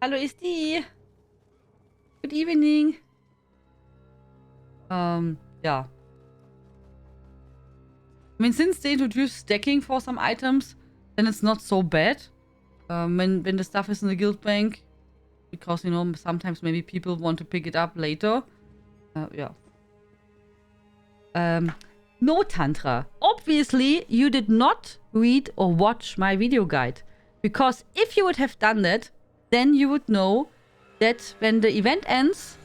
Hallo Isti. Good evening. Yeah. I mean, since they introduced stacking for some items, then it's not so bad. When the stuff is in the guild bank, because, you know, sometimes maybe people want to pick it up later. Yeah. No, Tantra. Obviously, you did not read or watch my video guide. Because if you would have done that, then you would know that when the event ends,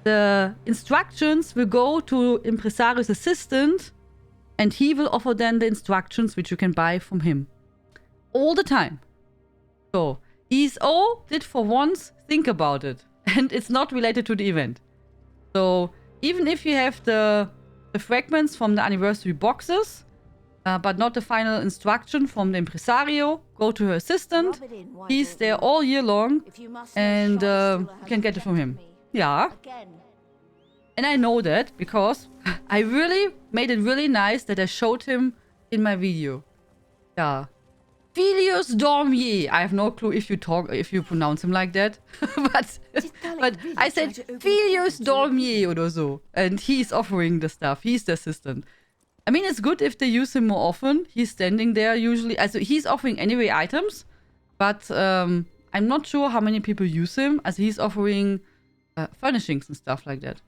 the instructions will go to Impresario's assistant, and he will offer then the instructions which you can buy from him. All the time. So, ESO did for once think about it. And it's not related to the event. So, even if you have the fragments from the anniversary boxes, but not the final instruction from the impresario, go to her assistant. He's there all year long, and you can get it from him. Yeah. And I know that because I really made it really nice that I showed him in my video. Yeah. Filius Dormier. I have no clue if you pronounce him like that. but I said Filius Dormier or so. And he's offering the stuff. He's the assistant. I mean, it's good if they use him more often. He's standing there usually. Also, he's offering anyway items. But I'm not sure how many people use him. Also, he's offering furnishings and stuff like that.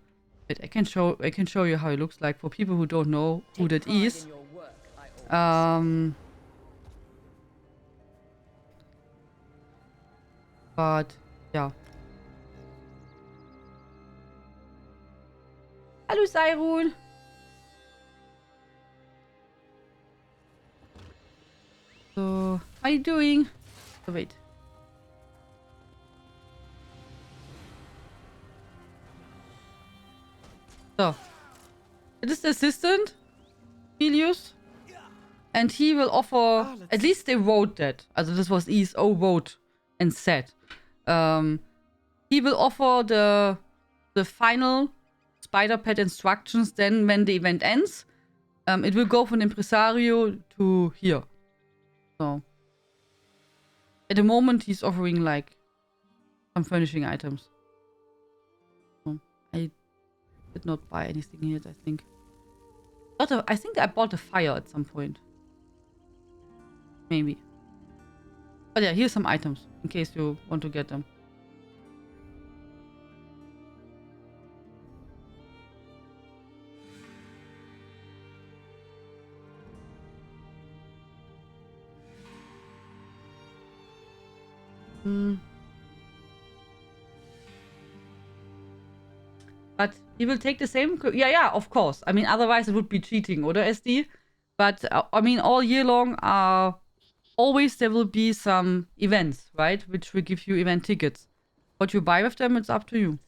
But I can show you how he looks like for people who don't know who that is. But yeah. Hallo Cyrun. So, how are you doing? Oh, wait. So, it is the assistant, Filius, and he will offer. At least they wrote that. Also, this was ESO wrote and said. He will offer the final spider pet instructions then when the event ends. It will go from impresario to here. So at the moment he's offering like some furnishing items. So I did not buy anything yet, I think. I think I bought a fire at some point. Maybe. But yeah, here's some items in case you want to get them. But he will take the same... Yeah, of course. I mean, otherwise it would be cheating, oder, SD? But, I mean, all year long, always there will be some events, right? Which will give you event tickets. What you buy with them, it's up to you.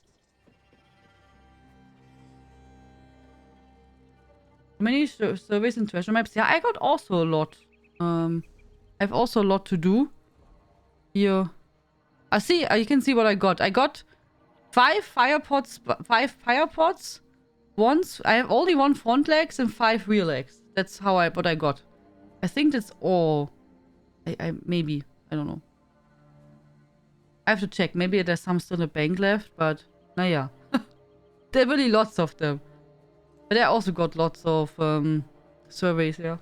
How many surveys and treasure maps? Yeah, I got also a lot. I have also a lot to do. Here. See, you can see what I got. I got 5 fire pots. I have only 1 front legs and 5 rear legs. That's what I got. I think that's all. Maybe. I don't know. I have to check. Maybe there's some still in the bank left, but naja. There are really lots of them. But I also got lots of surveys, yeah.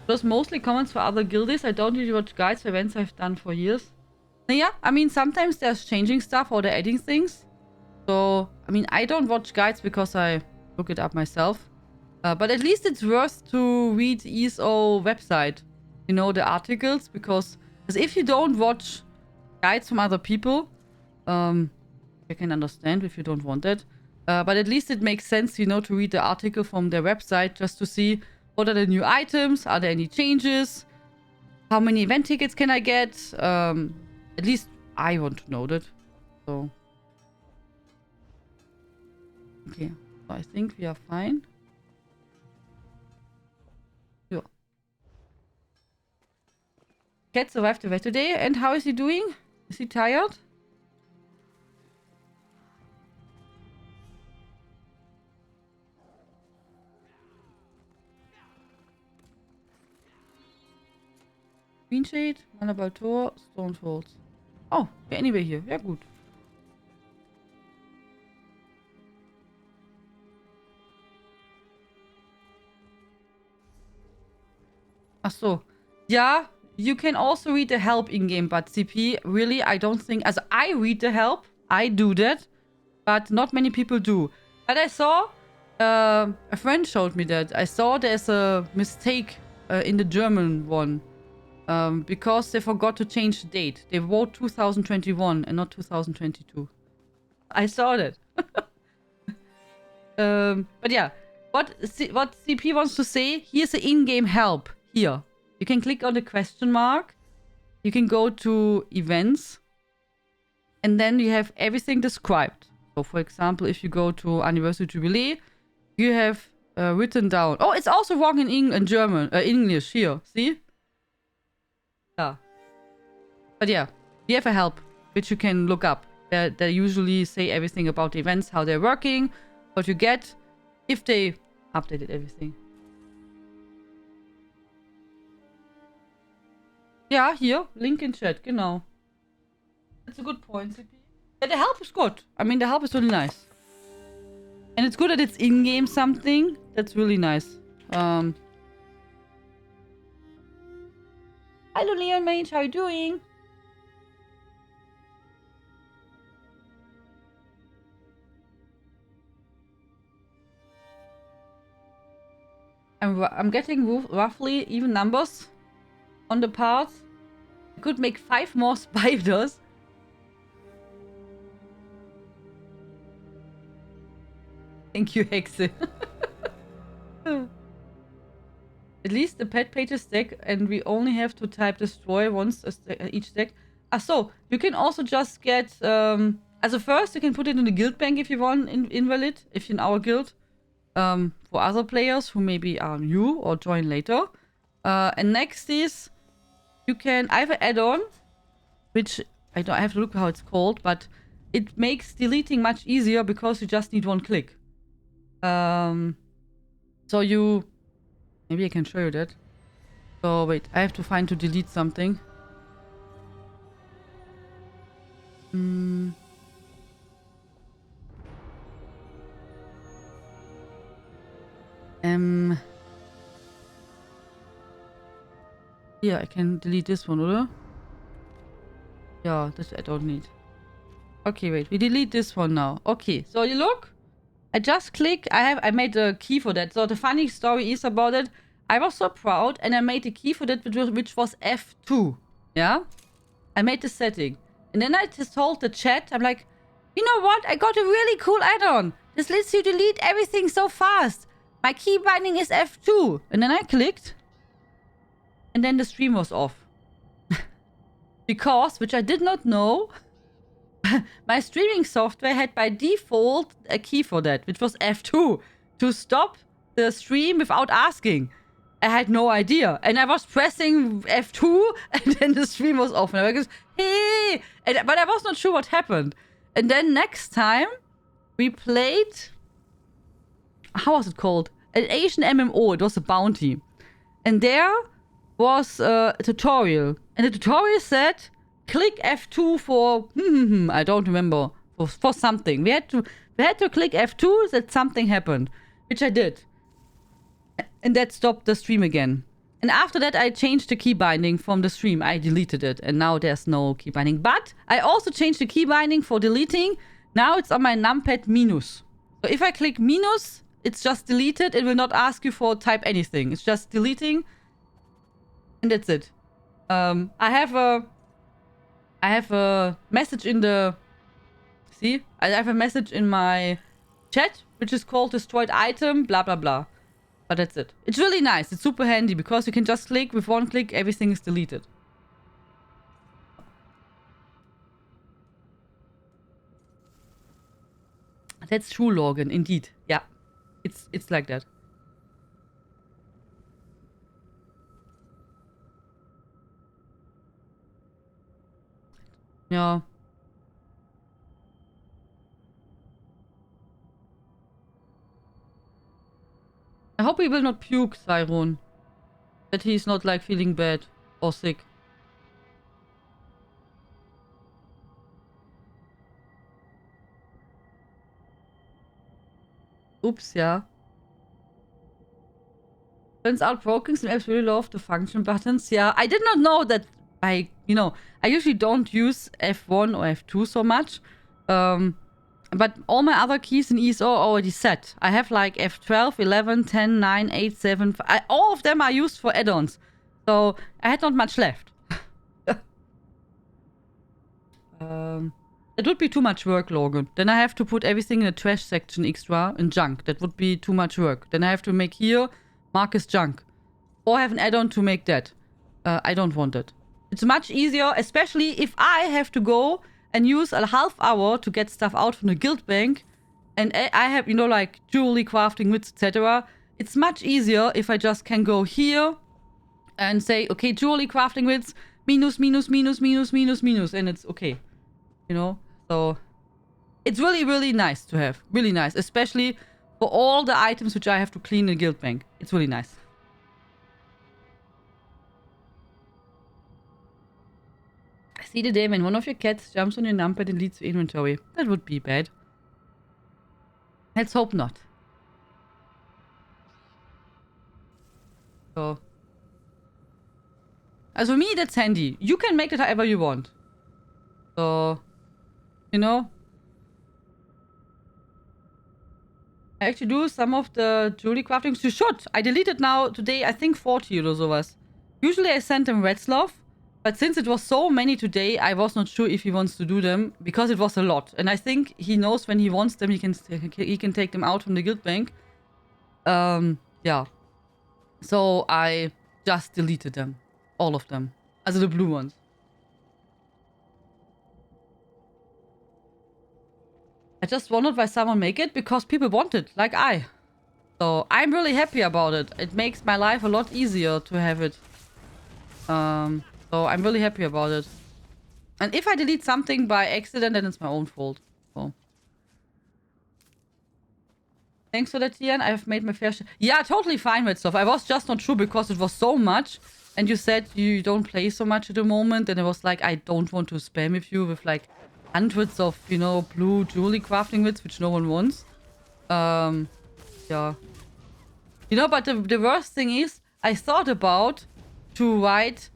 Those mostly comments for other guildies. I don't usually watch guides for events I've done for years. Yeah, I mean, sometimes there's changing stuff or they're adding things. So, I mean, I don't watch guides because I look it up myself. But at least it's worth to read ESO website. You know, the articles. Because if you don't watch guides from other people, I can understand if you don't want that. But at least it makes sense, you know, to read the article from their website just to see what are the new items, are there any changes, how many event tickets can I get. At least I want to know that. So. Okay, so I think we are fine. Yeah. Cat survived the vet today, and how is he doing? Is he tired? Green Shade, Malabar Tor, Stone Folds. Oh, ja, anyway hier. Ja, gut. Ach so. Yeah, you can also read the help in-game, but CP, really, I don't think... Also, I read the help. I do that. But not many people do. But I saw... a friend showed me that. I saw there's a mistake in the German one. Because they forgot to change the date. They wrote 2021 and not 2022. I saw that. But yeah. What CP wants to say, here's the in-game help. Here. You can click on the question mark. You can go to events. And then you have everything described. So for example, if you go to Anniversary Jubilee, you have written down. Oh, it's also wrong in German, English here. See? Yeah. But yeah, we have a help, which you can look up. They usually say everything about the events, how they're working, what you get, if they updated everything. Yeah, here, link in chat, genau. That's a good point, CP. Yeah, the help is good. I mean, the help is really nice. And it's good that it's in-game something. That's really nice. Hello, Leon Mage. How are you doing? I'm getting roughly even numbers on the parts. I could make 5 more spiders. Thank you, Hexe. At least the pet pages stack, and we only have to type destroy once each stack. Ah, so you can also just get. Also first, you can put it in the guild bank if you want, invalid, if you're in our guild. For other players who maybe are new or join later. And next is you can. I have an add-on, which I have to look how it's called, but it makes deleting much easier because you just need one click. So you. Maybe I can show you that. So wait, I have to find to delete something. Yeah, I can delete this one, oder? Yeah, this I don't need. Okay, wait, we delete this one now. Okay, so you look. I just click. I made a key for that. So the funny story is about it. I was so proud, and I made a key for that, which was F2. Yeah, I made the setting, and then I just told the chat. I'm like, you know what? I got a really cool add-on. This lets you delete everything so fast. My key binding is F2, and then I clicked, and then the stream was off because, which I did not know. My streaming software had by default a key for that, which was F2, to stop the stream without asking. I had no idea. And I was pressing F2, and then the stream was off. And I was, hey! But I was not sure what happened. And then next time, we played... How was it called? An Asian MMO. It was a bounty. And there was a tutorial. And the tutorial said... Click F2 for I don't remember for something. We had to click F2 that something happened, which I did, and that stopped the stream again. And after that, I changed the key binding from the stream. I deleted it, and now there's no key binding. But I also changed the key binding for deleting. Now it's on my numpad minus. So if I click minus, it's just deleted. It will not ask you for type anything. It's just deleting, and that's it. I have a message in the... See? I have a message in my chat, which is called destroyed item, blah, blah, blah. But that's it. It's really nice. It's super handy because you can just click. With one click, everything is deleted. That's true, Logan. Indeed. Yeah. It's like that. Yeah. I hope he will not puke, Cyrone. That he's not like feeling bad or sick. Oops, yeah. Turns out broken apps really love the function buttons. Yeah, I did not know that I usually don't use F1 or F2 so much. But all my other keys in ESO are already set. I have like F12, 11, 10, 9, 8, 7. All of them are used for add-ons. So I had not much left. It would be too much work, Logan. Then I have to put everything in the trash section extra in junk. That would be too much work. Then I have to make here Marcus junk. Or have an add-on to make that. I don't want it. It's much easier, especially if I have to go and use a half hour to get stuff out from the guild bank. And I have, like jewelry, crafting, wits, etc. It's much easier if I just can go here and say, okay, jewelry, crafting, wits, minus, minus, minus, minus, minus, minus. And it's okay. So it's really, really nice to have. Really nice. Especially for all the items which I have to clean in the guild bank. It's really nice. I see the day when one of your cats jumps on your numpad and leads to inventory. That would be bad. Let's hope not. So. As for me, that's handy. You can make it however you want. So. I actually do some of the jewelry craftings. You should. I deleted now today, I think 40 or sowas. Usually I send them Retzloff. But since it was so many today, I was not sure if he wants to do them. Because it was a lot. And I think he knows when he wants them, he can take them out from the guild bank. Yeah. So I just deleted them. All of them. Also the blue ones. I just wondered why someone make it. Because people want it. Like I. So I'm really happy about it. It makes my life a lot easier to have it. So I'm really happy about it. And if I delete something by accident, then it's my own fault. So. Thanks for that, Tian. I have made my fair share. Yeah, totally fine with stuff. I was just not sure because it was so much. And you said you don't play so much at the moment. And it was like, I don't want to spam with you with like hundreds of, blue jewelry crafting bits, which no one wants. Yeah. But the worst thing is, I thought about to write,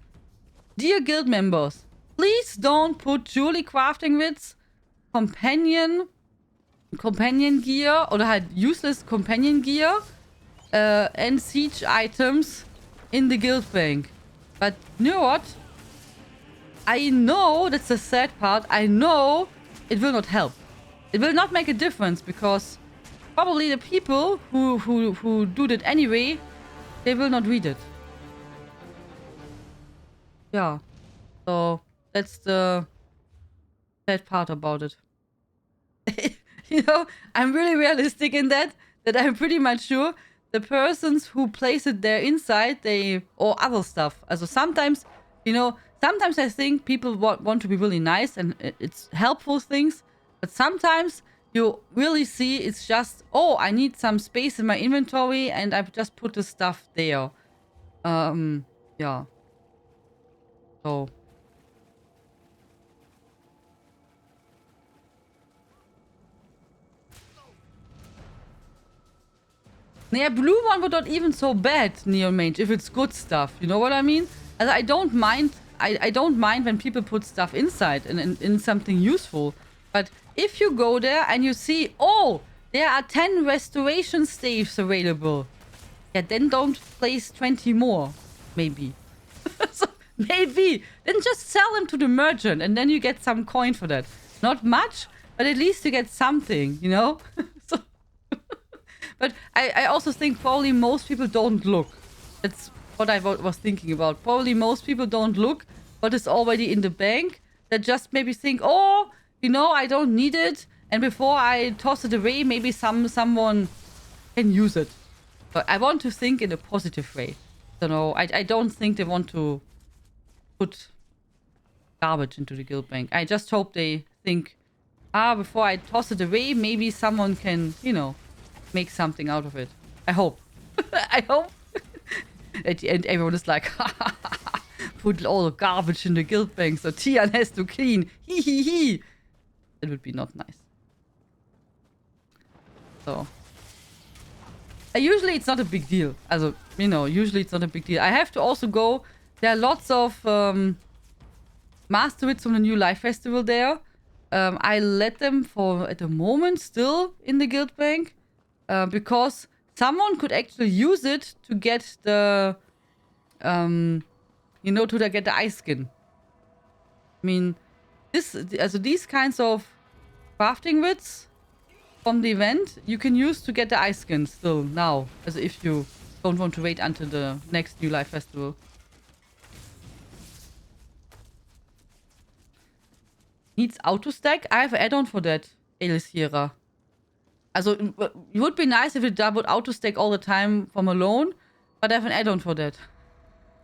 dear guild members, please don't put jewelry crafting bits, companion gear, oder halt useless companion gear, and siege items in the guild bank. But you know what? I know, that's the sad part, I know it will not help. It will not make a difference because probably the people who do that anyway, they will not read it. Yeah. So that's the sad part about it. I'm really realistic in that I'm pretty much sure the persons who place it there inside, or other stuff. Also sometimes, sometimes I think people want to be really nice and it's helpful things. But sometimes you really see it's just, oh, I need some space in my inventory and I've just put the stuff there. Yeah. So. Yeah, blue one would not even so bad, Neomage, if it's good stuff. You know what I mean? Also, I don't mind. I don't mind when people put stuff inside and in something useful. But if you go there and you see, oh, there are 10 restoration staves available. Yeah, then don't place 20 more. Maybe. So, maybe. Then just sell them to the merchant and then you get some coin for that. Not much, but at least you get something, So, but I also think probably most people don't look. That's what I was thinking about. Probably most people don't look what is already in the bank. That just maybe think, oh, I don't need it. And before I toss it away, maybe someone can use it. But I want to think in a positive way. I don't think they want to put garbage into the guild bank. I just hope they think, before I toss it away, maybe someone can, make something out of it. I hope. I hope. And everyone is like, put all the garbage in the guild bank so Tian has to clean. Hee hee hee. It would be not nice. So. Usually it's not a big deal. Also, you know, usually it's not a big deal. I have to also go. There are lots of Master Wits from the New Life Festival there. I let them for, at the moment, still in the guild bank. Because someone could actually use it to get the, you know, to get the ice skin. I mean, these kinds of crafting wits from the event, you can use to get the ice skin still now. As if you don't want to wait until the next New Life Festival. Needs auto stack? I have an add-on for that, Elisira. Also, it would be nice if it would auto stack all the time from alone, but I have an add-on for that.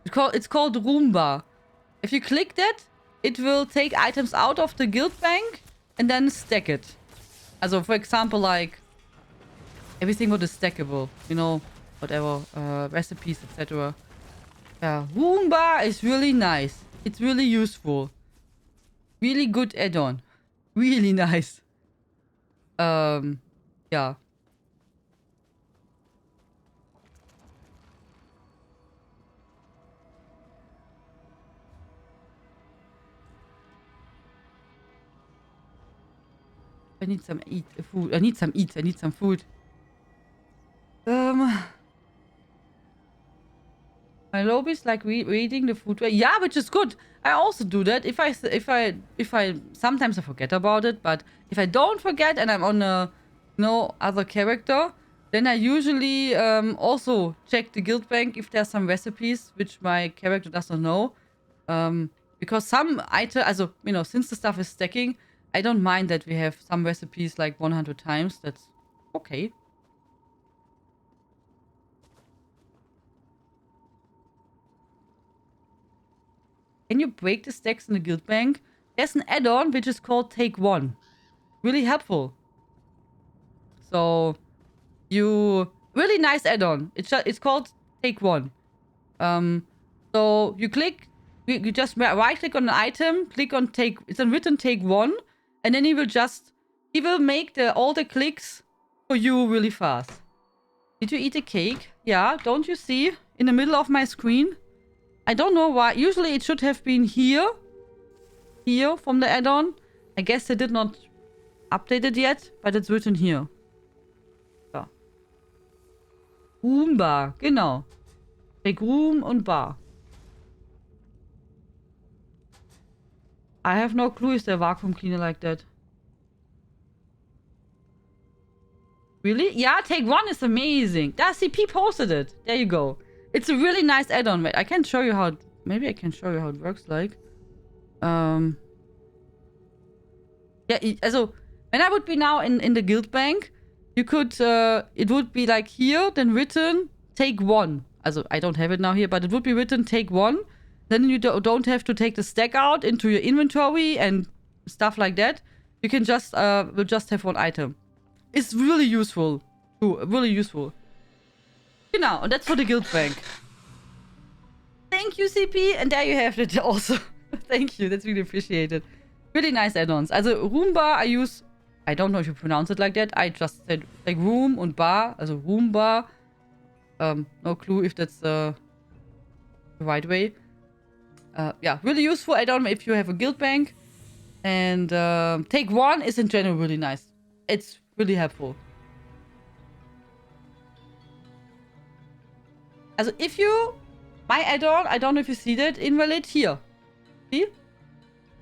It's called Roomba. If you click that, it will take items out of the guild bank and then stack it. Also, for example, like everything what is stackable, you know, whatever, recipes, etc. Yeah, Roomba is really nice. It's really useful. Really good add-on. Really nice. Yeah. I need some food. I need some food. My lobbies like reading the food. Yeah, which is good. I also do that. If I sometimes I forget about it, but if I don't forget and I'm on a no other character, then I usually also check the guild bank if there's some recipes which my character doesn't know. Because some item, also, you know, since the stuff is stacking, I don't mind that we have some recipes like 100 times. That's okay. Can you break the stacks in the guild bank? There's an add-on which is called Take One. Really helpful. So, really nice add-on. It's called Take One. So you click, you just right-click on an item, click on Take. It's a written Take One, and then he will make all the clicks for you really fast. Did you eat a cake? Yeah. Don't you see in the middle of my screen? I don't know why. Usually it should have been here. Here from the add-on. I guess they did not update it yet, but it's written here. So. Roomba, genau. Take Room und Bar. I have no clue is there a vacuum cleaner like that. Really? Yeah, Take One is amazing. CP posted it. There you go. It's a really nice add-on. Wait, I can show you how it... Maybe I can show you how it works like. Yeah, also, when I would be now in the guild bank, you could... it would be like here, then written Take One. Also, I don't have it now here, but it would be written Take One. Then you don't have to take the stack out into your inventory and stuff like that. You can just... will just have one item. It's really useful. Too, really useful. Genau, and that's for the guild bank. Thank you, CP. And there you have it also. Thank you, that's really appreciated. Really nice add-ons. Also Roomba I use... I don't know if you pronounce it like that. I just said like room und bar. Also Roomba. No clue if that's the right way. Yeah, really useful add-on if you have a guild bank. And Take One is in general really nice. It's really helpful. Also if you... My add-on, I don't know if you see that, invalid here. See?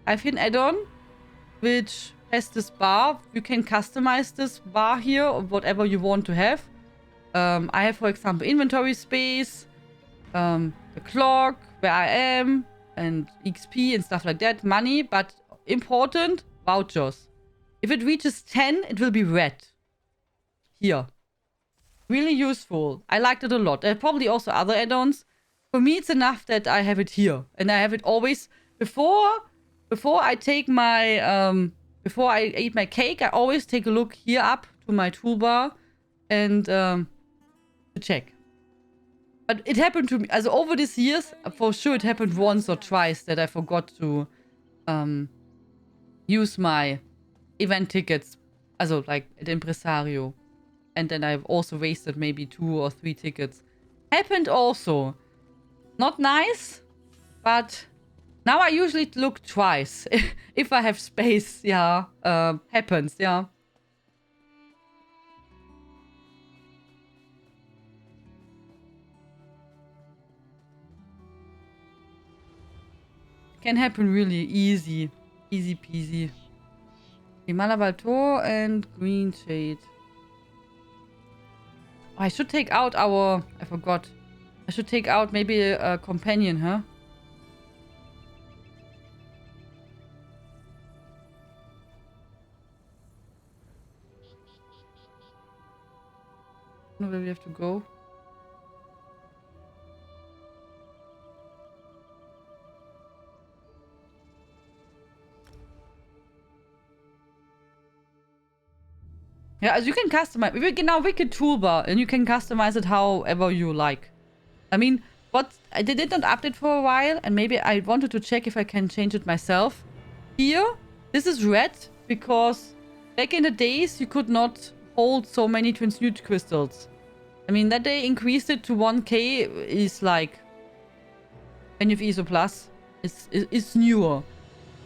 I have an add-on which has this bar. You can customize this bar here or whatever you want to have. I have, for example, inventory space, the clock, where I am, and XP and stuff like that. Money, but important, vouchers. If it reaches 10, it will be red. Here. Really useful. I liked it a lot. There are probably also other add-ons. For me, it's enough that I have it here. And I have it always... Before I take my... before I eat my cake, I always take a look here up to my toolbar. And... to check. But it happened to me... Also, over these years, for sure it happened once or twice that I forgot to... use my event tickets. Also, like, at Impresario. And then I've also wasted maybe 2 or 3 tickets. Happened also. Not nice, but now I usually look twice. If I have space, yeah. Happens, yeah. Can happen really easy. Easy peasy. Himala Balto and Green Shade. Oh, I should take out our... I forgot. I should take out maybe a companion, huh? I don't know where we have to go. Yeah, as you can customize. We can now Wicked Toolbar, and you can customize it however you like. I mean, what I did not update for a while, and maybe I wanted to check if I can change it myself. Here, this is red because back in the days you could not hold so many transmute crystals. I mean, that they increased it to 1k is like, when you have ESO Plus, it's newer.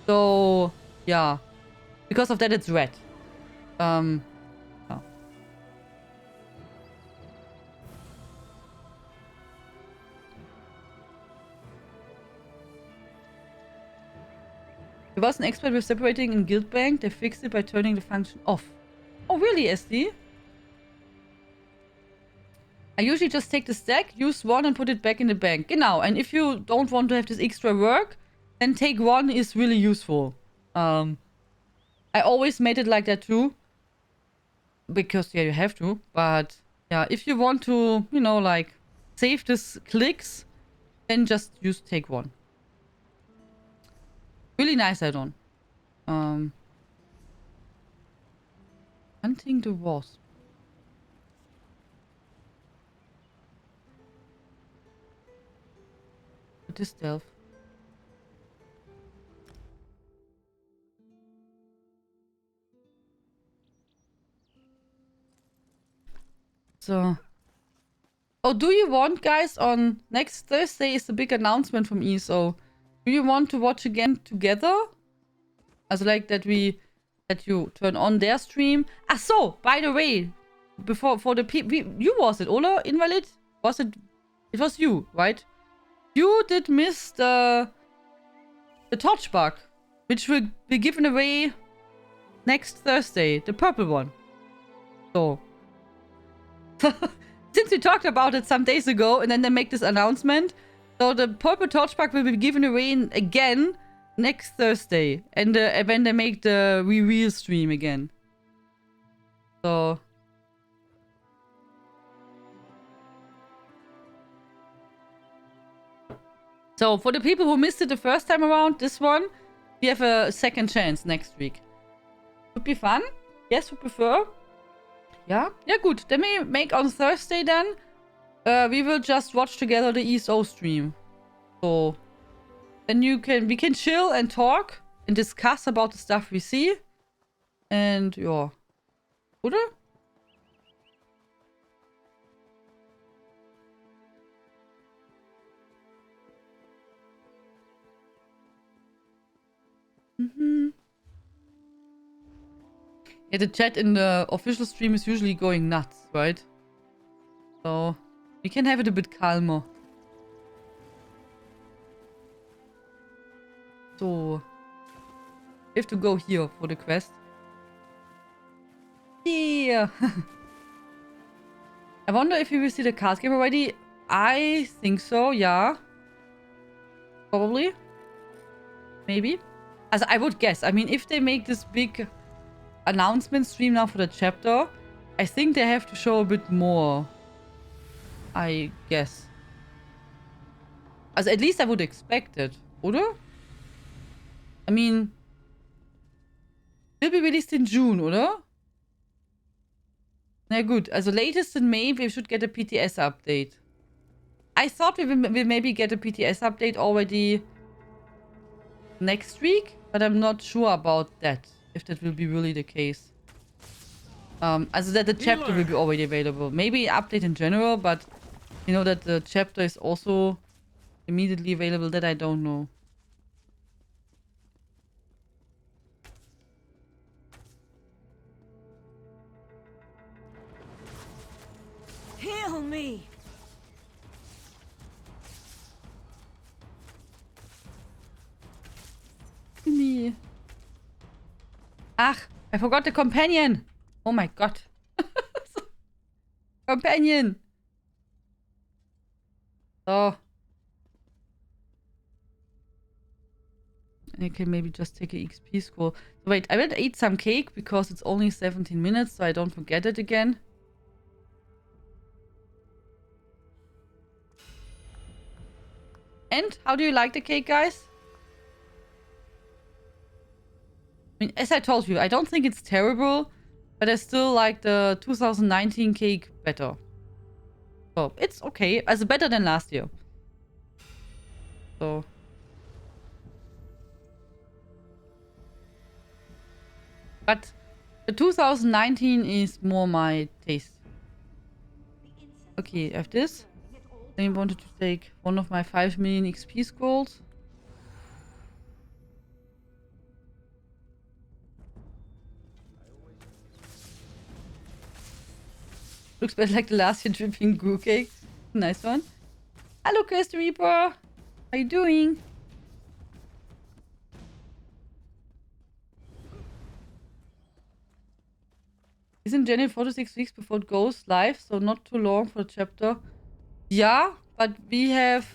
So yeah, because of that it's red. Oh. I was an expert with separating in Guild Bank. They fixed it by turning the function off. Oh, really, SD? I usually just take the stack, use one, and put it back in the bank. Genau. And if you don't want to have this extra work, then take one is really useful. I always made it like that too. Because, yeah, you have to. But, yeah, if you want to, you know, like, save this clicks, then just use take one. Really nice add-on. Hunting the wasp. It is stealth. So. Oh, do you want, guys, on next Thursday is the big announcement from ESO. Do you want to watch again together? As like that you turn on their stream. Ah, so, by the way, before for the people, you was it, Ola Invalid? Was it? It was you, right? You did miss the torch bug, which will be given away next Thursday, the purple one. So, since we talked about it some days ago, and then they make this announcement, so the purple torch bug will be given away again next Thursday, and when they make the reveal stream again. So for the people who missed it the first time around, this one, we have a second chance next week. Would be fun. Yes, would prefer. Yeah, yeah, good. Then we make on Thursday then. We will just watch together the ESO stream. So then we can chill and talk and discuss about the stuff we see. And yeah. Oder? Yeah, the chat in the official stream is usually going nuts, right? So we can have it a bit calmer. So we have to go here for the quest. Yeah. I wonder if we will see the card game already. I think so, yeah. Probably. Maybe. As I would guess. I mean, if they make this big announcement stream now for the chapter, I think they have to show a bit more. I guess. As at least I would expect it, oder? I mean, will be released in June, oder? Na gut, also latest in May we should get a PTS update. I thought we will maybe get a PTS update already next week, but I'm not sure about that, if that will be really the case. Also that the chapter will be already available. Maybe update in general, but you know that the chapter is also immediately available. That I don't know. Heal me. Nee. Ach, I forgot the companion. Oh my god. Companion. So. I can maybe just take a XP score. So wait, I will eat some cake because it's only 17 minutes, so I don't forget it again. And how do you like the cake, guys? I mean, as I told you, I don't think it's terrible, but I still like the 2019 cake better. So it's okay. Also better than last year. So. But the 2019 is more my taste. Okay, I have this. Then I wanted to take one of my 5 million XP scrolls. Looks better like the last year dripping goo cake. Nice one. Hello, Quest Reaper. How you doing? Isn't Jenny 4 to 6 weeks before it goes live? So not too long for the chapter. Yeah, but we have...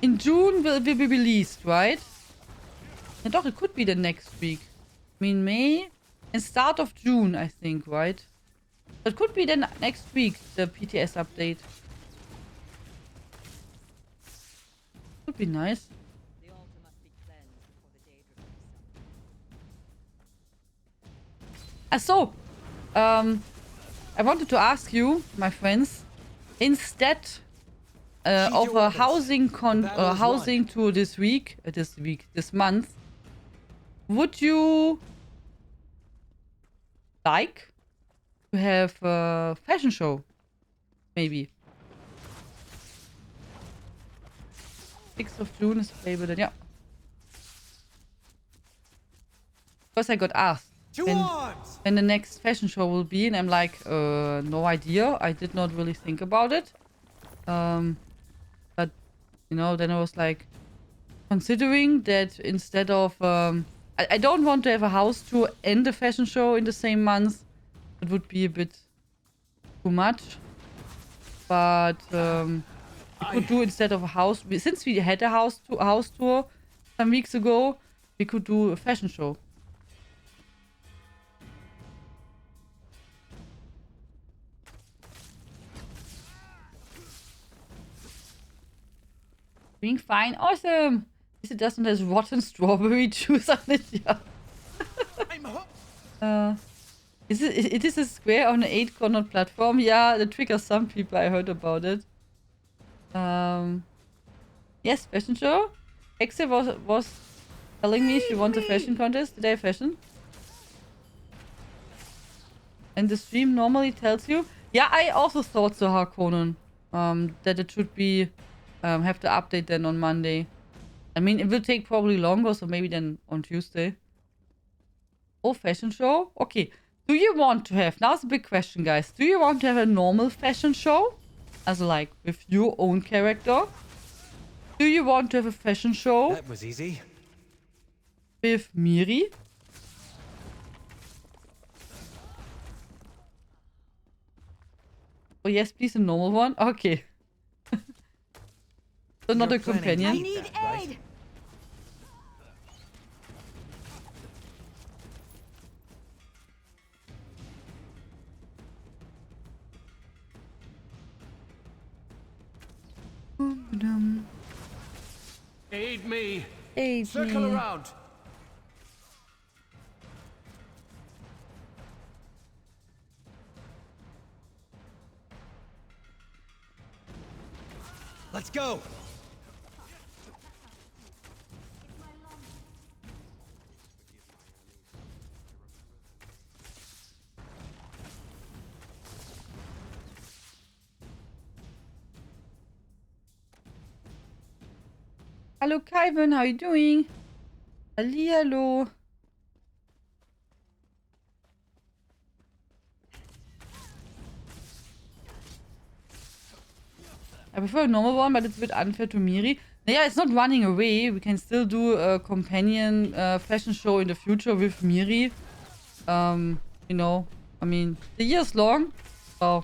In June will be released, right? And doch, it could be the next week. I mean, May and start of June, I think, right? It could be the next week, the PTS update. Would be nice. So, I wanted to ask you, my friends, instead of a housing tour this month, would you like to have a fashion show? Maybe. 6th of June is available then, yeah. Because I got asked when the next fashion show will be, and I'm like, no idea. I did not really think about it. But, you know, then I was like, considering that instead of... I don't want to have a house tour and a fashion show in the same month. It would be a bit too much. But we could do instead of a house... Since we had a house tour some weeks ago, we could do a fashion show. Being fine. Awesome. It doesn't have rotten strawberry juice on it. Yeah. It is a square on an 8-cornered platform. Yeah, that triggers some people. I heard about it. Yes, fashion show. Exe was telling me she wants a fashion contest. Did I have fashion? And the stream normally tells you. Yeah, I also thought so, Harkonnen. That it should be have to update then on Monday. I mean, it will take probably longer, so maybe then on Tuesday. Oh, fashion show? Okay. Do you want to have... Now it's a big question, guys. Do you want to have a normal fashion show? As like, with your own character? Do you want to have a fashion show? That was easy. With Miri? Oh, yes, please, a normal one? Okay. So not a companion. I need aid. Aid me. Aid Circle me. around. Let's go. Hello, Kaiven. How you doing? Hallihallo. I prefer a normal one, but it's a bit unfair to Miri. Yeah, it's not running away. We can still do a companion fashion show in the future with Miri. You know, I mean, the year's long, so...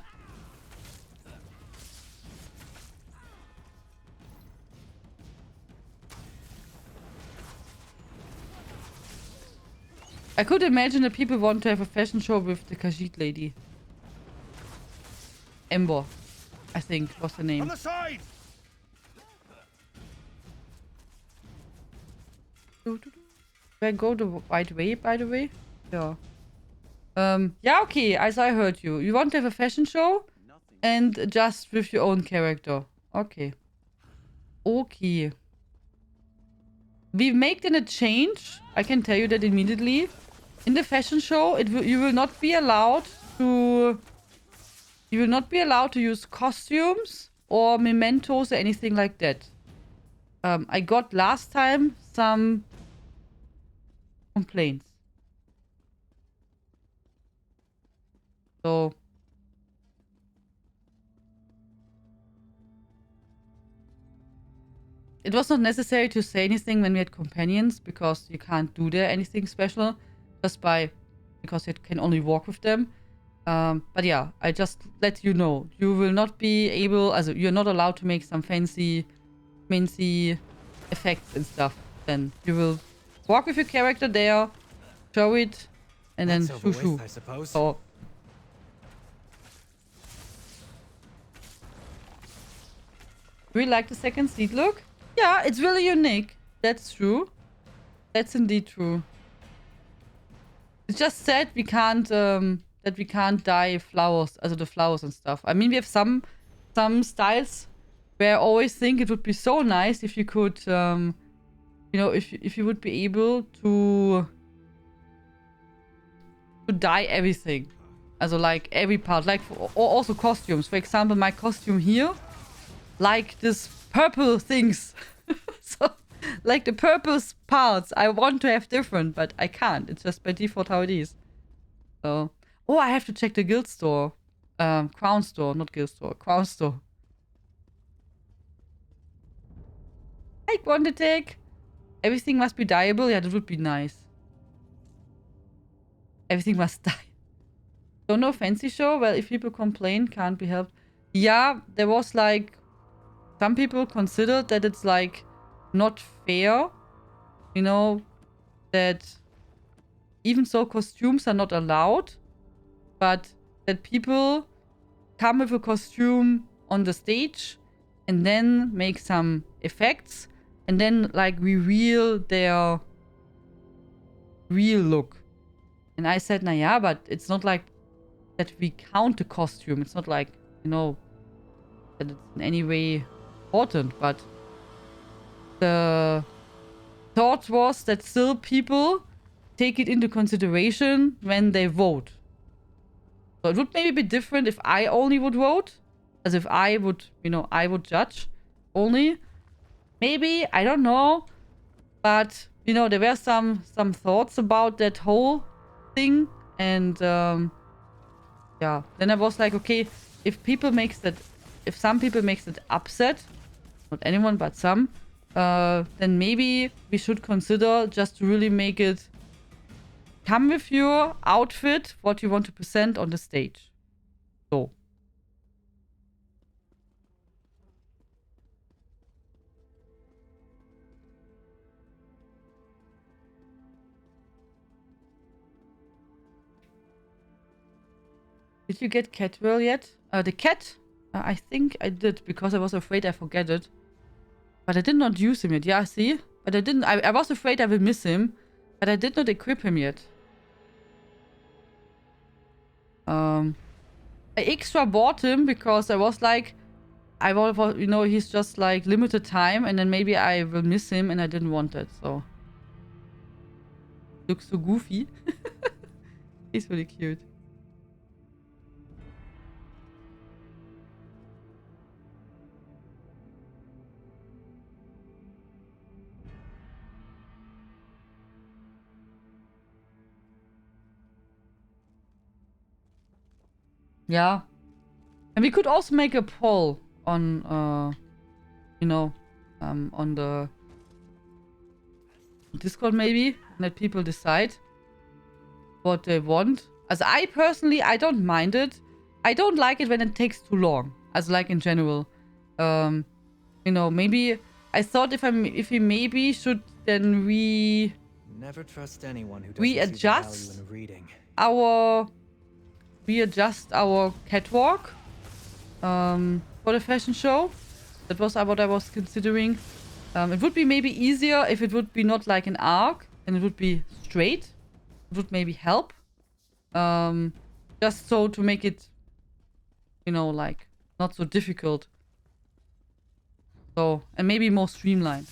I could imagine that people want to have a fashion show with the Khajiit lady. Ember, I think, was the name. On the side! Do I go the right way, by the way? Yeah. Yeah, okay, as I heard you. You want to have a fashion show? And just with your own character. Okay. Okay. We make then a change. I can tell you that immediately. In the fashion show, you will not be allowed to... You will not be allowed to use costumes or mementos or anything like that. I got last time some complaints. So... It was not necessary to say anything when we had companions, because you can't do there anything special. Just because you can only walk with them. But yeah, I just let you know. You will not be able... Also, you're not allowed to make some fancy effects and stuff. Then you will walk with your character there, show it, and then That's over shoo. with, I suppose. So... Do you like the second seat look? Yeah, it's really unique. That's true. That's indeed true. It's just sad we can't that we can't dye flowers, also the flowers and stuff. I mean, we have some styles where I always think it would be so nice if you could you know, if you would be able to dye everything. Also like every part, like or also costumes. For example, my costume here, like this purple things. So, like the purple parts, I want to have different, but I can't. It's just by default how it is. So, oh, I have to check the guild store. Crown store, not guild store. Crown store. Hi, Quantitek. Everything must be dyeable. Yeah, that would be nice. Everything must dye. So no fancy show? Well, if people complain, can't be helped. Yeah, there was like... Some people considered that it's like not fair. You know, that even so costumes are not allowed. But that people come with a costume on the stage and then make some effects and then like reveal their real look. And I said, nah, yeah, but it's not like that we count the costume. It's not like, you know, that it's in any way important, but the thought was that still people take it into consideration when they vote. So it would maybe be different if I only would vote. As if I would, you know, I would judge only. Maybe, I don't know. But, you know, there were some thoughts about that whole thing. And, yeah. Then I was like, okay, if some people makes it upset, not anyone, but some, then maybe we should consider just to really make it come with your outfit, what you want to present on the stage. So. Did you get Catwell yet? The cat? I think I did, because I was afraid I forget it. But I did not use him yet. Yeah, see? But I didn't... I was afraid I will miss him. But I did not equip him yet. I extra bought him because I was like... I was, you know, he's just like limited time. And then maybe I will miss him and I didn't want it, so... Looks so goofy. He's really cute. Yeah. And we could also make a poll on, you know, on the Discord maybe. Let people decide what they want. As I personally, I don't mind it. I don't like it when it takes too long. As like in general. You know, maybe I thought if we maybe should then Never trust anyone who doesn't readjust see the value in a reading. readjust our catwalk for the fashion show. That was what I was considering. It would be maybe easier if it would be not like an arc and it would be straight. It would maybe help. Just so to make it, you know, like not so difficult. So, and maybe more streamlined.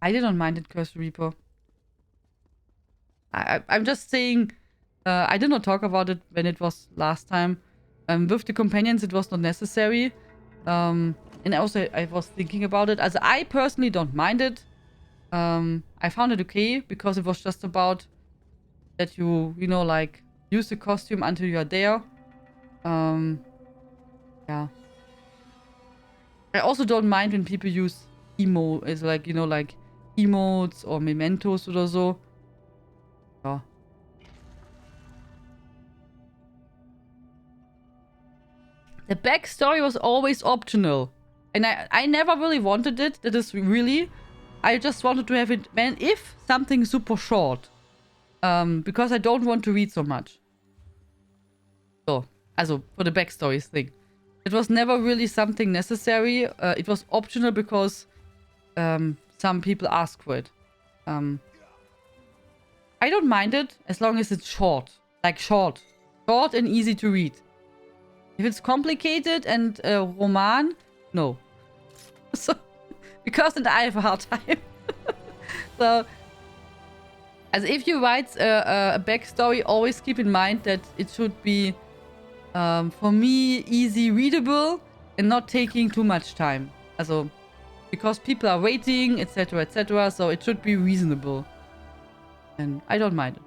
I didn't mind it, Curse Reaper. I'm just saying, I did not talk about it when it was last time. With the companions, it was not necessary. And also, I was thinking about it. As I personally don't mind it. I found it okay because it was just about that you know, like, use the costume until you are there. Yeah. I also don't mind when people use is like, you know, like emotes or mementos oder so. Yeah. The backstory was always optional. And I never really wanted it. That is really... I just wanted to have it if something super short. Because I don't want to read so much. So, also, for the backstory thing. It was never really something necessary. It was optional because some people asked for it. I don't mind it as long as it's short. Like short. Short and easy to read. If it's complicated and roman, no. So, because then I have a hard time. So, as if you write a backstory, always keep in mind that it should be, for me, easy readable and not taking too much time. Also, because people are waiting, etc., etc., so it should be reasonable. And I don't mind it.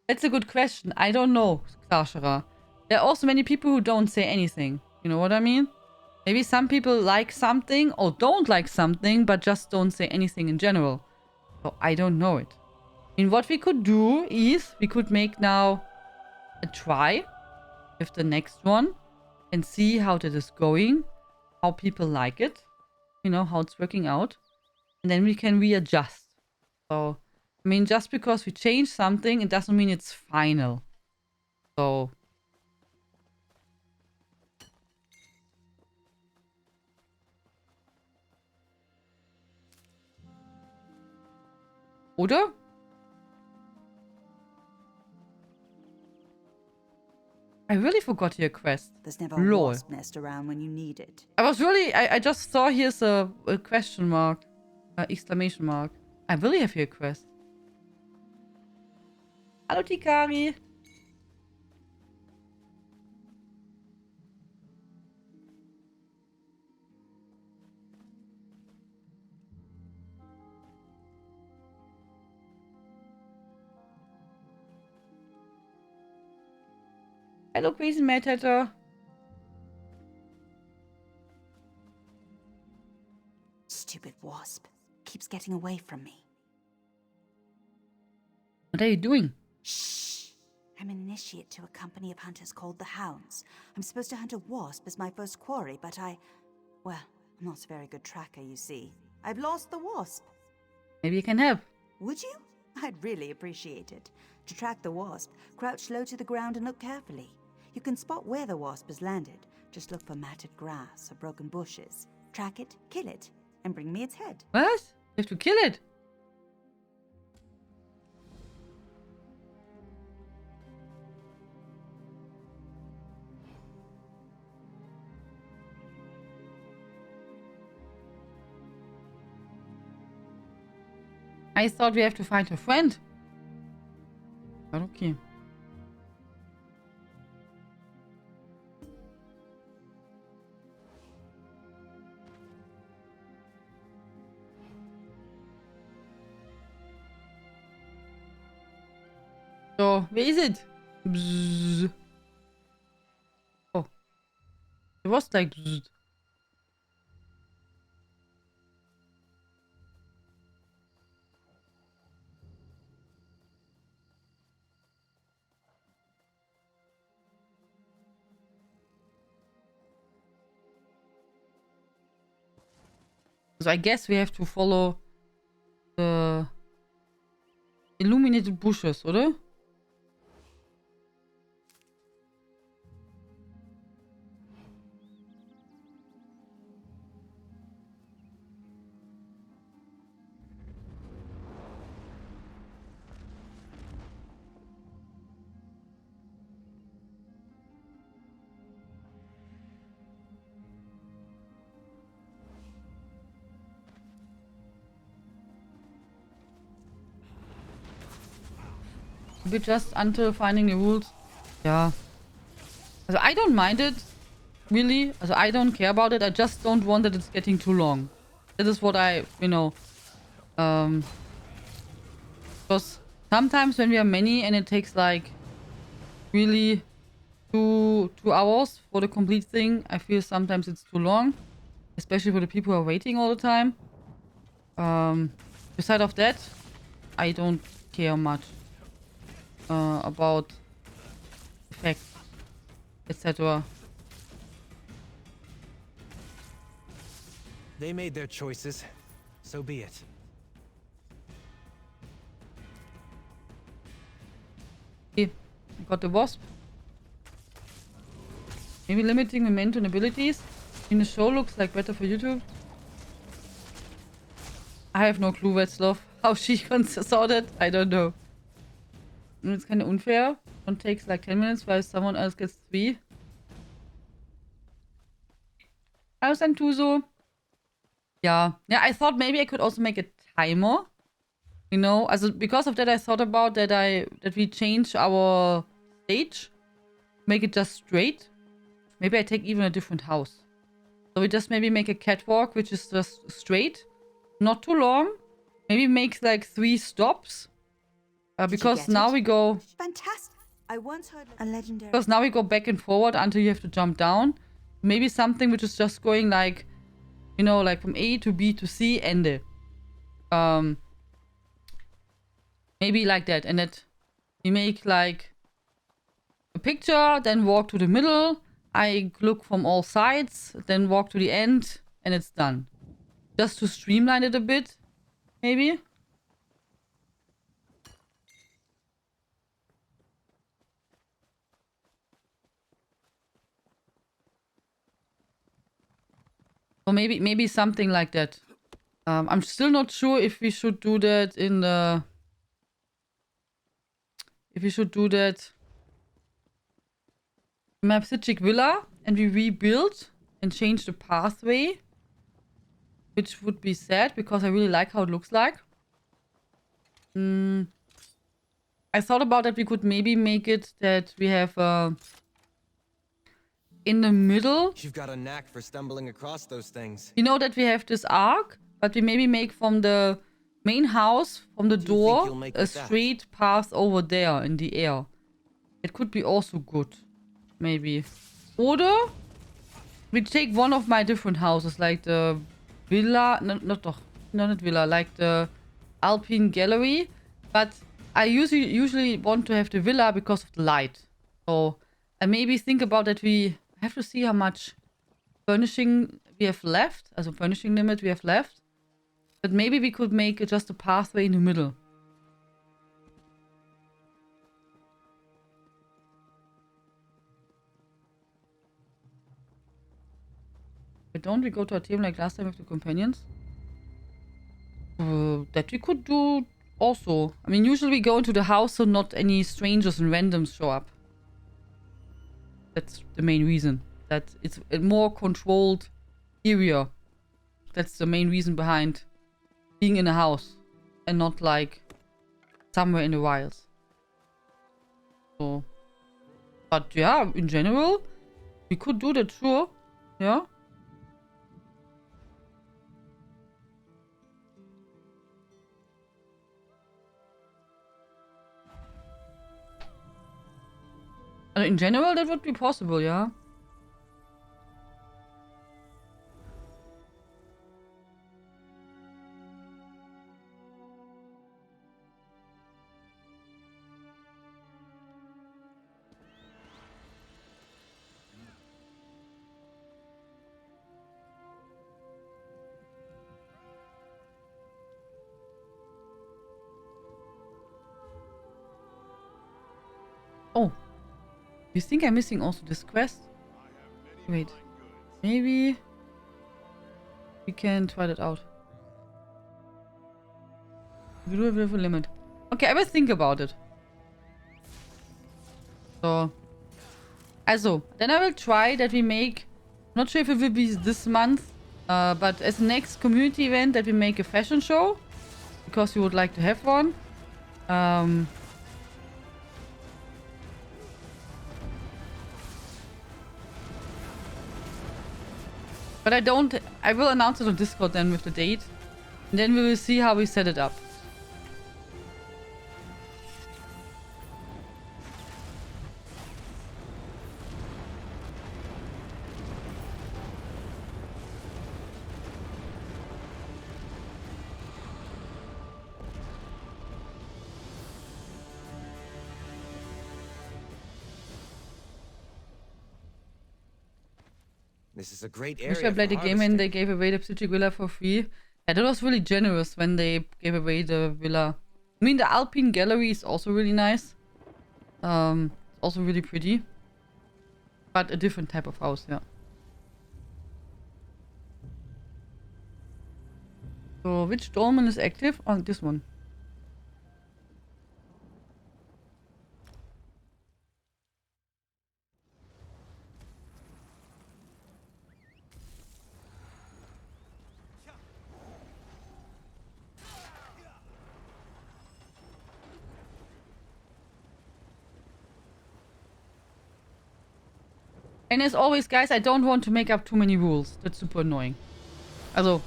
That's a good question. I don't know, Kashara. There are also many people who don't say anything. You know what I mean? Maybe some people like something or don't like something, but just don't say anything in general. So I don't know it. I mean, what we could do is we could make now a try with the next one and see how that is going, how people like it, you know, how it's working out. And then we can readjust. So, I mean, just because we change something, it doesn't mean it's final. So. Oder? I really forgot your quest. There's never Lol. a wasp nest around when you need it. I was really... I just saw here's a question mark. Exclamation mark. I really have your quest. Hallo, Tikari. Hello, Crazy Mad Hatter. Stupid wasp. Keeps getting away from me. What are you doing? Shh. I'm an initiate to a company of hunters called the Hounds. I'm supposed to hunt a wasp as my first quarry, but well, I'm not a very good tracker, you see. I've lost the wasp. Maybe you can help. Would you? I'd really appreciate it. To track the wasp, crouch low to the ground and look carefully. You can spot where the wasp has landed. Just look for matted grass or broken bushes. Track it, kill it, and bring me its head. What? You have to kill it. I thought we have to find her friend. But okay. So, where is it? Bzzz. Oh. It was like bzzz. So I guess we have to follow the illuminated bushes, oder? Maybe just until finding the rules. Yeah. Also, I don't mind it. Really. Also, I don't care about it. I just don't want that it's getting too long. That is what I, you know. Because sometimes when we are many and it takes like really two hours for the complete thing, I feel sometimes it's too long. Especially for the people who are waiting all the time. Beside of that, I don't care much about effects, etc. They made their choices. So be it. Okay, got the wasp. Maybe limiting momentum and abilities in the show looks like better for YouTube. I have no clue, Wetzloff. How she saw that, I don't know. Und it's kind of unfair. One takes like 10 minutes while someone else gets 3. Hallo Santuso. Yeah, I thought maybe I could also make a timer. You know, also because of that I thought about that we change our stage. Make it just straight. Maybe I take even a different house. So we just maybe make a catwalk which is just straight. Not too long. Maybe make like 3 stops. Because now we go... Fantastic. I once heard a legendary... Because now we go back and forward until you have to jump down. Maybe something which is just going like... You know, like from A to B to C, Ende. Maybe like that. And that we make like a picture, then walk to the middle. I look from all sides, then walk to the end, and it's done. Just to streamline it a bit, maybe. Or maybe something like that. I'm still not sure if we should do that in the... If we should do that... Map Sitchik Villa, and we rebuild and change the pathway. Which would be sad, because I really like how it looks like. I thought about that we could maybe make it that we have... in the middle. You've got a knack for stumbling across those things. You know that we have this arc, but we maybe make from the main house, from the door, a straight path over there in the air. It could be also good. Maybe. Oder we take one of my different houses, like the villa, not villa, like the Alpine Gallery. But I usually want to have the villa because of the light. So I maybe think about that we have to see how much furnishing we have left. Also furnishing limit we have left. But maybe we could make just a pathway in the middle. But don't we go to a team like last time with the companions? That we could do also. I mean, usually we go into the house so not any strangers and randoms show up. That's the main reason. That it's a more controlled area. That's the main reason behind being in a house. and not like somewhere in the wilds. So, but yeah, in general, we could do that, sure. Yeah. In general, that would be possible, yeah. Oh. You think I'm missing also this quest? Wait. Maybe we can try that out. We do have a limit. Okay, I will think about it. So. Also, then I will try that we make... Not sure if it will be this month. But as next community event that we make a fashion show. Because we would like to have one. But I will announce it on Discord then with the date. And then we will see how we set it up. This is a great Wish I area played for the game and harvesting. they gave away the Psychic Villa for free. Yeah, that was really generous when they gave away the villa. I mean, the Alpine Gallery is also really nice. Also really pretty. But a different type of house, yeah. So, which dolmen is active? Oh, this one. And as always, guys, I don't want to make up too many rules. That's super annoying. Also,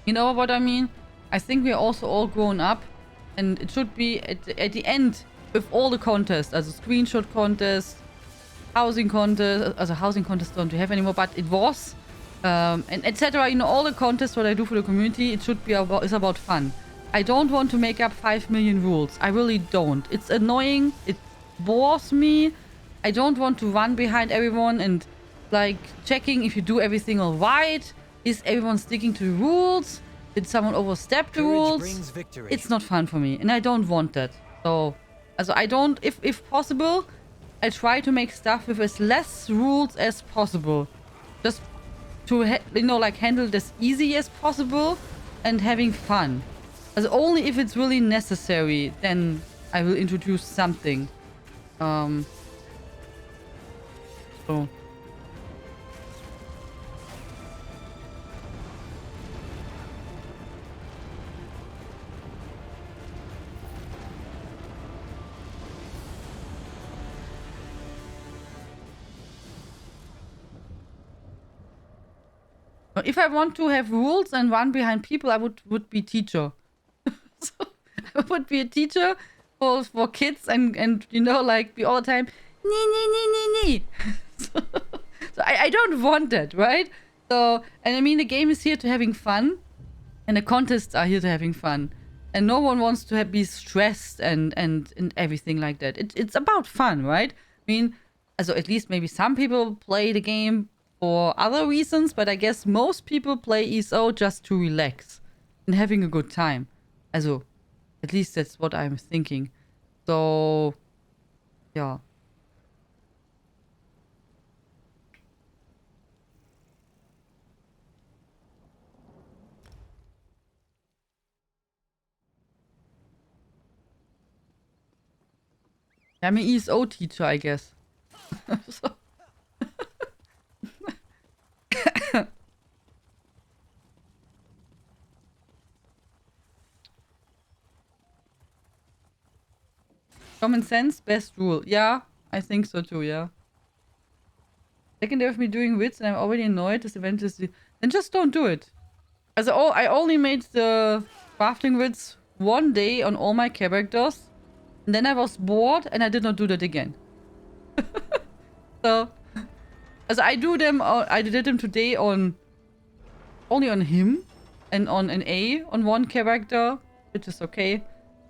you know what I mean? I think we're also all grown up. And it should be at the end with all the contests. Also screenshot contest, housing contest. Also housing contest don't we have anymore, but it was. And etc. You know, all the contests what I do for the community, it should be about, is about fun. I don't want to make up 5 million rules. I really don't. It's annoying. It bores me. I don't want to run behind everyone and like checking if you do everything all right. Is everyone sticking to the rules? Did someone overstep the rules? It's not fun for me, and I don't want that. So, also I don't. If possible, I try to make stuff with as less rules as possible, just to you know, like handle it as easy as possible and having fun. As only if it's really necessary, then I will introduce something. So. If I want to have rules and run behind people, I would be teacher. So I would be a teacher for kids and you know, like be all the time nee. So I don't want that, right? So, and I mean, the game is here to having fun, and the contests are here to having fun, and no one wants to be stressed and everything like that. It's about fun, right? I mean, also at least maybe some people play the game for other reasons, but I guess most people play ESO just to relax and having a good time. Also, at least that's what I'm thinking. So, yeah. I'm an ESO teacher, I guess. So. Common sense, best rule. Yeah, I think so too, yeah. Second day of me doing wits and I'm already annoyed. This event is... Then just don't do it. Also, I only made the crafting wits one day on all my characters. And then I was bored and I did not do that again. So... Also, I did them today on... Only on him. And on an A on one character. Which is okay.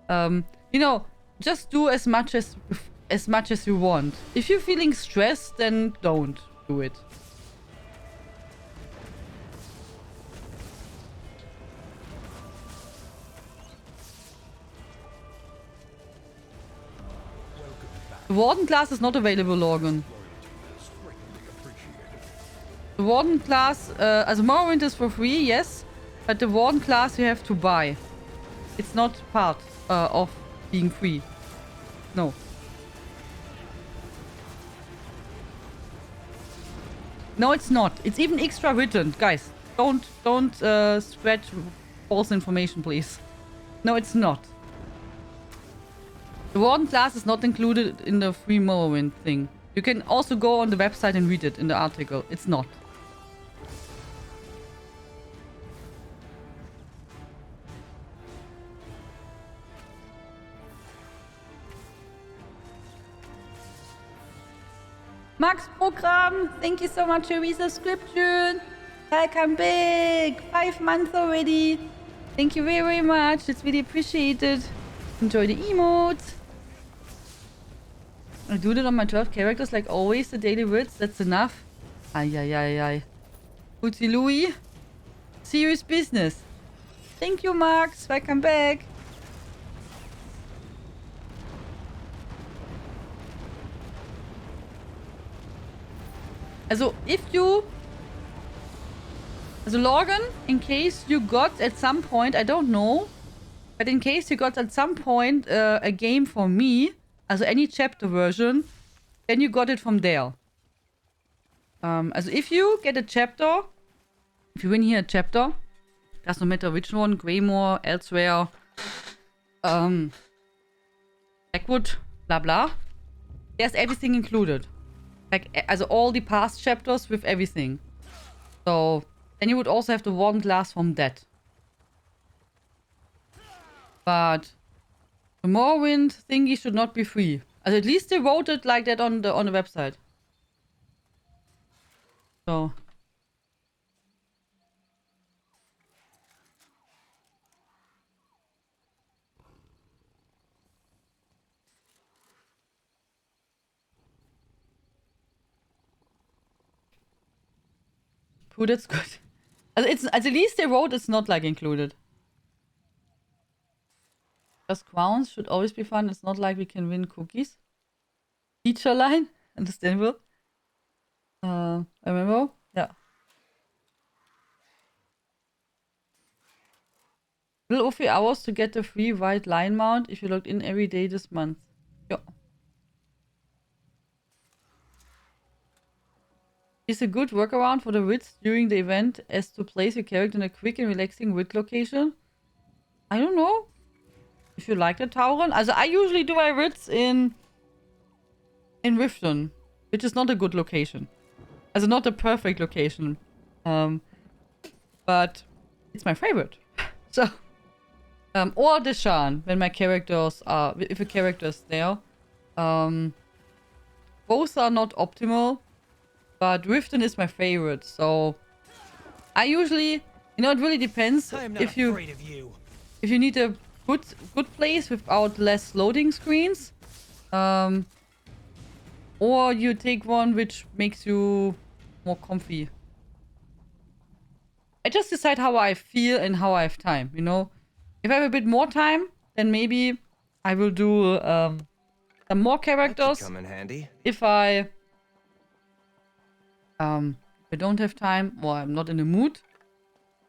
You know, just do as much as you want. If you're feeling stressed, then don't do it. The Warden class is not available, Logan. The Warden class, as Morrowind is for free, yes. But the Warden class you have to buy. It's not part of being free. No. No, it's not. It's even extra written. Guys, don't spread false information, please. No, it's not. The Warden class is not included in the free Morrowind thing. You can also go on the website and read it in the article. It's not. Max Programm, thank you so much for your subscription. Welcome back. 5 months already. Thank you very, very much. It's really appreciated. Enjoy the emotes. I do that on my 12 characters like always. The daily wits, that's enough. Ay, ay, ay, ay. Bootsy Louie. Serious business. Thank you, Max. Welcome back. Also, Logan, in case you got at some point, I don't know, but in case you got at some point a game from me, also any chapter version, then you got it from there. Also, if you get a chapter, if you win here a chapter, does not matter which one, Greymore, Elsewhere, Blackwood, blah blah, there's everything included. Like, also all the past chapters with everything. So, then you would also have the Warden class from that. But the Morrowind thingy should not be free. Also, at least they wrote it like that on the website. So. Oh, that's good. It's at least they wrote it's not like included. Just crowns should always be fun. It's not like we can win cookies. Feature line, understandable. I remember, yeah. Will over hours to get the free white line mount if you logged in every day this month. Yeah. Is a good workaround for the wits during the event as to place your character in a quick and relaxing wit location? I don't know. If you like the Tauren. Also, I usually do my wits in Riften, which is not a good location. Also, not a perfect location. But it's my favorite. So, or Deshan, when my characters are, if a character is there. Both are not optimal. But Riften is my favorite, so I usually, you know, it really depends if you need a good place without less loading screens, or you take one which makes you more comfy. I just decide how I feel and how I have time, you know. If I have a bit more time, then maybe I will do some more characters. Come in handy. If I don't have time or I'm not in the mood,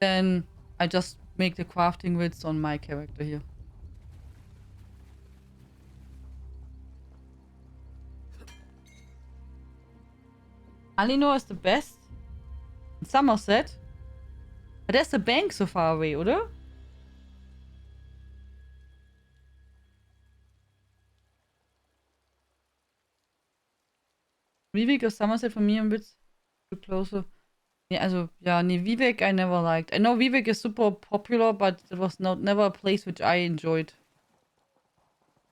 then I just make the crafting wits on my character here. Alinor is the best. In Somerset. But there's the bank so far away, oder? Vivek or Somerset for me a bit too closer. Yeah, also, yeah, nee, Vivek I never liked. I know Vivek is super popular, but it was never a place which I enjoyed.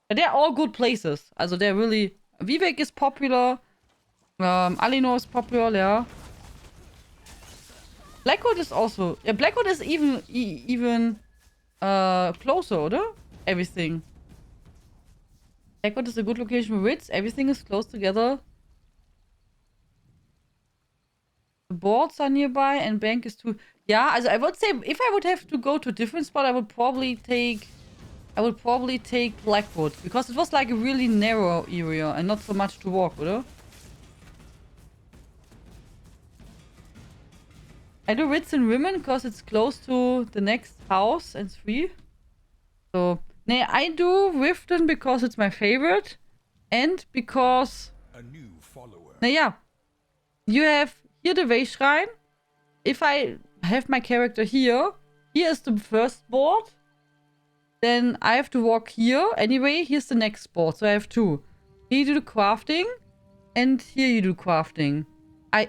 But they're all good places. Also, they're really... Vivek is popular. Alinor is popular, yeah. Blackwood is also... Yeah, Blackwood is even closer, oder? Everything. Blackwood is a good location for wits. Everything is close together. The boards are nearby and bank is too... Yeah, also I would say if I would have to go to a different spot, I would probably take Blackwood. Because it was like a really narrow area and not so much to walk, oder? I do wits and women because it's close to the next house and it's free. So, nee, I do Riften because it's my favorite. And because... A new follower. Naja, you have here the Way Shrine. If I have my character here is the first board. Then I have to walk here. Anyway, here's the next board. So I have two. Here you do the crafting. And here you do crafting.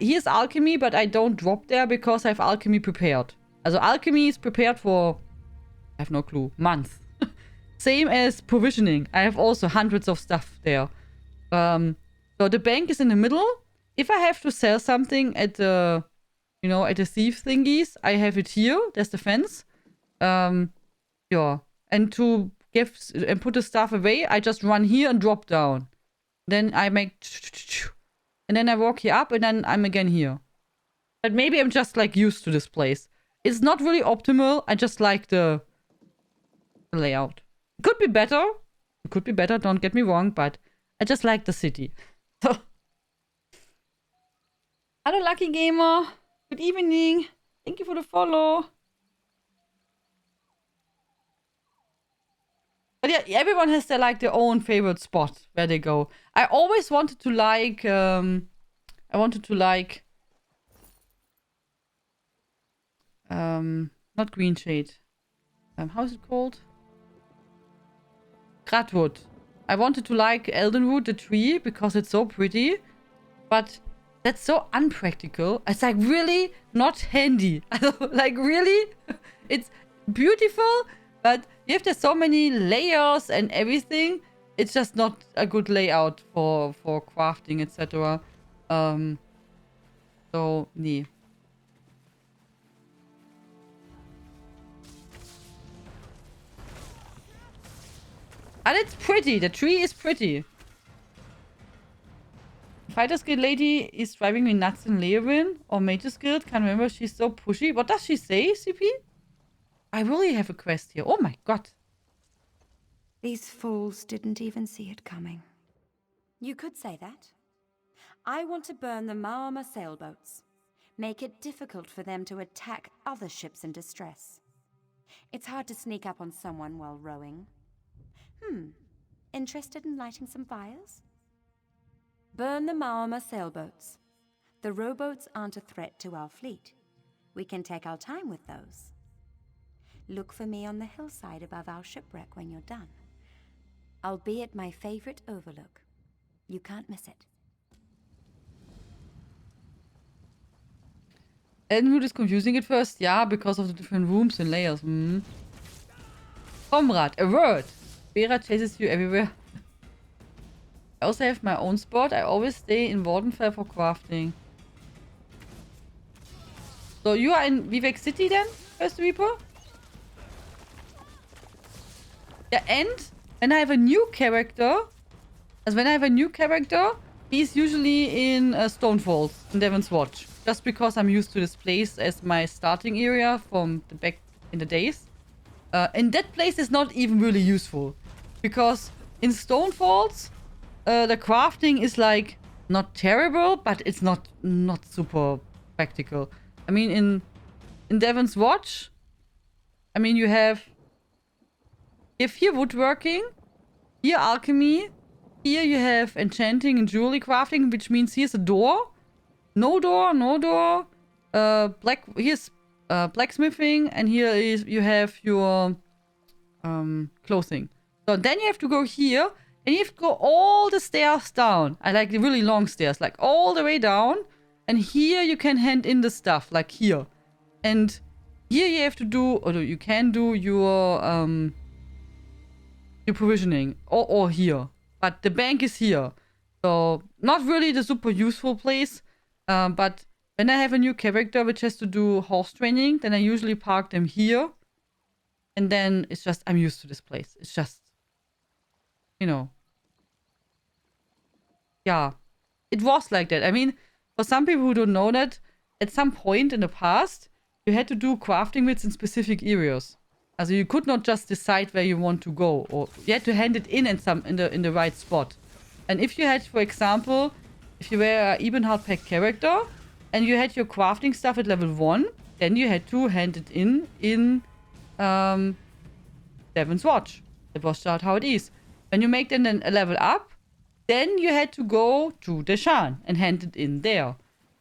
Here's alchemy, but I don't drop there because I have alchemy prepared. Also alchemy is prepared for... I have no clue. Months. Same as provisioning. I have also hundreds of stuff there. So the bank is in the middle. If I have to sell something at the... You know, at the thief thingies, I have it here. There's the fence. Yeah. And to give and put the stuff away, I just run here and drop down. Then I make... And then I walk here up and then I'm again here. But maybe I'm just like used to this place. It's not really optimal. I just like the layout. It could be better. It could be better, don't get me wrong, but I just like the city. So. Hello, Lucky Gamer. Good evening. Thank you for the follow. But yeah, everyone has their own favorite spot where they go. I always wanted to like not Green Shade. How is it called? Gradwood. I wanted to like Eldenwood, the tree, because it's so pretty. But that's so unpractical. It's like really not handy. Like really, it's beautiful, but you have so many layers and everything. It's just not a good layout for crafting, etc. So, nee. And it's pretty. The tree is pretty. Fighters Guild lady is driving me nuts in Leowin. Or Mages Guild. Can't remember. She's so pushy. What does she say, CP? I really have a quest here. Oh my god. These fools didn't even see it coming. You could say that. I want to burn the Maama sailboats. Make it difficult for them to attack other ships in distress. It's hard to sneak up on someone while rowing. Interested in lighting some fires? Burn the Maama sailboats. The rowboats aren't a threat to our fleet. We can take our time with those. Look for me on the hillside above our shipwreck when you're done. I'll be at my favorite overlook. You can't miss it. Eldenwood is confusing at first. Yeah, because of the different rooms and layers. Comrade, a word. Vera chases you everywhere. I also have my own spot. I always stay in Wardenfell for crafting. So you are in Vivek City then, First Reaper? Yeah, and when I have a new character, he's usually in Stonefalls, in Devon's Watch. Just because I'm used to this place as my starting area from the back in the days. And that place is not even really useful. Because in Stonefalls, the crafting is like not terrible, but it's not super practical. I mean, in Devon's Watch, I mean, you have here woodworking, here alchemy, here you have enchanting and jewelry crafting, which means here's a door. No door. Here's blacksmithing, and here is you have your clothing. So then you have to go here, And you have to go all the stairs down. I like the really long stairs, like all the way down. And here you can hand in the stuff, like here. And here you have to do, or you can do your provisioning, or here. But the bank is here. So, not really the super useful place. But when I have a new character which has to do horse training, then I usually park them here. And then it's just, I'm used to this place. It's just, you know. Yeah. It was like that. I mean, for some people who don't know that, at some point in the past, you had to do crafting bits in specific areas. Also, you could not just decide where you want to go, or you had to hand it in the right spot. And if you had, for example, if you were an Ebenhard pack character and you had your crafting stuff at level 1, then you had to hand it in Devon's Watch. That was just how it is. When you make then a level up, then you had to go to Deshan and hand it in there.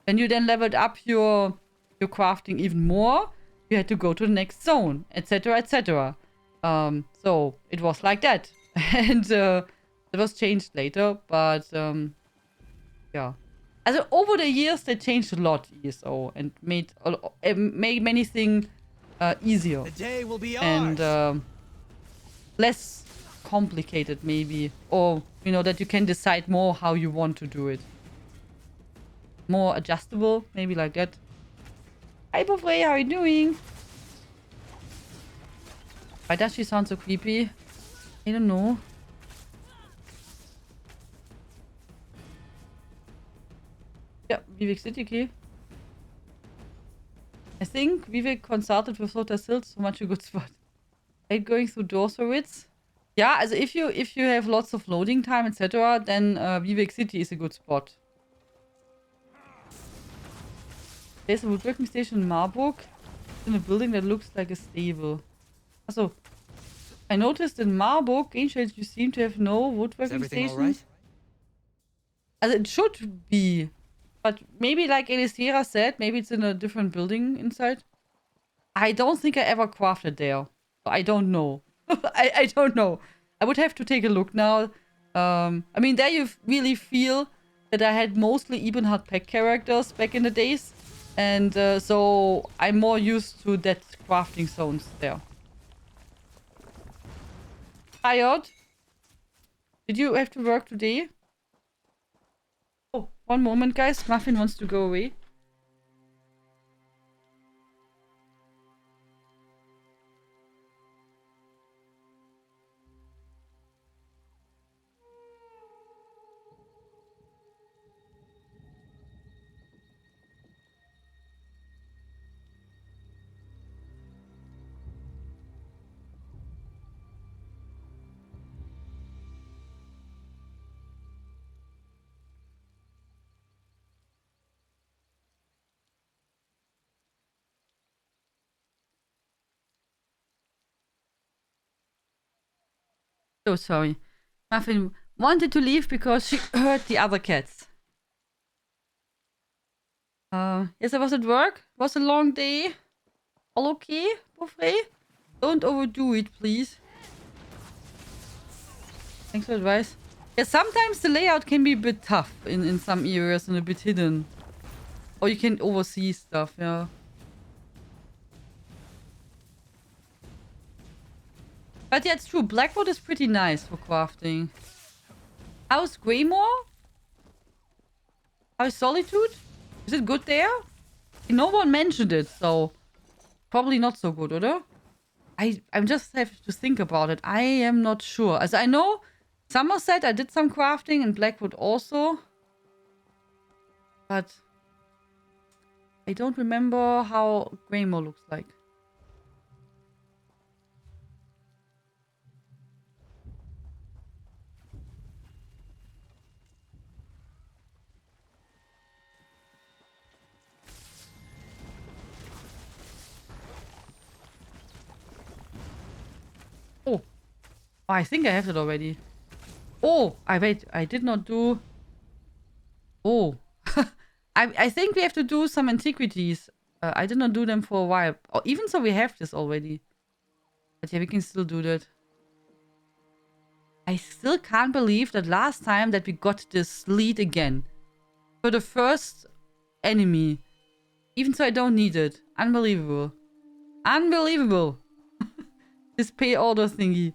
When you then leveled up your crafting even more, you had to go to the next zone, etc., etc. So it was like that. And it was changed later, but yeah. Also over the years they changed a lot, ESO, and made many things easier. The day will be And ours. Less complicated maybe, or you know, that you can decide more how you want to do it. More adjustable, maybe like that. Hi Bofrey, how are you doing? Why does she sound so creepy? I don't know. Yeah, Vivek City key. I think Vivek consulted with Lotus Hills, so much a good spot. Right, going through doors for wits. Yeah, also if you have lots of loading time, etc., then Vivek City is a good spot. There's a woodworking station in Marburg in a building that looks like a stable. Also, I noticed in Marburg, Gainshades, you seem to have no Is woodworking everything stations. all right? Also, it should be. But maybe like Elisera said, maybe it's in a different building inside. I don't think I ever crafted there. I don't know. I don't know. I would have to take a look now. I mean, there you really feel that I had mostly Ebenhard pack characters back in the days. And so I'm more used to that crafting zones there. Tired? Did you have to work today? Oh, one moment, guys. Muffin wants to go away. So sorry. Muffin wanted to leave because she heard the other cats. Yes, I was at work. It was a long day. All okay, Bofrey? Don't overdo it, please. Thanks for advice. Yeah, sometimes the layout can be a bit tough in some areas and a bit hidden. Or you can oversee stuff, yeah. But yeah, it's true. Blackwood is pretty nice for crafting. How's Greymore? How's Solitude? Is it good there? No one mentioned it, so probably not so good, oder? I'm just have to think about it. I am not sure. As I know, Somerset, I did some crafting, and Blackwood also. But I don't remember how Greymore looks like. Oh, I think I have it already. Oh, I did not do... Oh. I think we have to do some antiquities. I did not do them for a while. Oh, even so, we have this already. But yeah, we can still do that. I still can't believe that last time that we got this lead again. For the first enemy. Even so I don't need it. Unbelievable. Unbelievable. This pay order thingy.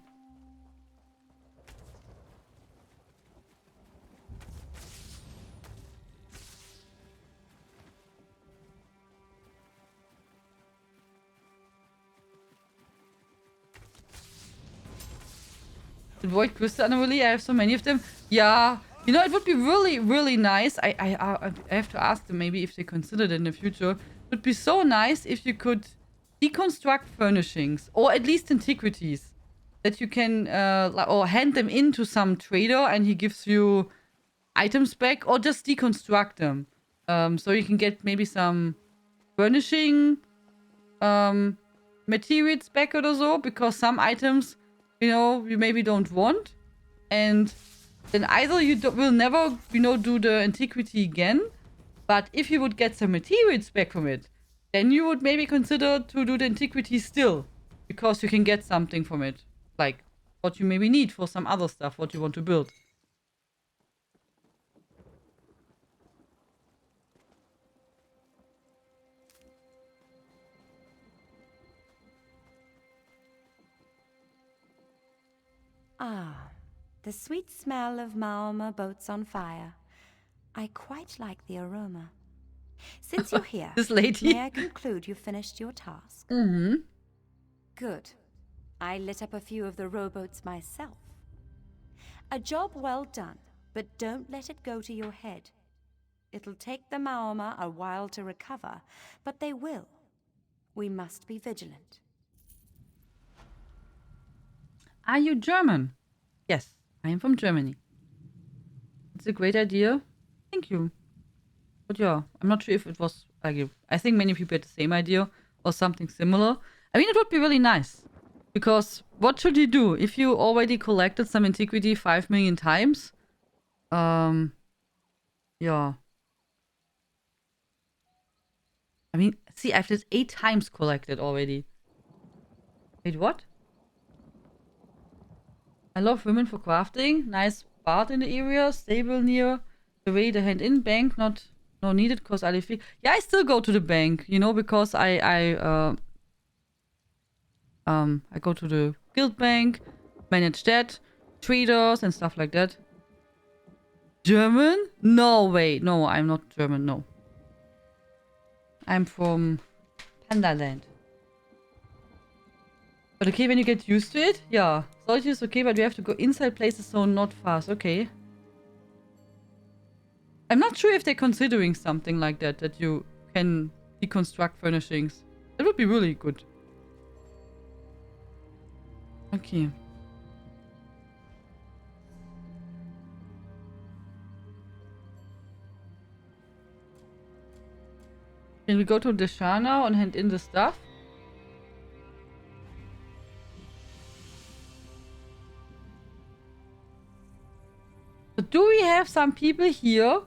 The Void Crystal anomaly, I have so many of them. Yeah, you know, it would be really, really nice. I have to ask them maybe if they consider it in the future. It would be so nice if you could deconstruct furnishings, or at least antiquities, that you can or hand them in to some trader and he gives you items back, or just deconstruct them. So you can get maybe some furnishing materials back or so, because some items, you know, you maybe don't want, and then either you will never, you know, do the antiquity again, but if you would get some materials back from it, then you would maybe consider to do the antiquity still, because you can get something from it, like what you maybe need for some other stuff, what you want to build. Ah, the sweet smell of Maoma boats on fire. I quite like the aroma. Since you're here, This lady. may I conclude you've finished your task? Mm-hmm. Good. I lit up a few of the rowboats myself. A job well done, but don't let it go to your head. It'll take the Maoma a while to recover, but they will. We must be vigilant. Are you German? Yes, I am from Germany. It's a great idea. Thank you. But yeah, I'm not sure if it was like, I think many people had the same idea or something similar. I mean, it would be really nice. Because what should you do if you already collected some antiquity 5 million times? Yeah. I mean, see, I've just 8 times collected already. Wait, what? I love women for crafting. Nice bard in the area. Stable near the way, the hand-in bank. Not needed because I live free. Yeah, I still go to the bank, you know, because I go to the guild bank, manage that, traders and stuff like that. German? No way. No, I'm not German. No. I'm from Tianlein. But okay, when you get used to it, yeah. Solitude is okay, but we have to go inside places, so not fast. Okay. I'm not sure if they're considering something like that, that you can deconstruct furnishings. That would be really good. Okay. Can we go to Deshana and hand in the stuff? But do we have some people here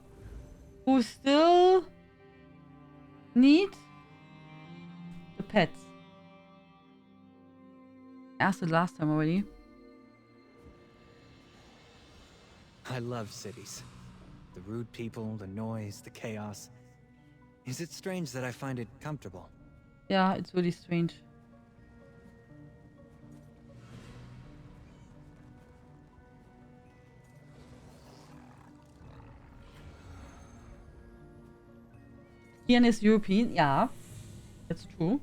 who still need the pets? I asked it last time already. I love cities. The rude people, the noise, the chaos. Is it strange that I find it comfortable? Yeah, it's really strange. Ian is European, yeah. That's true.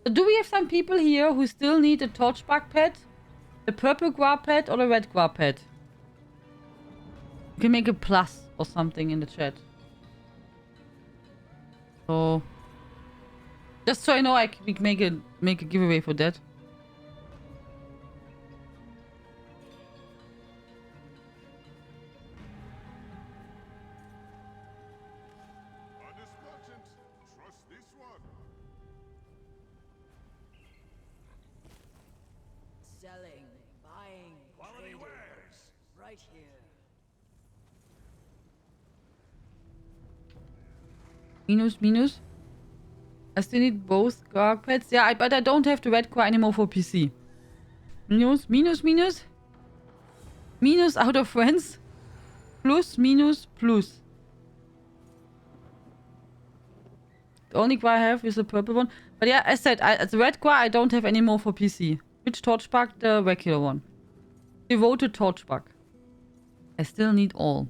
But do we have some people here who still need a torchbug pet? The purple guar pet or the red guar pet? You can make a plus or something in the chat. So just so I know, I can make a giveaway for that. Selling, buying, quality wares. Right here. Minus. I still need both guard pets. Yeah, but I don't have the red core anymore for PC. Minus. Minus out of friends. Plus, minus, plus. The only Gua I have is the purple one. But yeah, as said, the red Gua I don't have anymore for PC. Which torchbug? The regular one. Devoted torchbug. I still need all.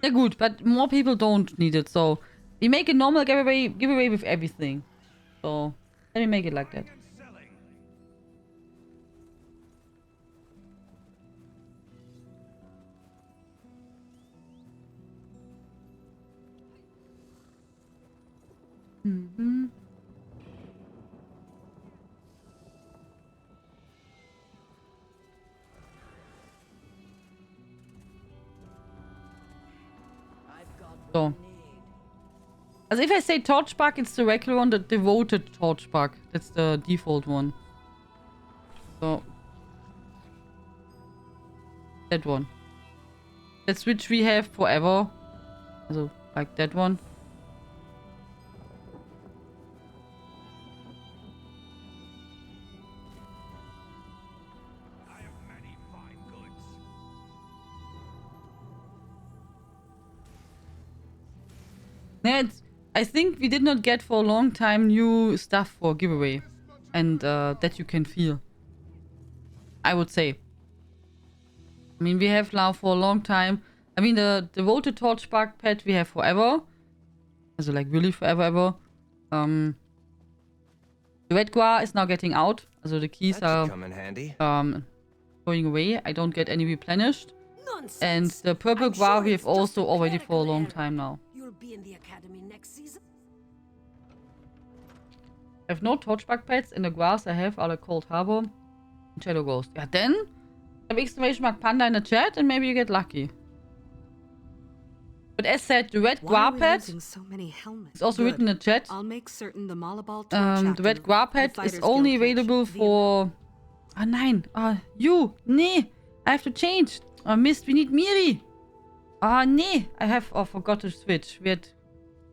They're good, but more people don't need it, so we make a normal giveaway with everything. So let me make it like that. Mm-hmm. So. As if I say torchbug, it's the regular one, the devoted torchbug. That's the default one. So. That one. That's which we have forever. Also, like that one. Yeah, I think we did not get for a long time new stuff for giveaway. And that you can feel. I would say. I mean, we have now for a long time. I mean, the devoted torchbug pet we have forever. Also, like really forever, ever. The red Gua is now getting out. Also, the keys are going away. I don't get any replenished. Nonsense. And the purple I'm Gua sure we it's have also just a already for a long clerical time now. You'll be in the academy next season. I have no torchbug pets. In the Guas I have are the Cold Harbor and Shadow Ghost. Yeah, then have exclamation mark panda in the chat and maybe you get lucky. But as said, the red Gua pet is also written in the chat. I'll make certain the Malabal The red Gua pet is only available for... Ah, nein. You. Nee. I have to change. Oh, Mist. We need Miri. Ah, nee. I have... Oh, forgot to switch. We had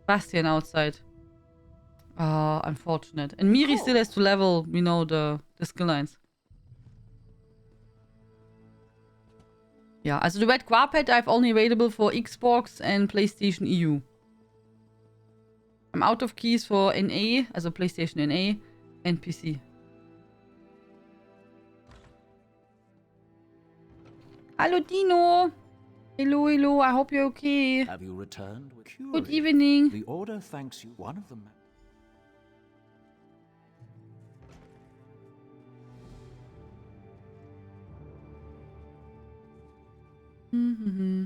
Bastian outside. Ah, unfortunate. And Miri still has to level, you know, the skill lines. Yeah, also the red Gua pet I've only available for Xbox and PlayStation EU. I'm out of keys for NA, also PlayStation NA and PC. Hallo Dino! Hello, hello, I hope you're okay. Have you returned? Good evening. The Order thanks you. One of them. Mm-hmm.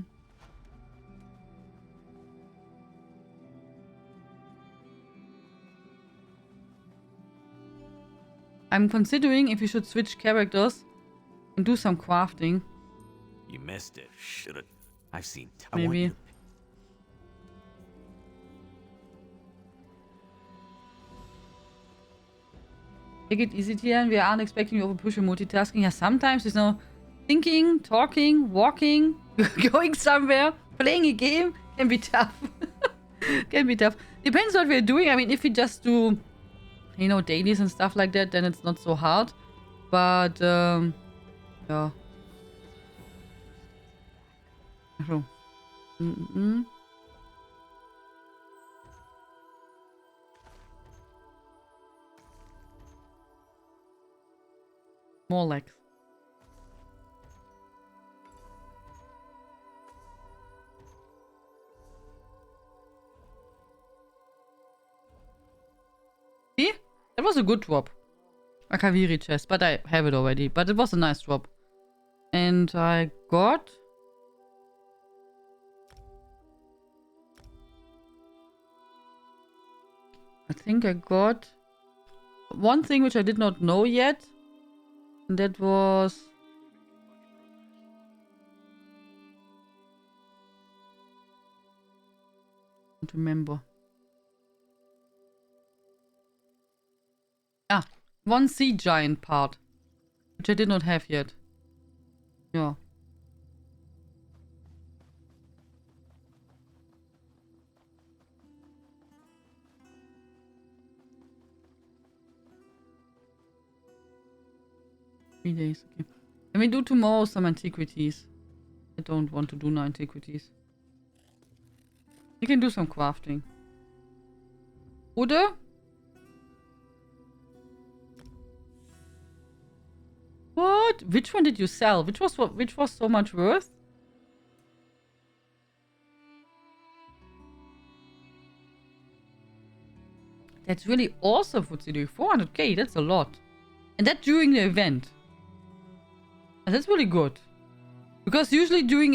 I'm considering if we should switch characters and do some crafting. You missed it. Should've. I've seen. Maybe. Take it easy, Tian. We aren't expecting you to push your multitasking. Yeah, sometimes, you know, thinking, talking, walking, going somewhere, playing a game can be tough. Can be tough. Depends what we're doing. I mean, if we just do, you know, dailies and stuff like that, then it's not so hard. But, yeah. So. More legs. See? That was a good drop. A Kaviri chest, but I have it already. But it was a nice drop. And I got... I think I got... one thing which I did not know yet. And that was... I don't remember. Ah, one sea giant part. Which I did not have yet. Yeah. Days, okay. Can we do tomorrow some antiquities? I don't want to do no antiquities. We can do some crafting. Oder? What? Which one did you sell? Which was so much worth? That's really awesome for CD. 400k, that's a lot. And that during the event. And that's really good. Because usually during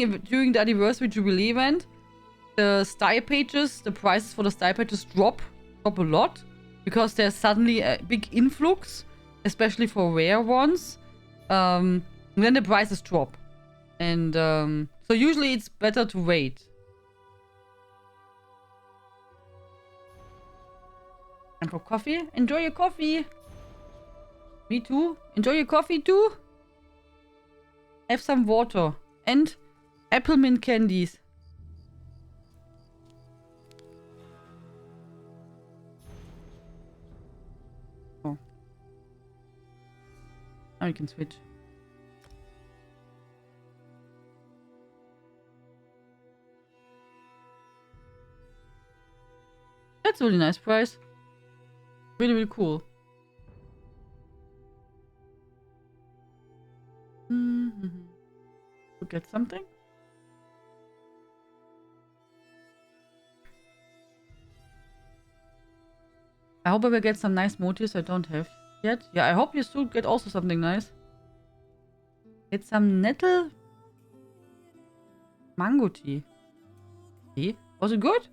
the anniversary Jubilee event, the style pages, the prices for the style pages drop a lot. Because there's suddenly a big influx, especially for rare ones. Then the prices drop. And so usually it's better to wait. And for coffee? Enjoy your coffee. Me too. Enjoy your coffee too. Have some water. And apple mint candies. Oh. Now you can switch. That's a really nice price. Really, really cool. To get something? I hope I will get some nice motifs I don't have yet. Yeah, I hope you still get also something nice. Get some nettle mango tea. Tea? Was it good?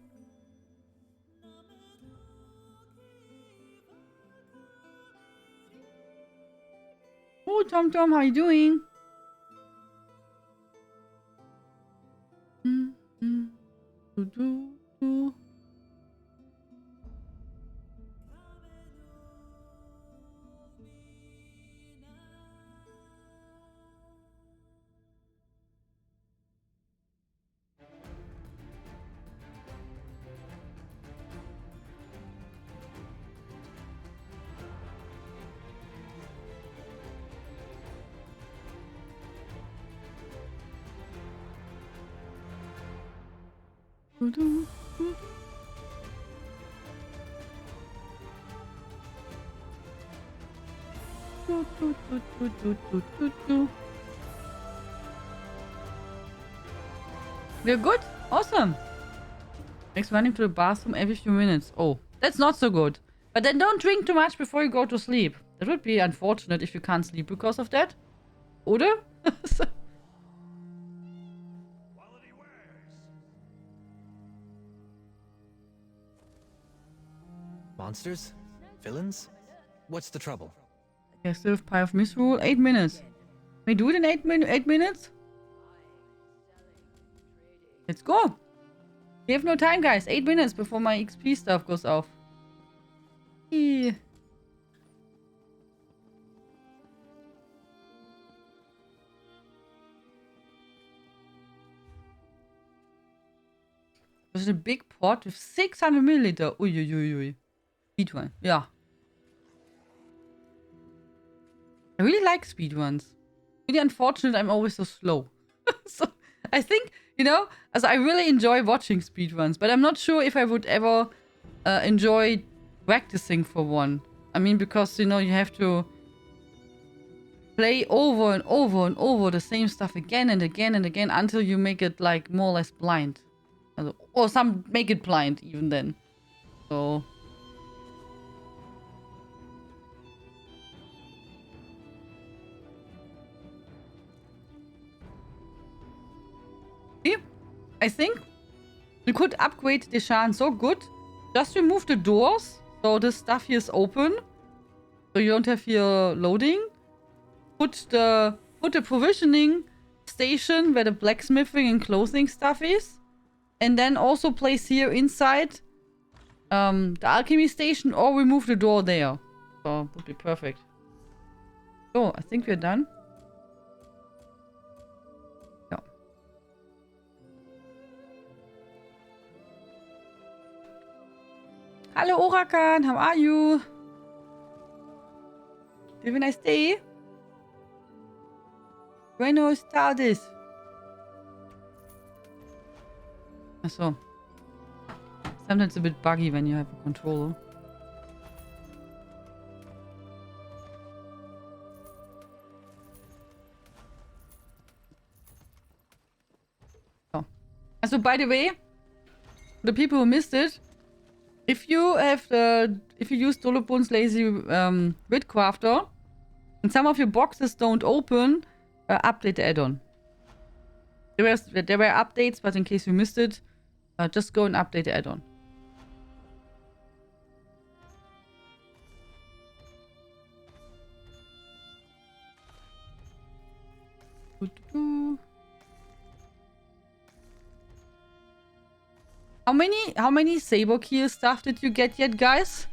Oh, Tom Tom, how you doing? Do. We're good? Awesome. Makes running to the bathroom every few minutes. Oh, that's not so good. But then don't drink too much before you go to sleep. That would be unfortunate if you can't sleep because of that. Oder? Monsters? Villains? What's the trouble? Okay, serve pie of misrule. 8 minutes. May we do it in 8 minutes? Let's go. We have no time, guys. 8 minutes before my XP stuff goes off. Eee. There's a big pot with 600 milliliter. Uiuiui. Speedrun. Yeah. I really like speedruns. Really unfortunate I'm always so slow. So I think, you know, as I really enjoy watching speedruns, but I'm not sure if I would ever enjoy practicing for one. I mean, because, you know, you have to play over and over and over the same stuff again and again and again until you make it, like, more or less blind. Or some make it blind even then. So... I think we could upgrade Deshan so good. Just remove the doors so this stuff here is open. So you don't have here loading. Put the provisioning station where the blacksmithing and clothing stuff is. And then also place here inside the alchemy station or remove the door there. So would be perfect. So I think we're done. Hello, Orakan. How are you? Have a nice day. Buenos tardes. Achso. Sometimes it's a bit buggy when you have a controller. Oh. So by the way, the people who missed it, if you use Dolobun's lazy wit crafter and some of your boxes don't open, update the add-on. There were updates, but in case you missed it, just go and update the add-on. How many saber key stuff did you get yet, guys?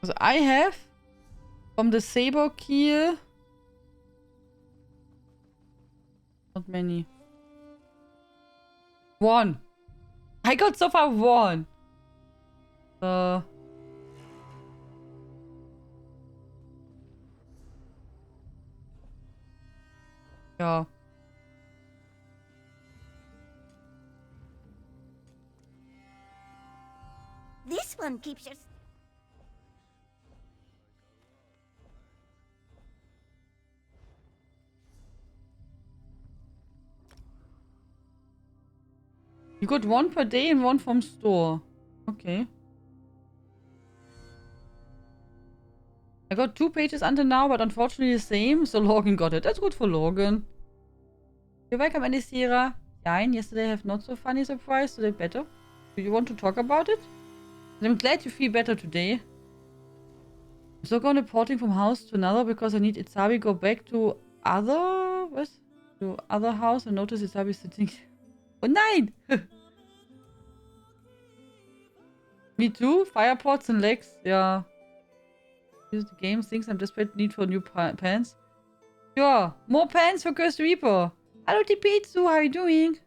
So I have from the saber key not many. One. I got so far one. Yeah. This one keeps us. You got one per day and one from store. Okay. I got 2 pages until now, but unfortunately the same, so Logan got it. That's good for Logan. You're welcome, Anisira. Fine, yesterday I have not so funny surprise, today better. Do you want to talk about it? I'm glad you feel better today. I'm still going porting from house to another because I need Itzabi go back to other... What? To other house and notice Itzabi sitting... Oh, nein! Me too. Fire pots and legs. Yeah. Use the game. Thinks I'm desperate need for new pants. Sure. More pants for Cursed Reaper. Hello, Tipitsu. How are you doing?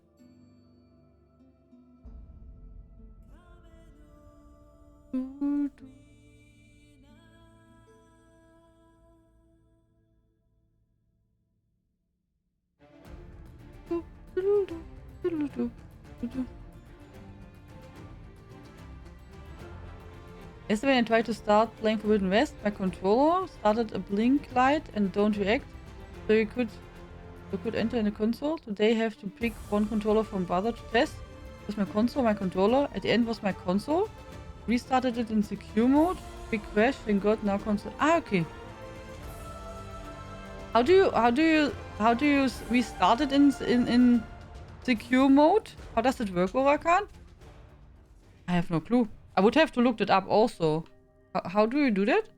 Yesterday when I tried to start playing Forbidden West, my controller started a blink light and don't react, so you could enter in the console. Today I have to pick one controller from Brother to test. With my console, my controller. At the end was my console. Restarted it in secure mode. Big crash. Thank God now console. Ah, okay. How do you restart it in secure mode? How does it work, Orakan? I have no clue. I would have to look it up also. How do you do that?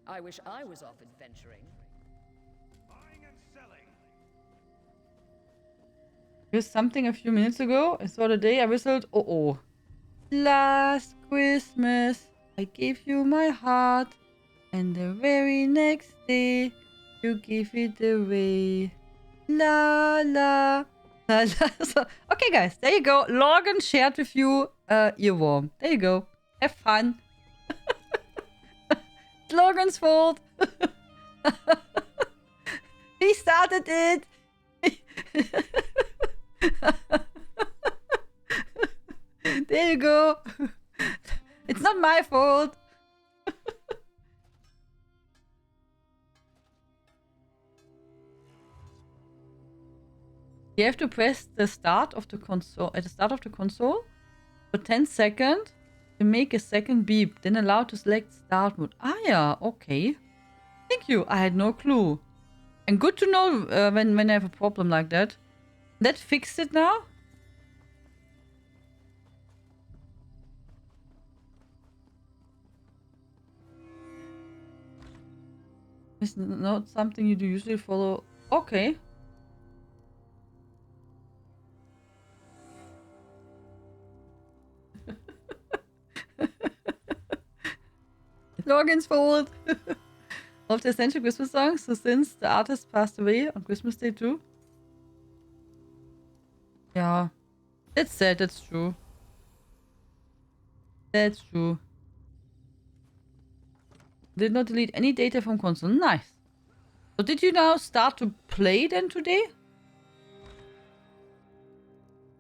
I wish I was off adventuring. Buying and selling. Here's something a few minutes ago. I saw the day I whistled. Oh. Last Christmas, I gave you my heart. And the very next day, you give it away. La la. La la. So, okay, guys, there you go. Logan shared with you Earworm. There you go. Have fun. It's Logan's fault. He started it. There you go. It's not my fault. You have to press the start of the console at the start of the console for 10 seconds to make a second beep. Then allow to select start mode. Ah yeah, okay. Thank you. I had no clue. And good to know when I have a problem like that. That fixed it now? It's not something you do usually follow. Okay. Logan's fault. Of the essential Christmas songs, so since the artist passed away on Christmas Day too. Yeah. That's sad, that's true. That's true. Did not delete any data from console. Nice. So did you now start to play then today?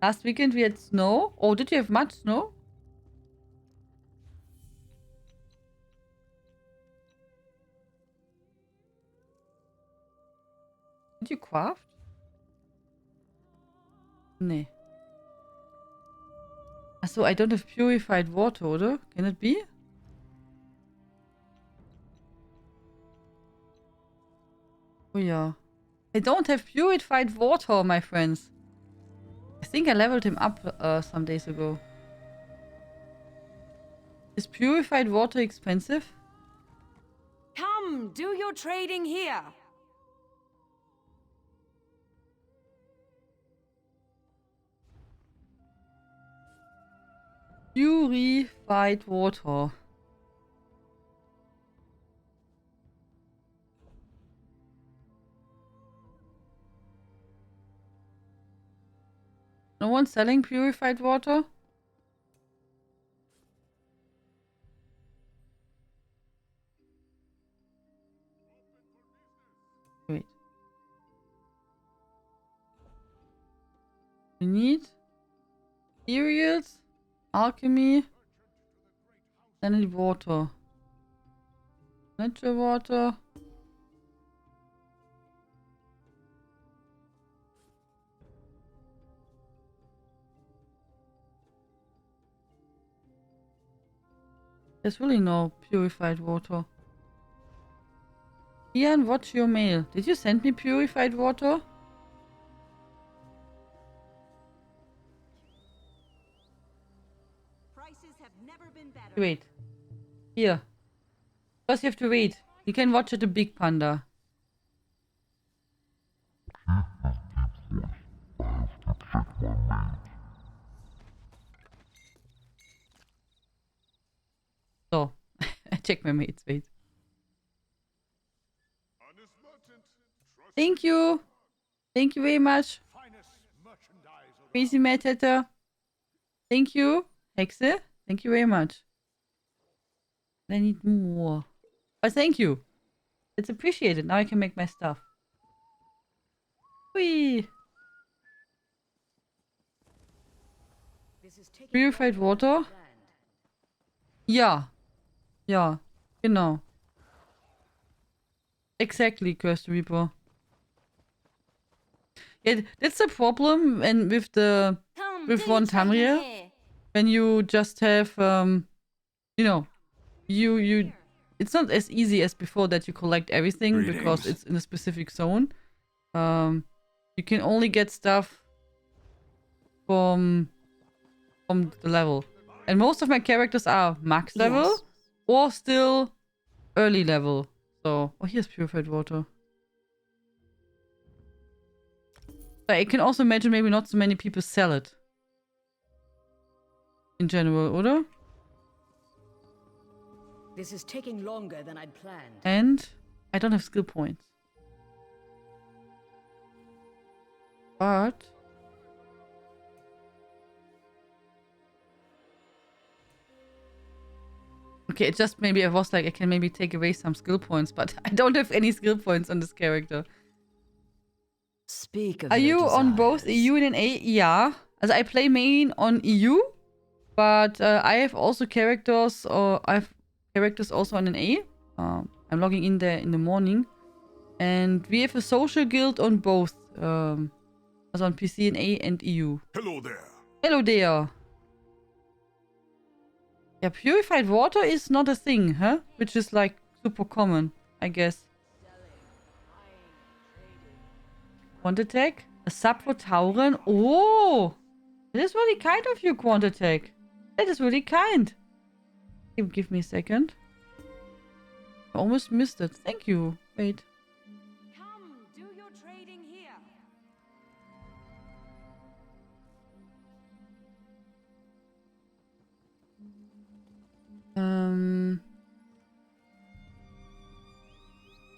Last weekend we had snow. Oh, did you have much snow? Did you craft? Nee. Achso, I don't have purified water, oder? Can it be? Oh yeah. I don't have purified water, my friends. I think I leveled him up some days ago. Is purified water expensive? Come, do your trading here. Purified water. No one selling purified water? Wait. We need cereals, alchemy, then I need water. Natural water. There's really no purified water. Ian, watch your mail. Did you send me purified water? Prices have never been better. Wait. Here. First you have to wait. You can watch at the big panda. So, I check my mates. Wait. Honest merchant, trust Thank you. Thank you very much. finest merchandise around. Crazy Mad Hatter. Thank you. Hexe. Thank you very much. I need more. But thank you. It's appreciated. Now I can make my stuff. Whee. This is taking Purified water? land. Ja. Ja. Genau. Exactly, Cursed Reaper. Yeah, that's the problem when with the Come, with do your one trading Tamriel. here. When you just have you know, you it's not as easy as before that you collect everything because Greetings. it's in a specific zone. You can only get stuff from the level. And most of my characters are max level Yes. or still early level. So, oh, here's purified water. But I can also imagine maybe not so many people sell it. In general, oder? This is taking longer than I'd planned. And I don't have skill points. But okay, it just maybe I was like I can maybe take away some skill points, but I don't have any skill points on this character. Speak of Are your you on both desires. EU and NA? Yeah. Also I play main on EU, but I have also characters or I have characters also on NA. I'm logging in there in the morning. And we have a social guild on both. Also on PC, NA and EU. Hello there. Hello there. Yeah, purified water is not a thing, huh? Which is like super common, I guess. Quant attack? A sub for Tauren? Oh! That is really kind of you, Quant attack. That is really kind. Give me a second. I almost missed it. Thank you. Wait. Come, do your trading here.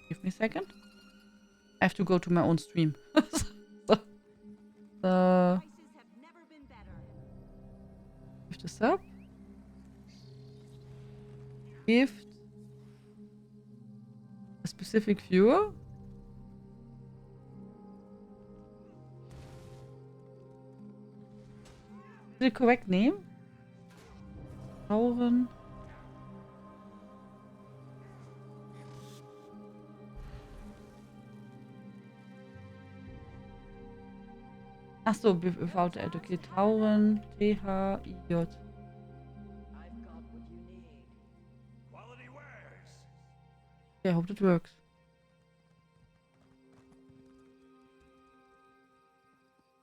Give me a second. I have to go to my own stream. So, Prices have never been better. with the sub. gift a specific viewer. The correct name? Tauren. Ach so, without the add. Okay, Tauren, T-H-I-J. I've got what you need. Quality wares. Yeah, I hope it works.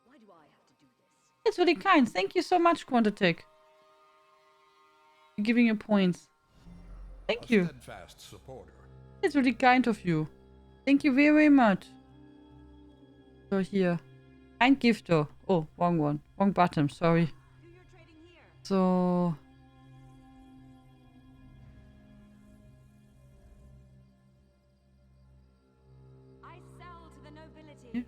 Why do I have to do this? It's really kind. Thank you so much, Quantatech. You're giving your points. Thank you. Steadfast supporter. It's really kind of you. Thank you very, very much. So here. Ein Gifter. Oh, wrong one. Wrong button, sorry. Who you're trading here? So... I sell to the nobility. Yeah.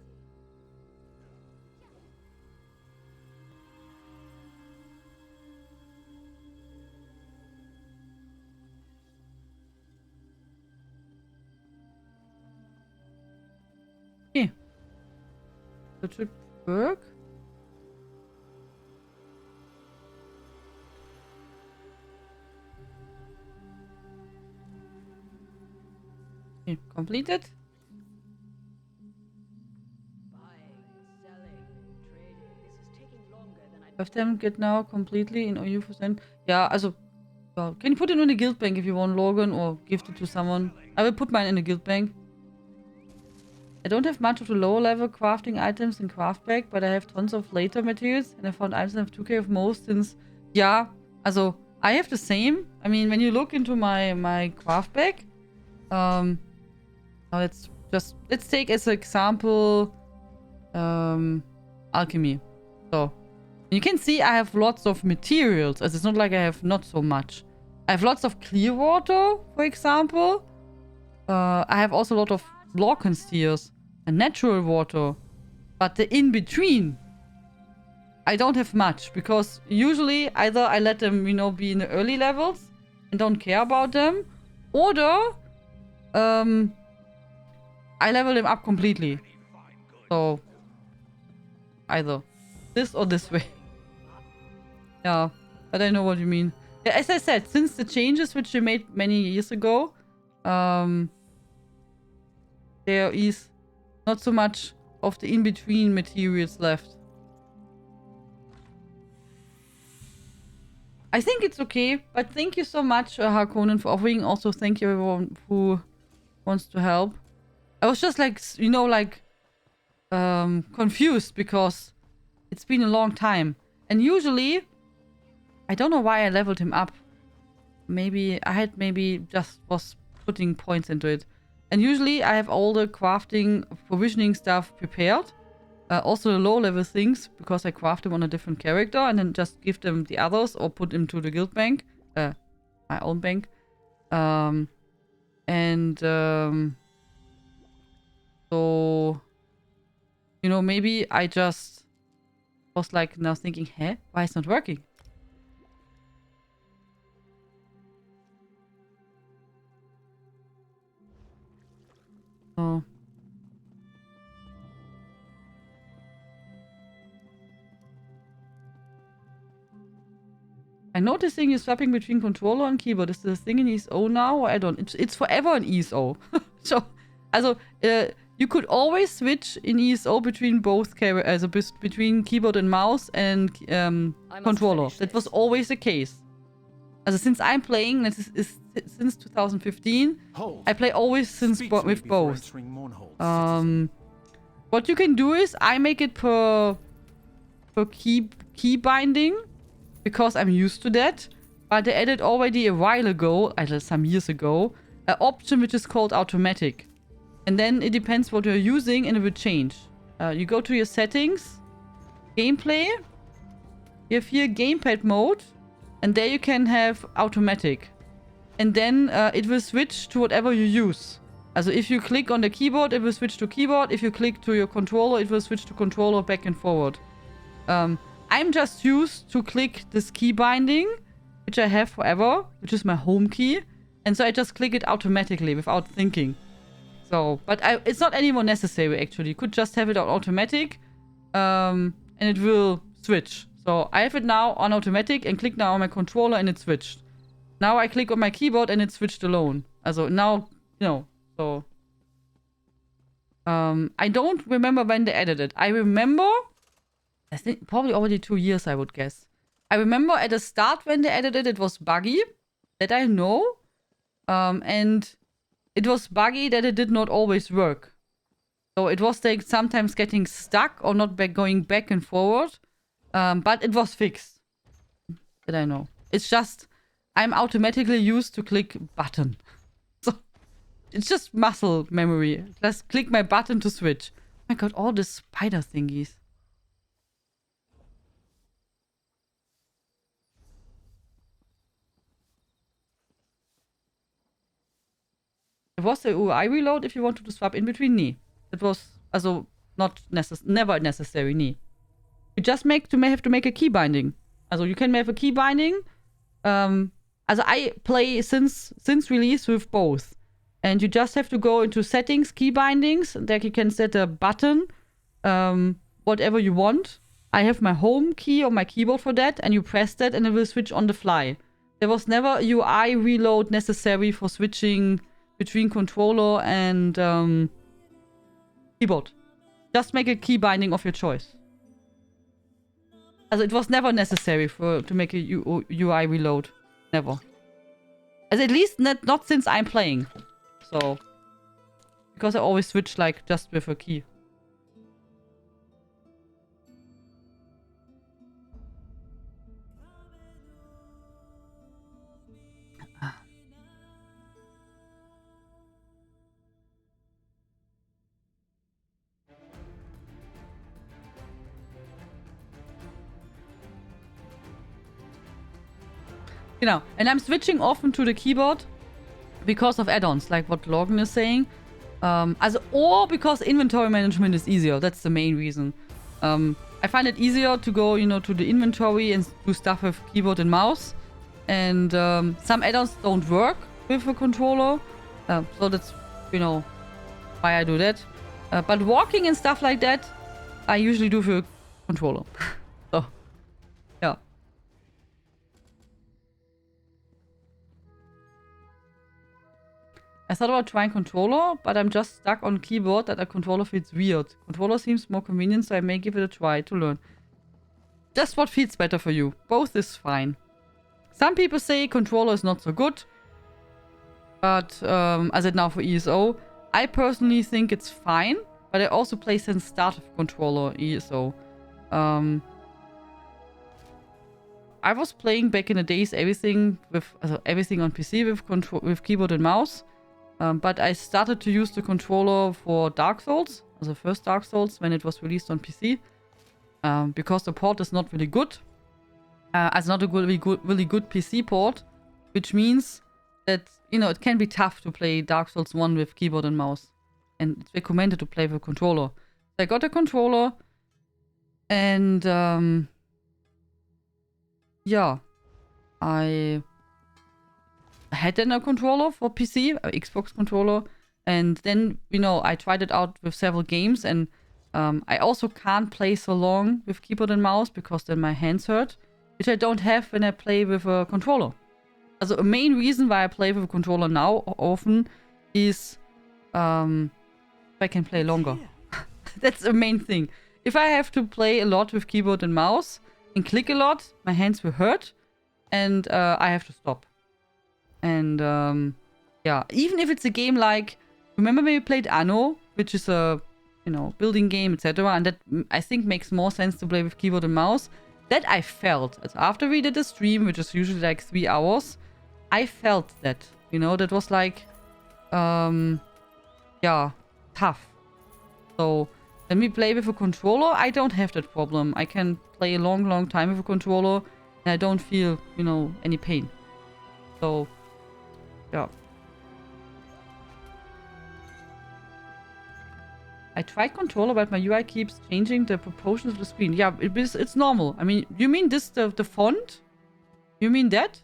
Okay. That should work. Okay, completed. Buying, selling, trading. This is taking longer than I Have them get now completely in EU%. Ja, also, well, can you put it in the guild bank if you want, Logan, or gift it to someone? I will put mine in the guild bank. I don't have much of the lower level crafting items in craft bag, but I have tons of later materials, and I found items that have 2k of most since... Yeah, also, I have the same. I mean, when you look into my craft bag, now let's take as an example, alchemy. So, you can see I have lots of materials, as it's not like I have not so much. I have lots of clear water, for example. I have also a lot of Lorcansteers and natural water. But the in-between, I don't have much. Because usually either I let them, you know, be in the early levels and don't care about them. Or I level them up completely. So, either this or this way. Yeah, but I know what you mean. Yeah, as I said, since the changes which they made many years ago, there is not so much of the in-between materials left. I think it's okay, but thank you so much, Harkonnen, for offering. Also, thank you everyone who wants to help. I was just like, you know, like, confused because it's been a long time. And usually, I don't know why I leveled him up. Maybe I just was putting points into it. And usually I have all the crafting, provisioning stuff prepared. Also the low level things, because I craft them on a different character and then just give them the others or put them to the guild bank. My own bank. So, you know, maybe I just was like now thinking, hey, why it's not working? Oh. I'm noticing you swapping between controller and keyboard. Is this thing in ESO now or add-on? It's forever in ESO. So, also, you could always switch in ESO between both between keyboard and mouse and controller. That was always the case. Also, since I'm playing, this is since 2015, I play always with both. What you can do is I make it per key binding because I'm used to that. But they added already a while ago, some years ago, an option which is called automatic. And then it depends what you're using and it will change. You go to your settings, gameplay. You have here gamepad mode. And there you can have automatic. And then it will switch to whatever you use. Also if you click on the keyboard, it will switch to keyboard. If you click to your controller, it will switch to controller back and forward. I'm just used to click this key binding, which I have forever, which is my home key. And so I just click it automatically without thinking. So, but it's not anymore necessary, actually. You could just have it on automatic, and it will switch. So I have it now on automatic and click now on my controller and it switched. Now I click on my keyboard and it switched alone. Also now, you know, so... I don't remember when they added it. I remember, I think probably already 2 years, I would guess. I remember at the start when they added it, it was buggy. That I know. And it was buggy that it did not always work. So it was like sometimes getting stuck or not going back and forward. But it was fixed. That I know. It's just, I'm automatically used to click button. So it's just muscle memory. Just click my button to switch. Oh my god, all the spider thingies. It was the UI reload if you wanted to swap in between knee. It was also not never necessary knee. You just have to make a key binding. Also you can have a key binding. Also I play since release with both. And you just have to go into settings, key bindings. There you can set a button, whatever you want. I have my home key on my keyboard for that, and you press that and it will switch on the fly. There was never UI reload necessary for switching between controller and keyboard. Just make a key binding of your choice. Also it was never necessary to make a UI reload. Never. As at least not since I'm playing. So, because I always switch like just with a key. You know, and I'm switching often to the keyboard because of add-ons, like what Logan is saying. Or because inventory management is easier. That's the main reason. I find it easier to go, you know, to the inventory and do stuff with keyboard and mouse. And some add-ons don't work with a controller. So that's, you know, why I do that. But walking and stuff like that, I usually do with a controller. So, yeah. I thought about trying controller, but I'm just stuck on keyboard that a controller feels weird. Controller seems more convenient, so I may give it a try to learn. Just what feels better for you. Both is fine. Some people say controller is not so good. But, as it now for ESO, I personally think it's fine. But I also play since start of controller ESO. I was playing back in the days everything on PC with keyboard and mouse. But I started to use the controller for Dark Souls, the first Dark Souls, when it was released on PC. Because the port is not really good. It's not a really good PC port, which means that, you know, it can be tough to play Dark Souls 1 with keyboard and mouse. And it's recommended to play with a controller. So I got a controller, and yeah, I had then a controller for PC, an Xbox controller, and then, you know, I tried it out with several games, and I also can't play so long with keyboard and mouse because then my hands hurt, which I don't have when I play with a controller. Also, a main reason why I play with a controller now often is I can play longer. That's the main thing. If I have to play a lot with keyboard and mouse and click a lot, my hands will hurt, and I have to stop. And yeah, even if it's a game like, remember when we played Anno, which is a, you know, building game, etc., and that I think makes more sense to play with keyboard and mouse. That I felt after we did a stream, which is usually like 3 hours. I felt that, you know, that was like, yeah, tough. So when we play with a controller, I don't have that problem. I can play a long time with a controller, and I don't feel, you know, any pain. So, yeah. I tried controller, but my UI keeps changing the proportions of the screen. Yeah, it's normal. I mean, you mean this, the font? You mean that?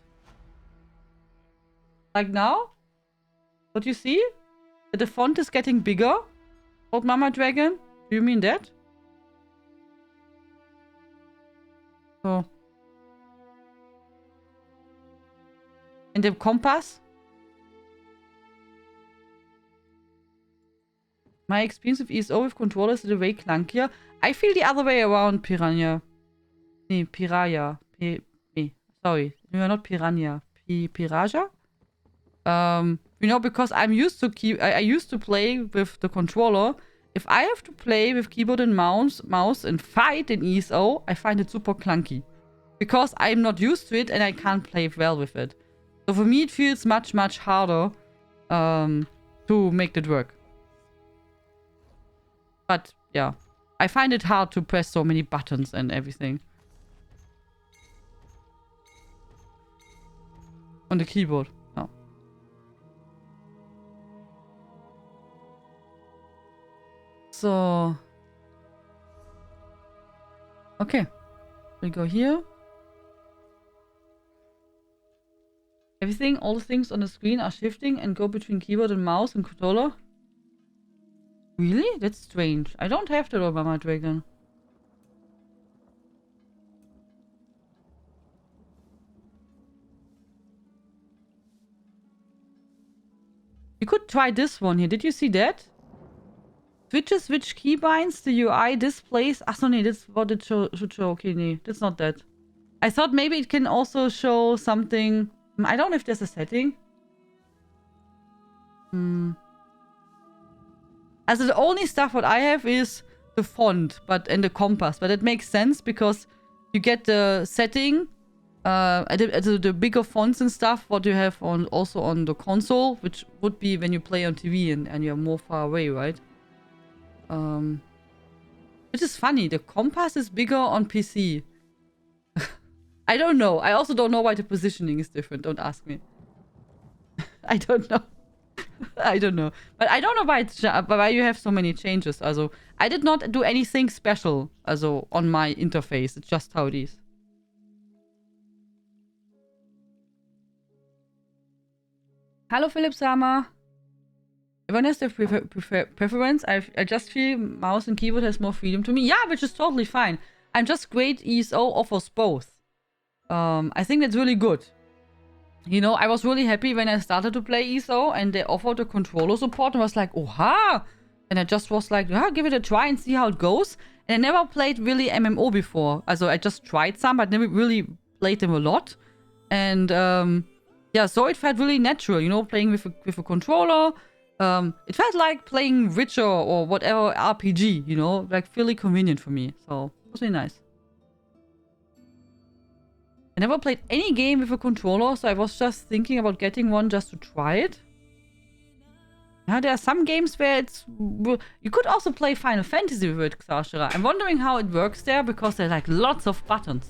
Like now? What you see? That the font is getting bigger? Old Mama Dragon? Do you mean that? So. And the compass? My experience with ESO with controllers is way clunkier. I feel the other way around, Piranha. Nee, Piraya. Sorry. You are not Piranha. Piraja? You know, because I'm used to I used to play with the controller. If I have to play with keyboard and mouse and fight in ESO, I find it super clunky. Because I'm not used to it and I can't play well with it. So for me, it feels much, much harder to make that work. But, yeah. I find it hard to press so many buttons and everything. On the keyboard. Oh. So. Okay. We go here. Everything, all the things on the screen are shifting and go between keyboard and mouse and controller. Really? That's strange. I don't have that on Mama Dragon. You could try this one here. Did you see that? Switches which keybinds the UI displays. Ach so, nee, that's what it should show. Okay, nee, that's not that. I thought maybe it can also show something. I don't know if there's a setting. Also the only stuff what I have is the font and the compass. But it makes sense because you get the setting, the bigger fonts and stuff what you have also on the console, which would be when you play on TV and you're more far away, right? Which is funny. The compass is bigger on PC. I don't know. I also don't know why the positioning is different. Don't ask me. I don't know. I don't know. But I don't know why you have so many changes. Also, I did not do anything special on my interface. It's just how it is. Hello, Philip Sama. Everyone has their preference. I just feel mouse and keyboard has more freedom to me. Yeah, which is totally fine. I'm just great. ESO offers both. I think that's really good. You know, I was really happy when I started to play ESO and they offered the controller support and I was like, oha! And I just was like, yeah, give it a try and see how it goes. And I never played really MMO before. Also, I just tried some, but never really played them a lot. And, yeah, so it felt really natural, you know, playing with a controller. It felt like playing Witcher or whatever RPG, you know, like really convenient for me. So, it was really nice. I never played any game with a controller, so I was just thinking about getting one just to try it. Yeah, there are some games where it's... You could also play Final Fantasy with it, Xashira. I'm wondering how it works there, because there are like lots of buttons.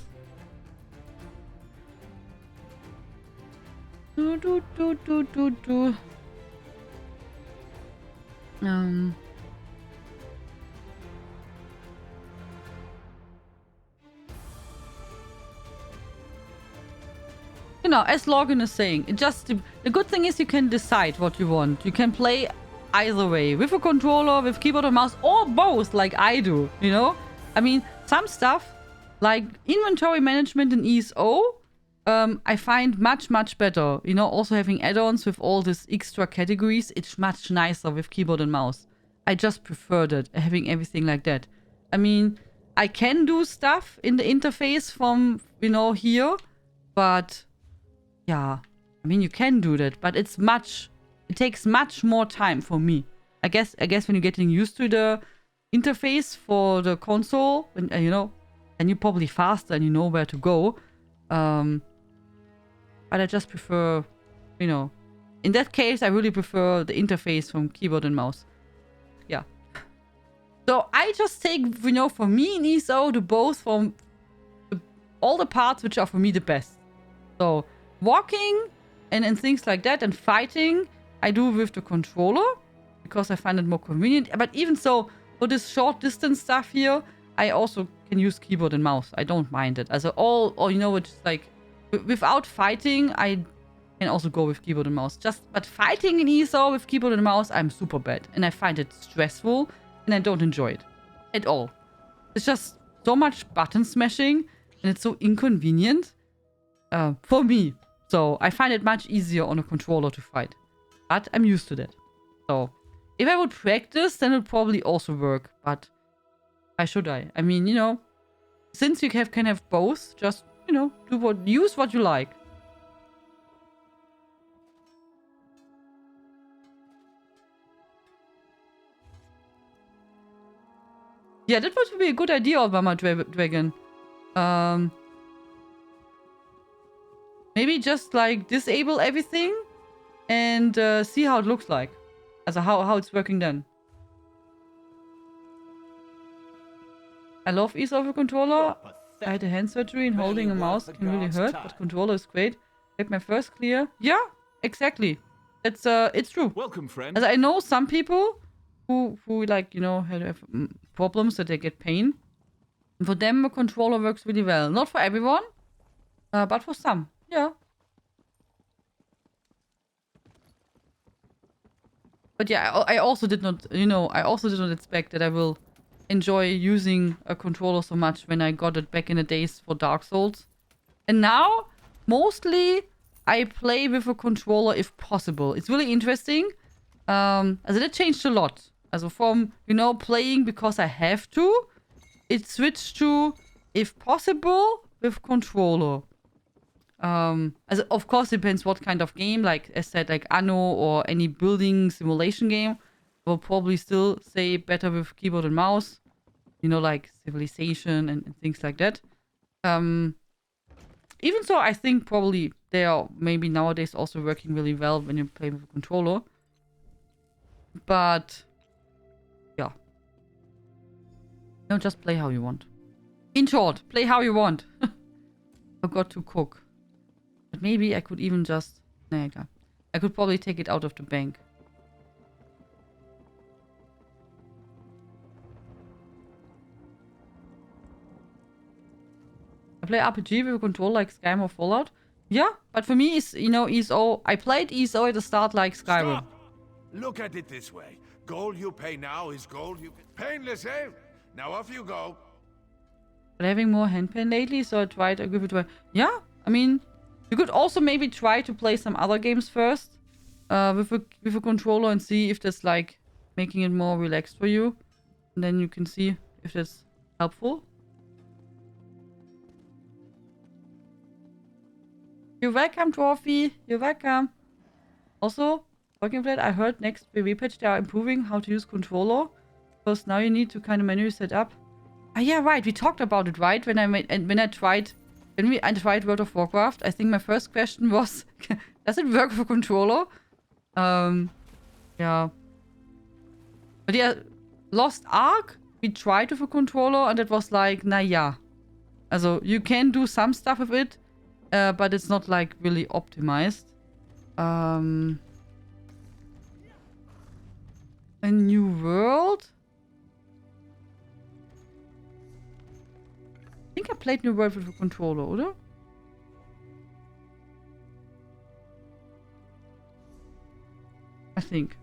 You know, as Logan is saying, the good thing is you can decide what you want. You can play either way, with a controller, with keyboard and mouse, or both, like I do, you know? I mean, some stuff, like inventory management in ESO, I find much, much better. You know, also having add-ons with all these extra categories, it's much nicer with keyboard and mouse. I just prefer that, having everything like that. I mean, I can do stuff in the interface from, you know, here, but... Yeah, I mean, you can do that, but it takes much more time for me. I guess when you're getting used to the interface for the console, you know, and you're probably faster and you know where to go. But I just prefer, you know, in that case, I really prefer the interface from keyboard and mouse. Yeah. So I just take, you know, for me in ESO, all the parts which are for me the best. So... Walking and things like that and fighting, I do with the controller because I find it more convenient. But even so, for this short distance stuff here, I also can use keyboard and mouse. I don't mind it. Also, or you know, it's like without fighting, I can also go with keyboard and mouse. But fighting in ESO with keyboard and mouse, I'm super bad. And I find it stressful, and I don't enjoy it. At all. It's just so much button smashing, and it's so inconvenient. For me. So, I find it much easier on a controller to fight. But I'm used to that. So, if I would practice, then it would probably also work. But, why should I? I mean, you know, since you can have both, just, you know, use what you like. Yeah, that would be a good idea, Mama Dragon. Maybe just like disable everything and see how it looks like. Also how it's working then. I love ESO of a controller. I had a hand surgery and holding a mouse can really hurt, but controller is great. Take my first clear. Yeah, exactly. It's true. Welcome, friend. As I know some people who like, you know, have problems that they get pain. And for them, a controller works really well. Not for everyone, but for some. Yeah. But yeah, I also did not, you know, I also did not expect that I will enjoy using a controller so much when I got it back in the days for Dark Souls. And now, mostly, I play with a controller if possible. It's really interesting. Also, that changed a lot. Also from, you know, playing because I have to, it switched to, if possible, with controller. Also, of course, depends what kind of game. Like I said, like Anno or any building simulation game. I will probably still say better with keyboard and mouse. You know, like Civilization and things like that. Even so, I think probably they are maybe nowadays also working really well when you play with a controller. But, yeah. No, just play how you want. In short, play how you want. Forgot to cook. But maybe I could even just... Nah, I could probably take it out of the bank. I play RPG with a controller like Skyrim or Fallout. Yeah, but for me, it's, you know, ESO. I played ESO at the start like Skyrim. Stop! Look at it this way. Gold you pay now is gold you... Painless, eh? Now off you go. But having more hand pain lately, so I tried to give it a... Yeah, I mean... You could also maybe try to play some other games first. With a controller and see if that's like... Making it more relaxed for you. And then you can see if that's helpful. You're welcome, Trophy. You're welcome. Also, talking of that, I heard next PvP patch they are improving how to use controller. Because now you need to kind of manually set up. Ah, yeah, right. We talked about it, right? When I tried World of Warcraft, I think my first question was, does it work with a controller? Yeah. But yeah, Lost Ark, we tried with a controller and it was like, naja. Also, you can do some stuff with it. But it's not like really optimized. A New World? I think I played New World with a controller, oder? I think.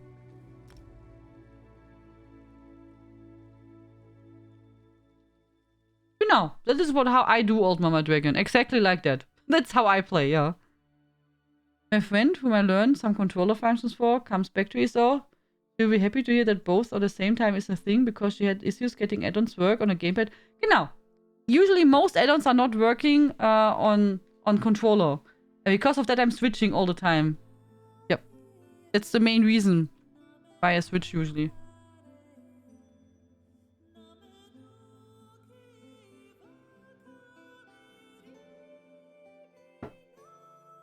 Genau, that is how I do Old Mama Dragon. Exactly like that. That's how I play, yeah. My friend, whom I learned some controller functions for, comes back to ESO. She'll be happy to hear that both at the same time is a thing because she had issues getting add-ons work on a gamepad. Genau. Usually most add-ons are not working on controller. And because of that, I'm switching all the time. Yep. That's the main reason why I switch usually.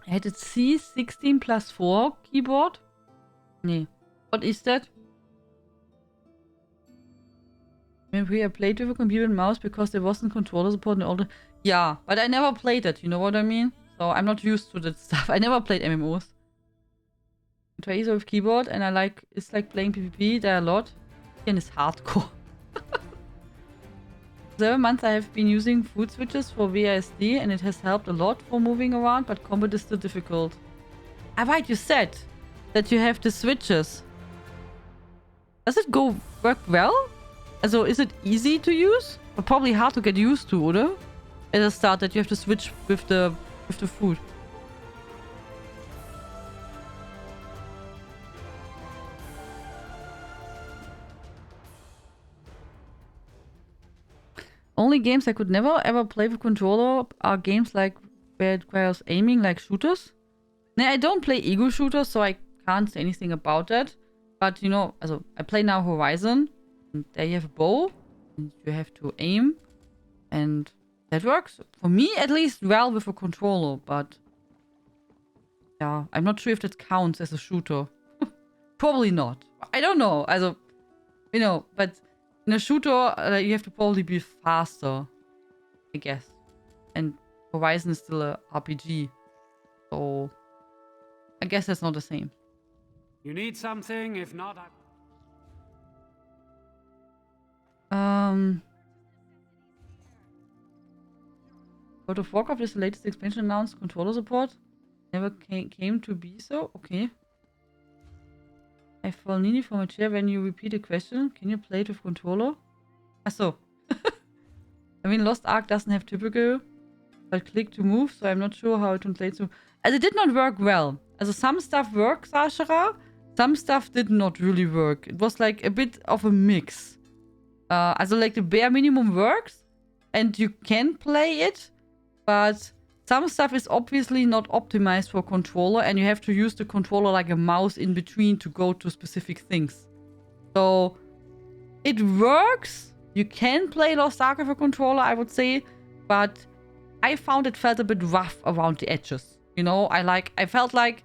I had a C16+4 keyboard. Nee. What is that? Maybe I played with a computer and mouse because there wasn't controller support in all the... Yeah, but I never played it, you know what I mean? So I'm not used to that stuff. I never played MMOs. I try ESO with keyboard and it's like playing PvP. There are a lot. And it's hardcore. 7 months I have been using food switches for WASD and it has helped a lot for moving around, but combat is still difficult. Ah, right, you said that you have the switches. Does it work well? Also, is it easy to use? But probably hard to get used to, oder? At the start that you have to switch with the food. Only games I could never ever play with controller are games like where it requires aiming, like shooters. Nah, I don't play ego shooters, so I can't say anything about that. But you know, also I play now Horizon, and there you have a bow, and you have to aim, and that works for me at least well with a controller. But yeah, I'm not sure if that counts as a shooter. Probably not. I don't know. Also, you know, but in a shooter, you have to probably be faster, I guess. And Horizon is still a RPG, so I guess that's not the same. You need something? If not, World of Warcraft is the latest expansion announced. Controller support never came to be so. Okay. I fall nearly from a chair when you repeat a question. Can you play it with controller? Achso. I mean, Lost Ark doesn't have typical, but click to move, so I'm not sure how it translates to. As it did not work well. Also some stuff works, Ashara. Some stuff did not really work. It was like a bit of a mix. Also like the bare minimum works, and you can play it, but some stuff is obviously not optimized for controller, and you have to use the controller like a mouse in between to go to specific things. So it works. You can play Lost Ark with a controller, I would say, but I found it felt a bit rough around the edges. You know, I felt like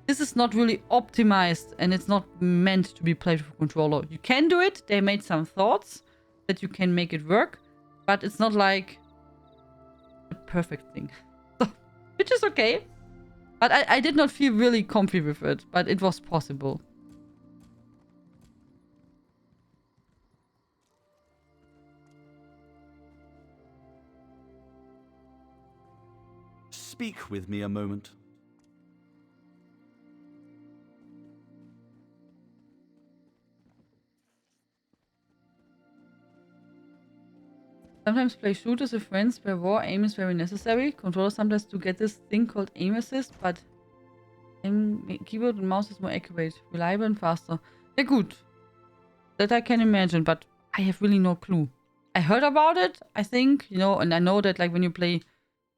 this is not really optimized, and it's not meant to be played with a controller. You can do it. They made some thoughts that you can make it work, but it's not like the perfect thing. Which is okay. But I did not feel really comfy with it, but it was possible. Speak with me a moment. Sometimes play shooters with friends where war aim is very necessary. Controllers sometimes do get this thing called aim assist, but keyboard and mouse is more accurate, reliable and faster. Yeah, good. That I can imagine, but I have really no clue. I heard about it, I think, you know, and I know that like when you play,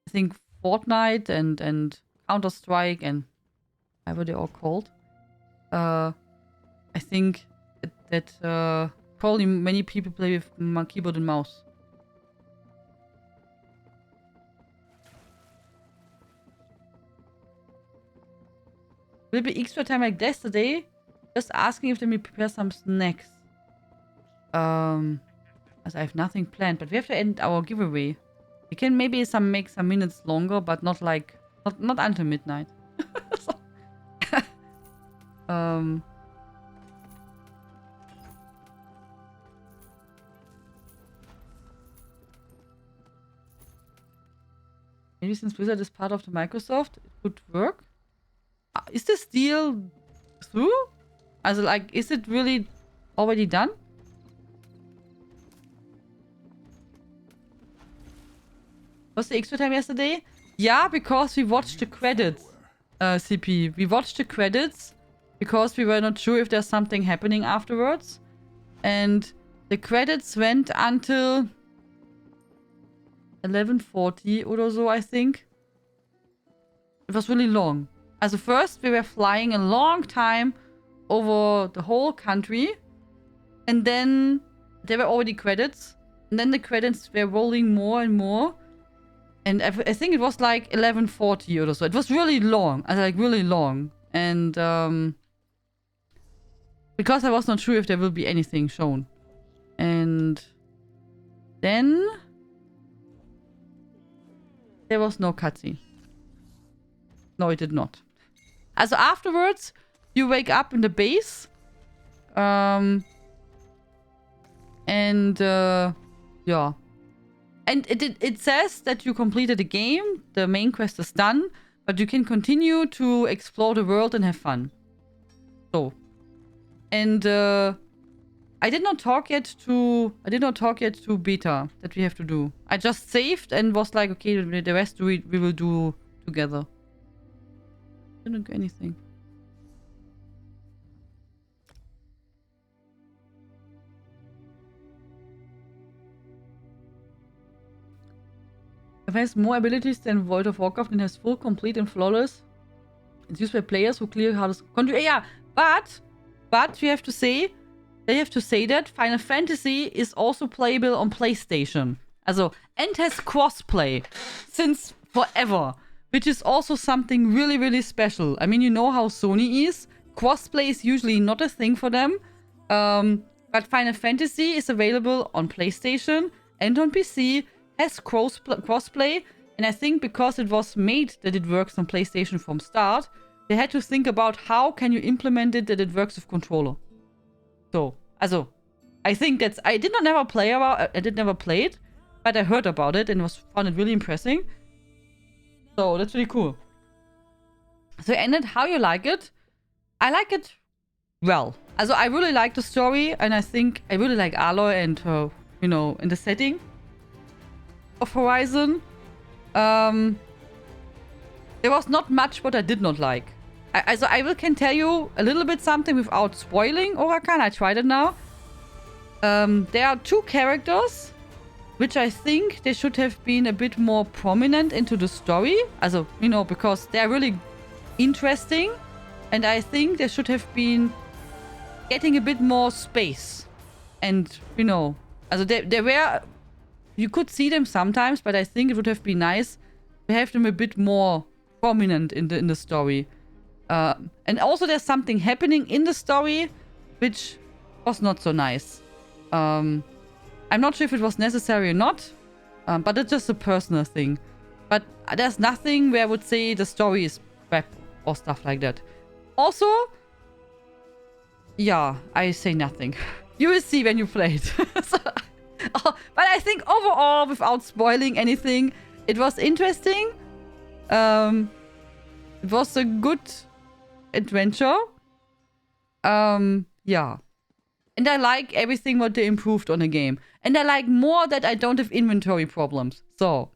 I think Fortnite and Counter-Strike and whatever they're all called, I think that probably many people play with keyboard and mouse. Will be extra time like yesterday. Just asking if they may prepare some snacks. As I have nothing planned, but we have to end our giveaway. We can maybe make some minutes longer, but not like not until midnight. Maybe since Blizzard is part of the Microsoft, it could work. Is this deal through? Also, like, is it really already done? Was the extra time yesterday? Yeah, because we watched the credits, CP. We watched the credits because we were not sure if there's something happening afterwards. And the credits went until 11:40 or so, I think. It was really long. Also first, we were flying a long time over the whole country. And then there were already credits. And then the credits were rolling more and more. And I think it was like 11:40 or so. It was really long. Like really long. And because I was not sure if there will be anything shown. And then there was no cutscene. No, it did not. Also afterwards, you wake up in the base. Yeah. And it says that you completed the game. The main quest is done. but you can continue to explore the world and have fun. So, and I did not talk yet to beta that we have to do. I just saved and was like, okay, the rest we will do together. Didn't do anything. It has more abilities than World of Warcraft and has full, complete, and flawless. It's used by players who clear hardest. Yeah, but we have to say, they have to say that Final Fantasy is also playable on PlayStation. Also, and has crossplay since forever, which is also something really, really special. I mean, you know how Sony is. Crossplay is usually not a thing for them. But Final Fantasy is available on PlayStation and on PC. Has crossplay, and I think because it was made that it works on PlayStation from start, they had to think about how can you implement it that it works with controller. So, also, I think that's... I did never play it, but I heard about it and found it really impressive. So, that's really cool. So, Enid, how you like it? I like it well. Also, I really like the story, and I think I really like Aloy and her, you know, in the setting of Horizon. There was not much what I did not like. I can tell you a little bit something without spoiling Orakan. I tried it now. There are two characters which I think they should have been a bit more prominent into the story. Also, you know, because they're really interesting. And I think they should have been getting a bit more space. And, you know, also they were... You could see them sometimes, but I think it would have been nice to have them a bit more prominent in the story. And also there's something happening in the story which was not so nice. I'm not sure if it was necessary or not, but it's just a personal thing. But there's nothing where I would say the story is crap or stuff like that. Also, yeah, I say nothing. You will see when you play it. But I think overall, without spoiling anything, it was interesting. It was a good adventure. Yeah. And I like everything what they improved on the game. And I like more that I don't have inventory problems. So,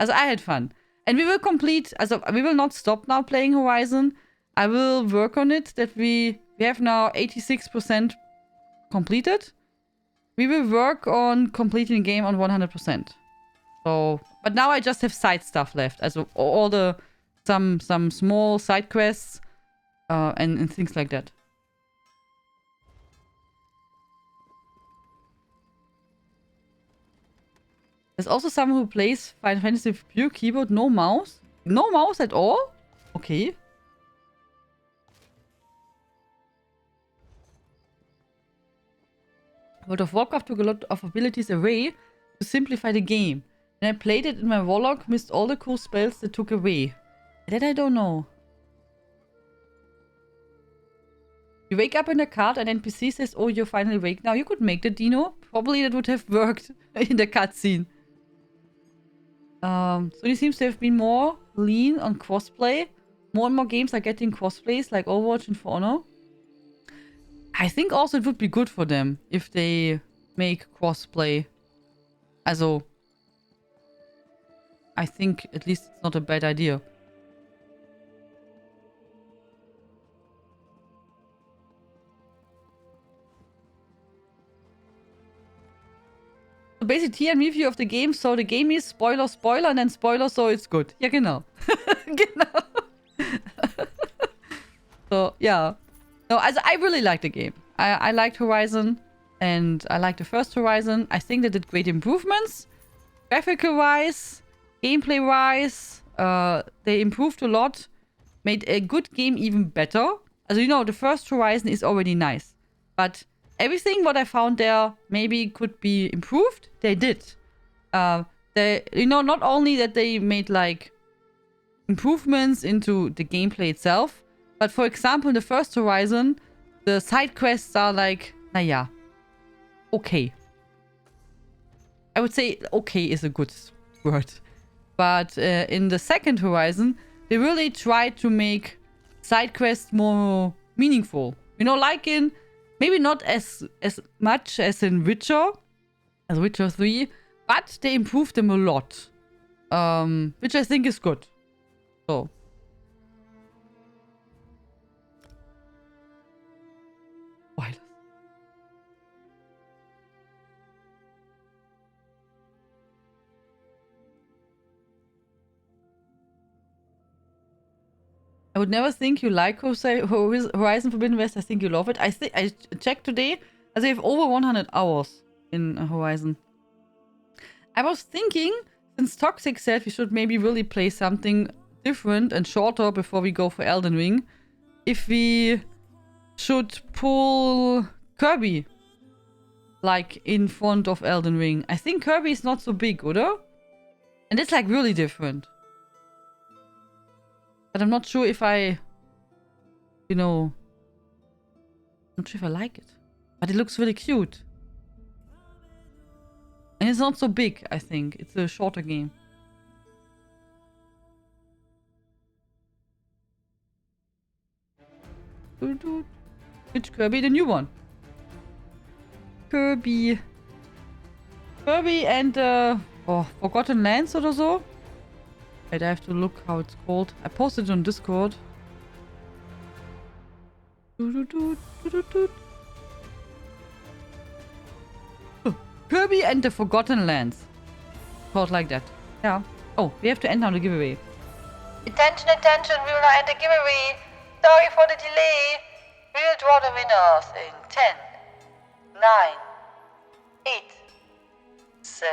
also I had fun. And we will complete, also we will not stop now playing Horizon. I will work on it that we have now 86% completed. We will work on completing the game on 100%. So, but now I just have side stuff left. Also all the, some small side quests and things like that. There's also someone who plays Final Fantasy with pure keyboard, no mouse. No mouse at all? Okay. World of Warcraft took a lot of abilities away to simplify the game. When I played it in my Warlock, missed all the cool spells they took away. That I don't know. You wake up in a cart and NPC says, oh, you're finally awake now. You could make the Dino. Probably that would have worked in the cutscene. So it seems to have been more lean on crossplay. More and more games are getting crossplays like Overwatch and For Honor. I think also it would be good for them if they make crossplay. Also, I think at least it's not a bad idea. So basically, TM review of the game, so the game is spoiler, spoiler, and then spoiler, so it's good. Ja, genau. Genau. So, yeah. No, also I really like the game. I liked Horizon, and I liked the first Horizon. I think they did great improvements. Graphical-wise, gameplay-wise, they improved a lot. Made a good game even better. Also, you know, the first Horizon is already nice. But everything what I found there maybe could be improved, they did. They, you know, not only that they made, like, improvements into the gameplay itself, but for example, in the first Horizon, the side quests are like, naja, okay. I would say okay is a good word. But in the second Horizon, they really tried to make side quests more meaningful. You know, like in, maybe not as much as in Witcher, as Witcher 3, but they improved them a lot. Which I think is good. So. Wireless. I would never think you like Horizon Forbidden West. I think you love it. I checked today. I have over 100 hours in Horizon. I was thinking, since Toxic said we should maybe really play something different and shorter before we go for Elden Ring, if we should pull Kirby, like, in front of Elden Ring. I think Kirby is not so big, oder? And it's, like, really different. But I'm not sure if I, you know, not sure if I like it. But it looks really cute. And it's not so big, I think. It's a shorter game. Which Kirby? The new one. Kirby. Kirby and, Forgotten Lands oder so? Wait, I have to look how it's called. I posted it on Discord. Kirby and the Forgotten Lands. Called like that. Yeah. Oh, we have to end now the giveaway. Attention, attention, we will now end the giveaway. Sorry for the delay. We'll draw the winners in 10, 9, 8, 7,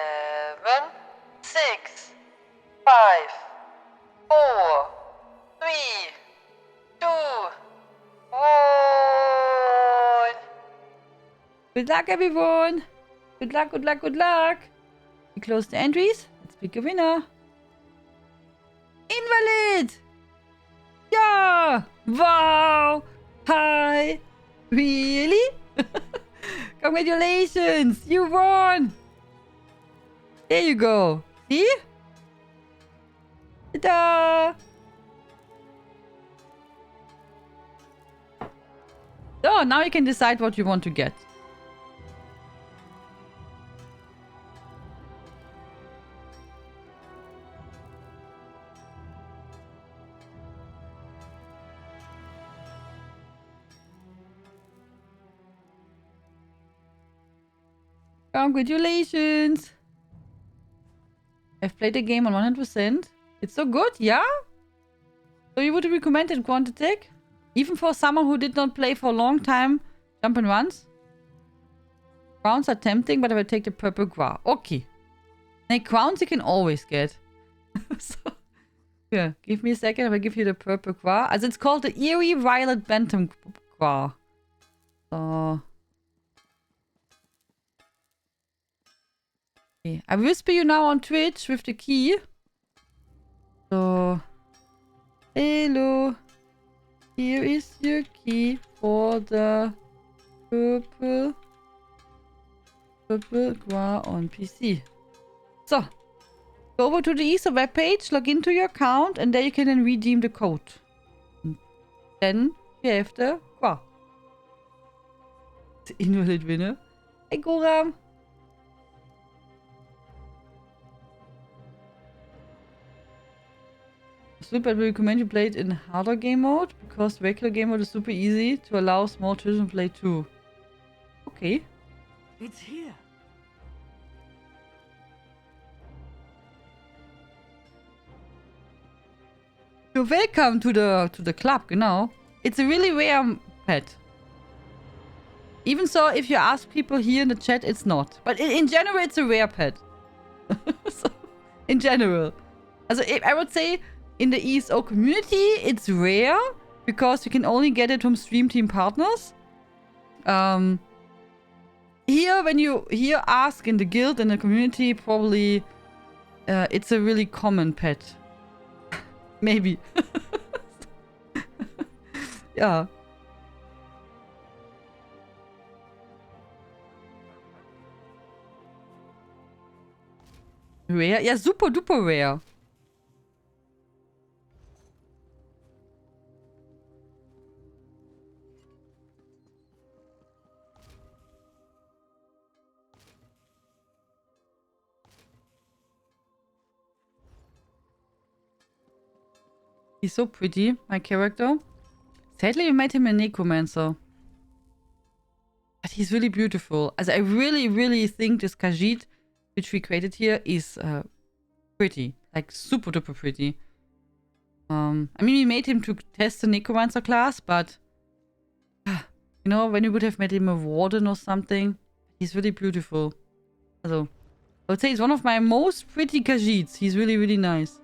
6, 5, 4, 3, 2, 1. Good luck, everyone. Good luck, good luck, good luck. We close the entries. Let's pick a winner. Invalid! Yeah! Wow! Hi! Really? Congratulations! You won! There you go. See? Ta-da! So, now you can decide what you want to get. Congratulations! I've played the game on 100%. It's so good, yeah? So you would recommend it, Quantatech? Even for someone who did not play for a long time, jump and runs? Crowns are tempting, but I will take the purple Gua. Okay. Like, crowns you can always get. So, yeah, give me a second, I will give you the purple Gua. As it's called the Eerie Violet Bantam Gua. So... Okay. I whisper you now on Twitch with the key. So, hello. Here is your key for the purple Gua on PC. So, go over to the ESO webpage, log into your account, and there you can then redeem the code. And then you have the Gua. The invalid winner. Hey, Goram. Super, I recommend you play it in harder game mode, because regular game mode is super easy to allow small children to play too. Okay. It's here. You're welcome to the club, genau. It's a really rare pet. Even so, if you ask people here in the chat, it's not. But in general, it's a rare pet. So, in general. Also, I would say... In the ESO community, it's rare because you can only get it from Stream Team partners. Here, when you ask in the guild and the community, probably it's a really common pet. Maybe. Yeah. Rare? Yeah, super duper rare. He's so pretty, my character. Sadly, we made him a necromancer. But he's really beautiful. As I really, really think this Khajiit, which we created here, is pretty. Like, super duper pretty. I mean, we made him to test the necromancer class, but... you know, when we would have made him a warden or something, he's really beautiful. Also, I would say he's one of my most pretty Khajiits. He's really, really nice.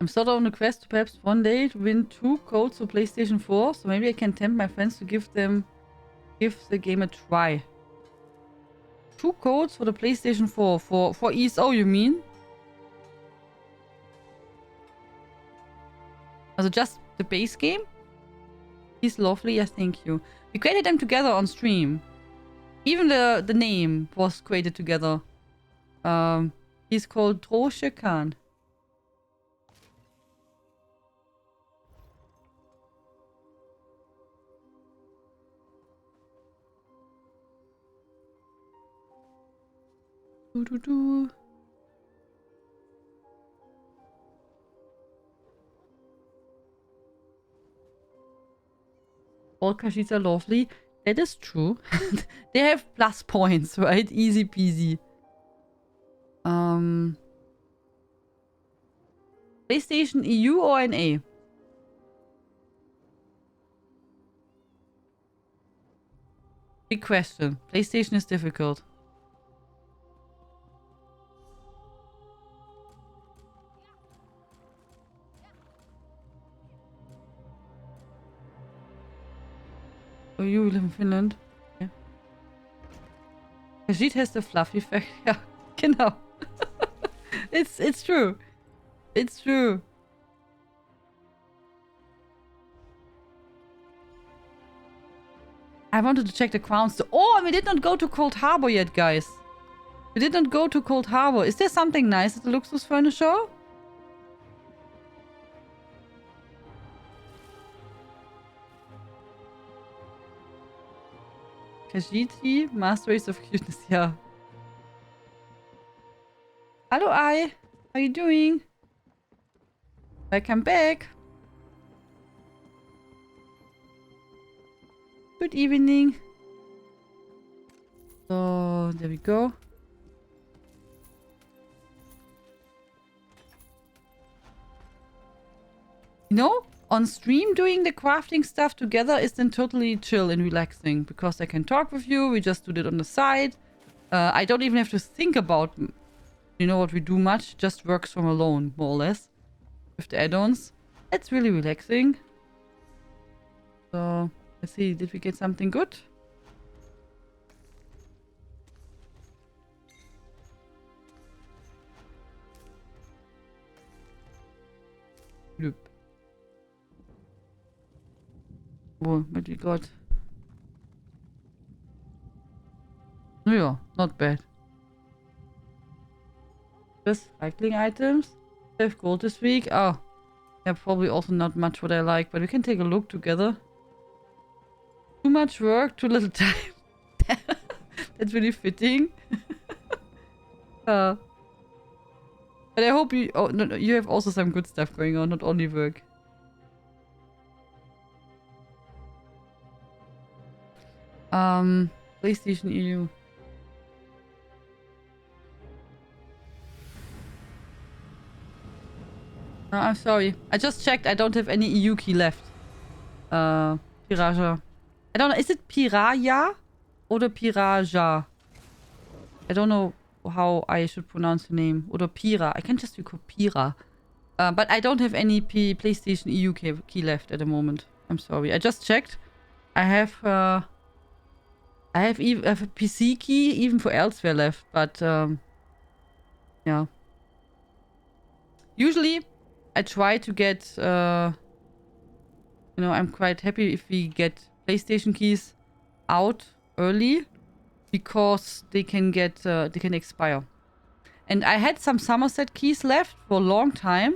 I'm sort of on a quest to perhaps one day to win 2 codes for PlayStation 4, so maybe I can tempt my friends to give the game a try. 2 codes for the PlayStation 4 for ESO, you mean? Also just the base game? He's lovely, yes, thank you. We created them together on stream. Even the name was created together. He's called Drosche Khan. All Khajiits are lovely. That is true. They have plus points, right? Easy peasy. PlayStation EU or NA? Big question. PlayStation is difficult. Oh, you live in Finland? Okay. Khajiit has the fluffy effect. Ja, genau. It's true. It's true. I wanted to check the crowns. Oh, we did not go to Cold Harbor yet, guys. We did not go to Cold Harbor. Is there something nice at the Luxus Furniture? Khajiit, Masteries of Cuteness, yeah. Hello, Ai. How you doing? Welcome back. Good evening. So, there we go. You know, on stream doing the crafting stuff together is then totally chill and relaxing because I can talk with you. We just do it on the side. I don't even have to think about, you know, what we do much. Just works from alone, more or less, with the add-ons. It's really relaxing. So, let's see. Did we get something good? Loop. Oh, what we got? Yeah, not bad. Just cycling items. 5 gold this week. Oh, yeah, probably also not much what I like, but we can take a look together. Too much work, too little time. That's really fitting. But I hope you... Oh, no, you have also some good stuff going on, not only work. PlayStation EU. No, I'm sorry. I just checked. I don't have any EU key left. Piraja. I don't know. Is it Piraya or Piraja? I don't know how I should pronounce the name. Or Pira. I can just call Pira. But I don't have any PlayStation EU key left at the moment. I'm sorry. I just checked. I have even a PC key even for elsewhere left, but yeah. Usually, I try to get you know, I'm quite happy if we get PlayStation keys out early because they can get they can expire. And I had some Somerset keys left for a long time,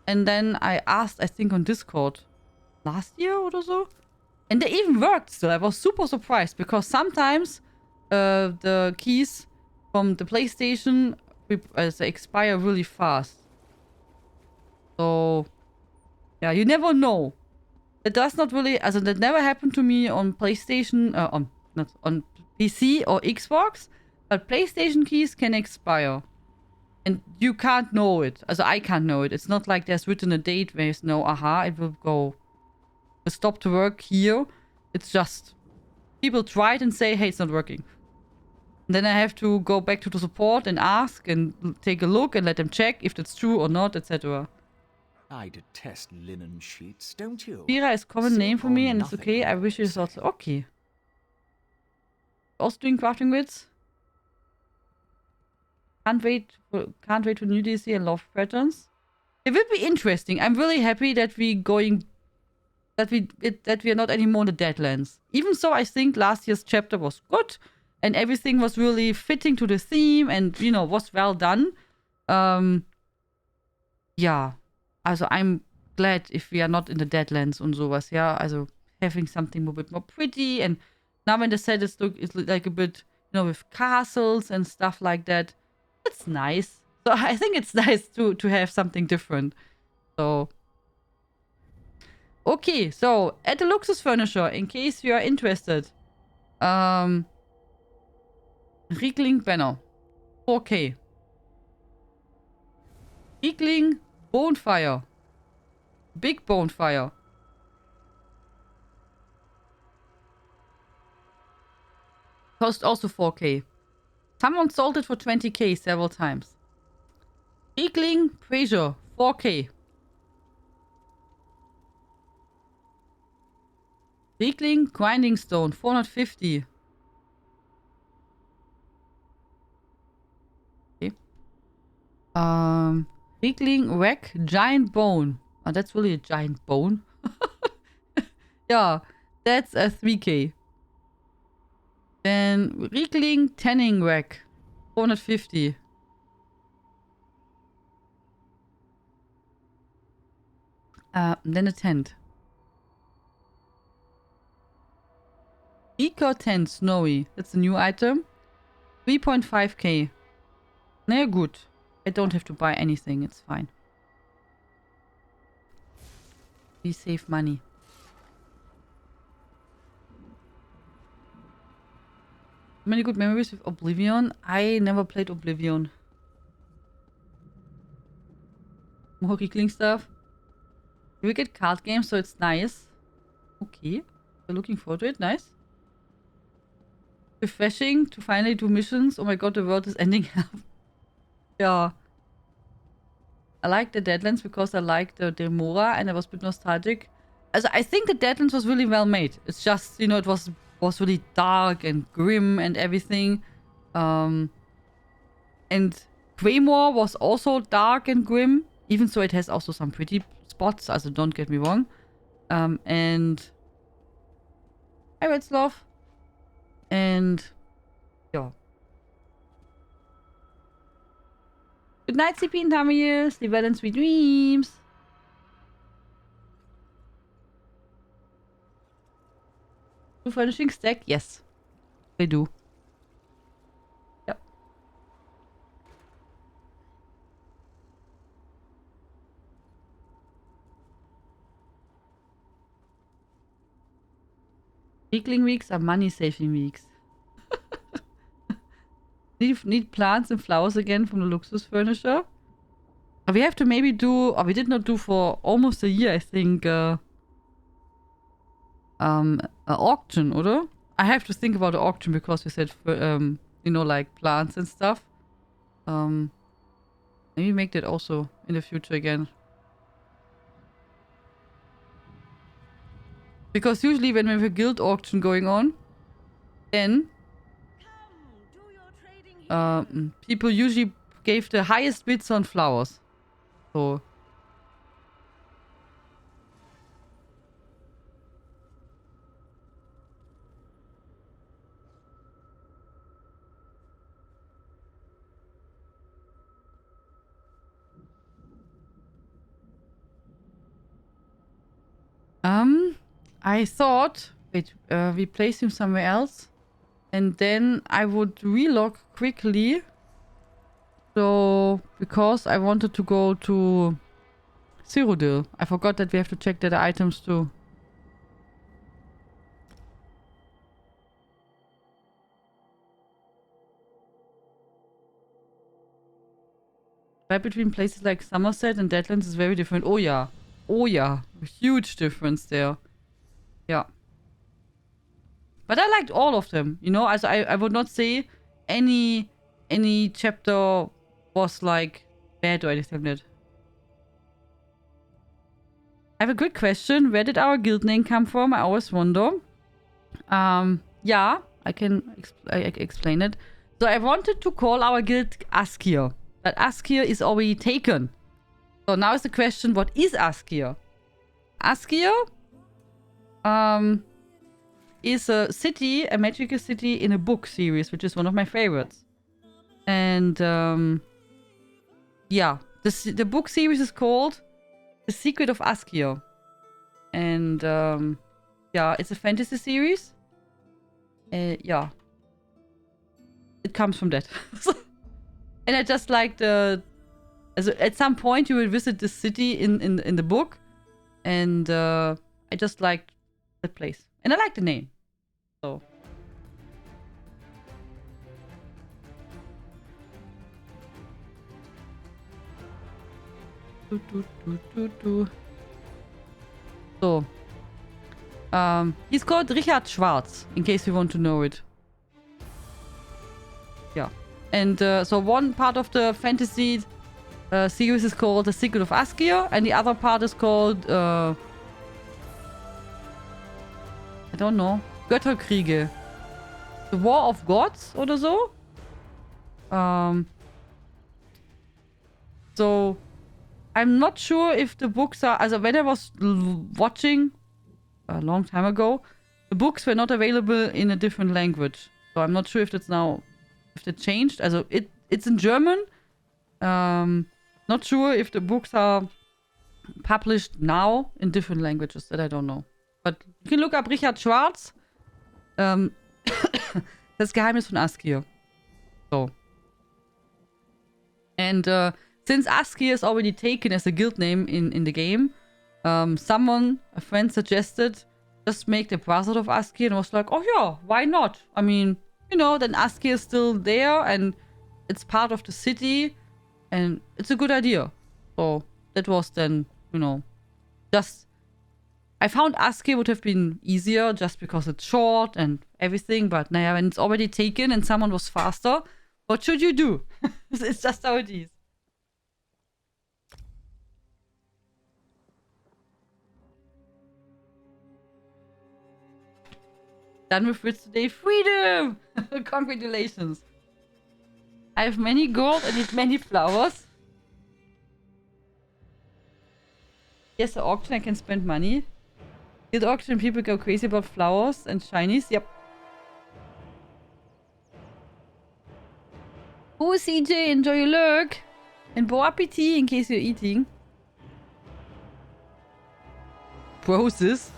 and then I asked, I think on Discord last year or so, and they even worked still. I was super surprised because sometimes the keys from the PlayStation they expire really fast. So yeah, you never know. It does not really, also that never happened to me on PlayStation, not on PC or Xbox, but PlayStation keys can expire. And you can't know it. Also I can't know it. It's not like there's written a date where you know, aha, it will go, stop to work here. It's just, people try it and say, hey, it's not working. And then I have to go back to the support and ask and take a look and let them check if that's true or not, etc. I detest linen sheets, don't you? Bira is common Silk name for or me and it's nothing, okay. I I've wish got it to was also say. okay. Also doing crafting bits. Can't wait for new DC and love patterns. It will be interesting. I'm really happy that we are not anymore in the Deadlands. Even so, I think last year's chapter was good and everything was really fitting to the theme and you know was well done. Ja, also I'm glad if we are not in the Deadlands und sowas, ja. Also having something a bit more pretty and now when the set is like a bit, you know, with castles and stuff like that, it's nice. So I think it's nice to have something different. So okay, so at the Luxus Furniture, in case you are interested, Riegling Banner, 4K. Riegling Bonfire, Big Bonfire. Cost also 4K. Someone sold it for 20K several times. Riegling Pressure, 4K. Riegling Grinding Stone, 450. Okay. Riegling Wreck Giant Bone. Oh, that's really a giant bone. Yeah, that's a 3K. Then Riegling Tanning Rack, 450. Then a tent. Eco Tent Snowy. That's a new item. 3.5K. Na gut. I don't have to buy anything. It's fine. We save money. Many good memories with Oblivion. I never played Oblivion. More Riegling stuff. We get card games, so it's nice. Okay. We're looking forward to it. Nice. Refreshing to finally do missions. Oh my god, the world is ending up. Yeah. I like the Deadlands because I like the Demora and I was a bit nostalgic. Also, I think the Deadlands was really well made. It's just, you know, it was really dark and grim and everything. And Greymore was also dark and grim. Even so, it has also some pretty spots. Also, don't get me wrong. And I read Love. And ja. Good night, CP and Tamir. Sleep well and sweet dreams. Do furnishing stack? Yes. They do. Yep. Weekling weeks are money saving weeks. Need plants and flowers again from the Luxus Furniture. We have to maybe do, or we did not do for almost a year, I think, an auction, oder? I have to think about the auction because we said, you know, like plants and stuff. Maybe make that also in the future again. Because usually when we have a guild auction going on, then people usually gave the highest bids on flowers. So I thought... Wait, we place him somewhere else. And then I would relog quickly. So, because I wanted to go to Cyrodiil. I forgot that we have to check the items too. Right between places like Somerset and Deadlands is very different. Oh yeah. Oh yeah. A huge difference there. Yeah. But I liked all of them, you know? Also, I would not say any chapter was like bad or anything like that. I have a good question. Where did our guild name come from? I always wonder. Yeah, I can explain it. So I wanted to call our guild Askir. But Askir is already taken. So now is the question, what is Askir? Askir is a city, a magical city in a book series, which is one of my favorites. And yeah, the book series is called The Secret of Askir. And yeah, it's a fantasy series. Yeah. It comes from that. And I just like at some point you will visit the city in the book. And I just liked that place. And I like the name. So. So. He's called Richard Schwarz, in case you want to know it. Yeah. And so one part of the fantasy series is called The Secret of Askir, and the other part is called, I don't know, Götterkriege. The War of Gods oder so. So, I'm not sure if the books are... Also, when I was watching a long time ago, the books were not available in a different language. So, I'm not sure if that's now... If it changed. Also, it's in German. Not sure if the books are published now in different languages. That I don't know. But you can look up Richard Schwarz. Das Geheimnis von Askir. So. And since Askir is already taken as a guild name in the game, a friend suggested, just make the Brotherhood of Askir, and I was like, oh yeah, why not? I mean, you know, then Askir is still there, and it's part of the city, and it's a good idea. So that was then, you know, just... I found Askir would have been easier just because it's short and everything, but naja, when it's already taken and someone was faster, what should you do? It's just how it is. Done with Fritz today. Freedom! Congratulations. I have many gold and need many flowers. Yes, the auction, I can spend money. Guild auction, people go crazy about flowers and shinies. Yep. Oh, CJ, enjoy your lurk. And bon appetit in case you're eating. Roses?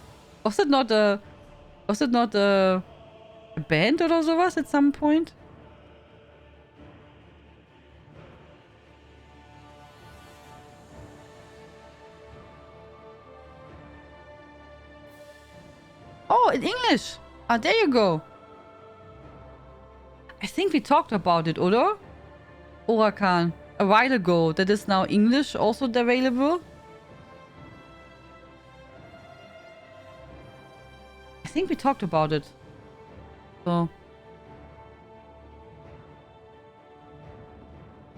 Was it not a band oder sowas at some point? Oh, in English! Ah, there you go. I think we talked about it, oder? Orakan. A while ago. That is now English also available. I think we talked about it. So.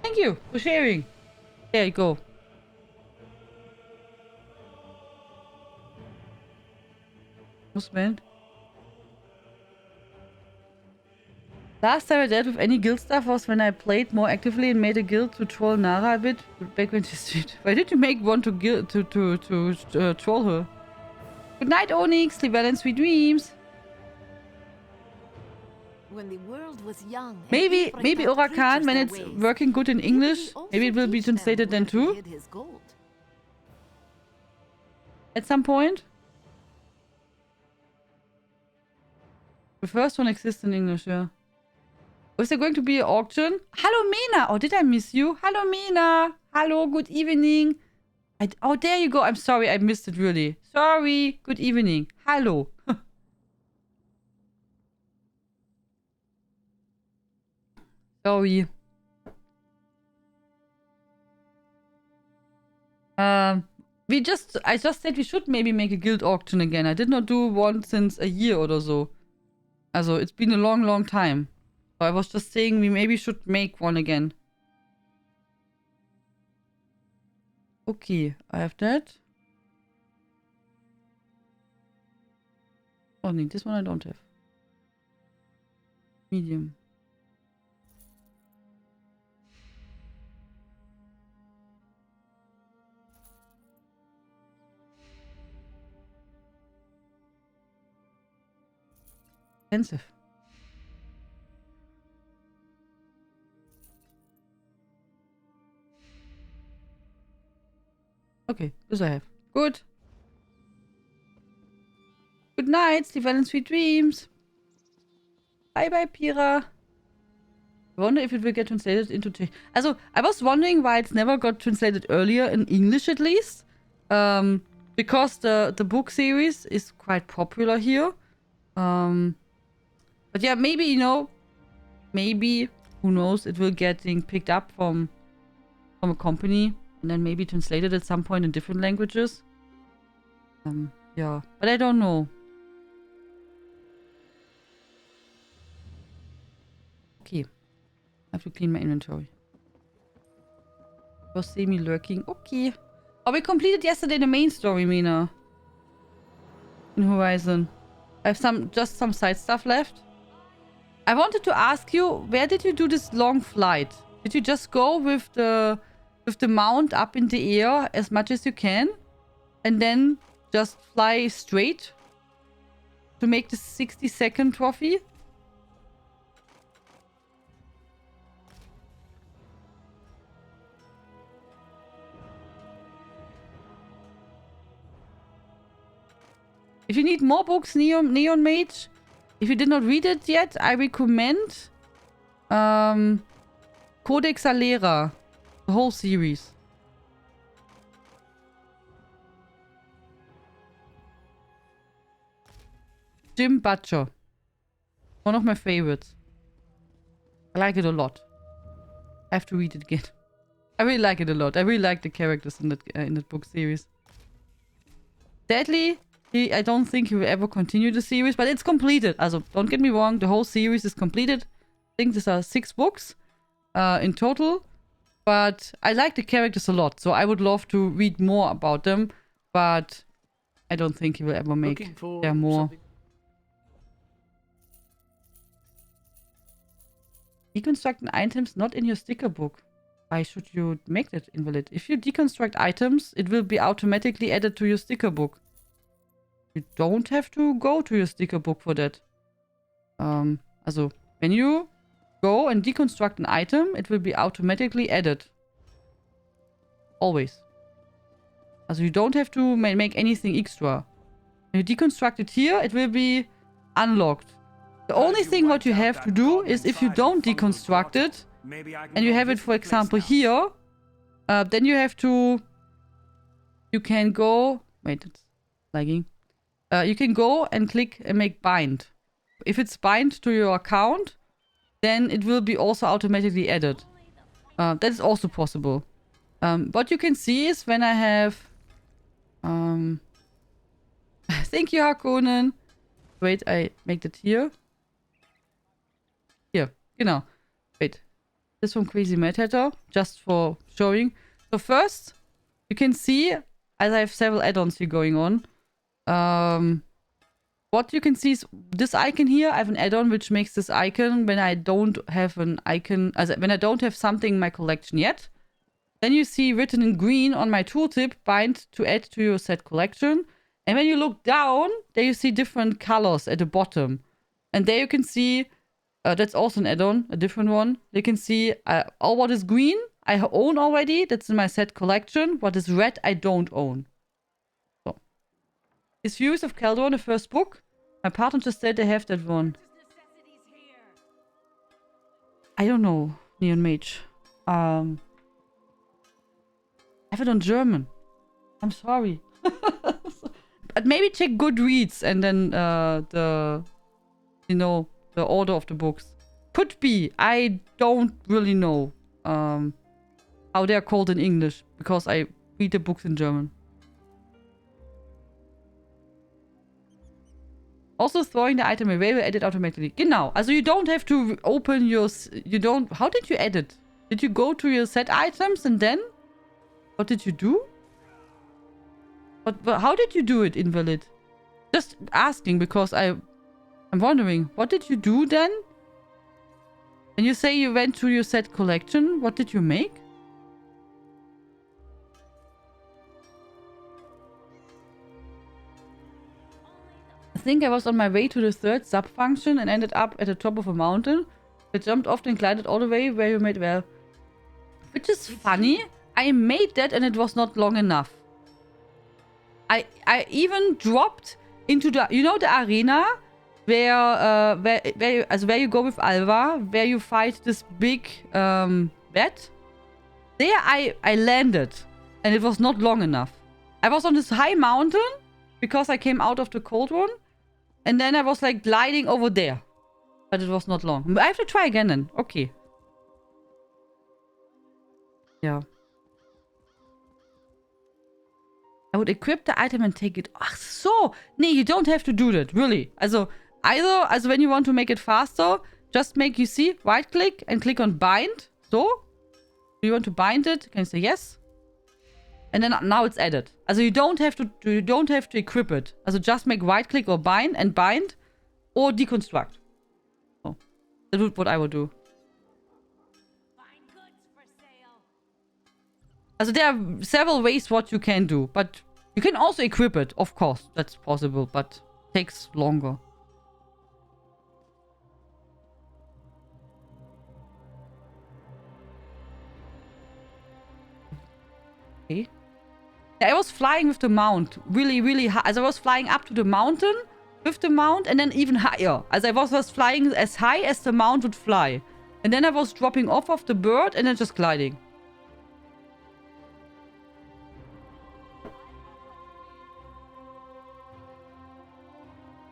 Thank you for sharing. There you go. Man. Last time I dealt with any guild stuff was when I played more actively and made a guild to troll Nara a bit back when she streamed. Why did you make one to troll her? Good night, Onyx. Sleep well and sweet dreams. When the world was young, maybe Orakan, when it's working good in English, maybe it will be translated then too. At some point. The first one exists in English, yeah. Was there going to be an auction? Hello, Mina! Oh, did I miss you? Hello, Mina! Hello, good evening. Oh, there you go. I'm sorry, I missed it really. Sorry. Good evening. Hello. Sorry. I just said we should maybe make a guild auction again. I did not do one since a year or so. Also, it's been a long, long time. So I was just saying we maybe should make one again. Okay, I have that. Oh, nee, this one I don't have. Medium. Expensive. Okay, this I have. Good. Good night, sleep well and sweet dreams. Bye bye, Pira. I wonder if it will get translated into Czech. Also, I was wondering why it's never got translated earlier in English at least. Because the book series is quite popular here. But yeah, maybe, you know, maybe, who knows, it will getting picked up from a company and then maybe translated at some point in different languages. Yeah, but I don't know. Okay. I have to clean my inventory. Was semi-lurking. Okay. Oh, we completed yesterday the main story, Mina. In Horizon. I have just some side stuff left. I wanted to ask you, where did you do this long flight? Did you just go with the mount up in the air as much as you can? And then just fly straight? To make the 60-second trophy? If you need more books, Neon Mage, if you did not read it yet, I recommend Codex Alera, the whole series. Jim Butcher, one of my favorites. I like it a lot. I have to read it again. I really like it a lot. I really like the characters in that book series. Sadly, I don't think he will ever continue the series, but it's completed. Also, don't get me wrong, the whole series is completed. I think these are 6 books in total. But I like the characters a lot, so I would love to read more about them. But I don't think he will ever make there more. Deconstructing items not in your sticker book. Why should you make that invalid? If you deconstruct items, it will be automatically added to your sticker book. You don't have to go to your sticker book for that. Also, when you go and deconstruct an item, it will be automatically added. Always. Also, you don't have to make anything extra. When you deconstruct it here, it will be unlocked. The only thing what you have to do is if you don't deconstruct it, and you have it, for example, here, then you have to... You can go... Wait, it's lagging. You can go and click and make bind. If it's bind to your account, then it will be also automatically added. That is also possible. What you can see is when I have... Thank you, Harkonnen. Wait, I make that here. Here, genau. Wait. This from Crazy Mad Hatter, just for showing. So first, you can see, as I have several add-ons here going on, what you can see is this icon here. I have an add-on which makes this icon when I don't have an icon, when I don't have something in my collection yet. Then you see written in green on my tooltip, bind to add to your set collection. And when you look down, there you see different colors at the bottom. And there you can see, that's also an add-on, a different one. You can see all what is green, I own already. That's in my set collection. What is red, I don't own. So. Is Furies of Calderon the first book? My partner just said they have that one. I don't know, Neon Mage. I have it on German. I'm sorry. But maybe check Goodreads and then the order of the books. Could be. I don't really know how they're called in English because I read the books in German. Also, throwing the item away will edit automatically. Genau. Also you don't have to open your... How did you edit? Did you go to your set items and then? What did you do? How did you do it, Invalid? Just asking because I'm wondering. What did you do then? And you say you went to your set collection. What did you make? I think I was on my way to the third sub-function and ended up at the top of a mountain. I jumped off and glided all the way where you made well. Which is funny. I made that and it was not long enough. I even dropped into the... You know the arena? Where you go with Alva? Where you fight this big bat? There I landed. And it was not long enough. I was on this high mountain. Because I came out of the cold one. And then I was like gliding over there. But it was not long. I have to try again then. Okay. Yeah. I would equip the item and take it. Ach so. Nee, you don't have to do that. Really. Also when you want to make it faster, just make, you see, right click and click on bind. So. Do you want to bind it? Can you say yes? And then now it's added. Also you don't have to equip it. Also just make right click or bind or deconstruct. Oh. That's what I would do. Also there are several ways what you can do, but you can also equip it, of course. That's possible, but takes longer. Okay. Yeah, I was flying with the mount really, really high. As I was flying up to the mountain with the mount and then even higher. As I was flying as high as the mount would fly. And then I was dropping off of the bird and then just gliding.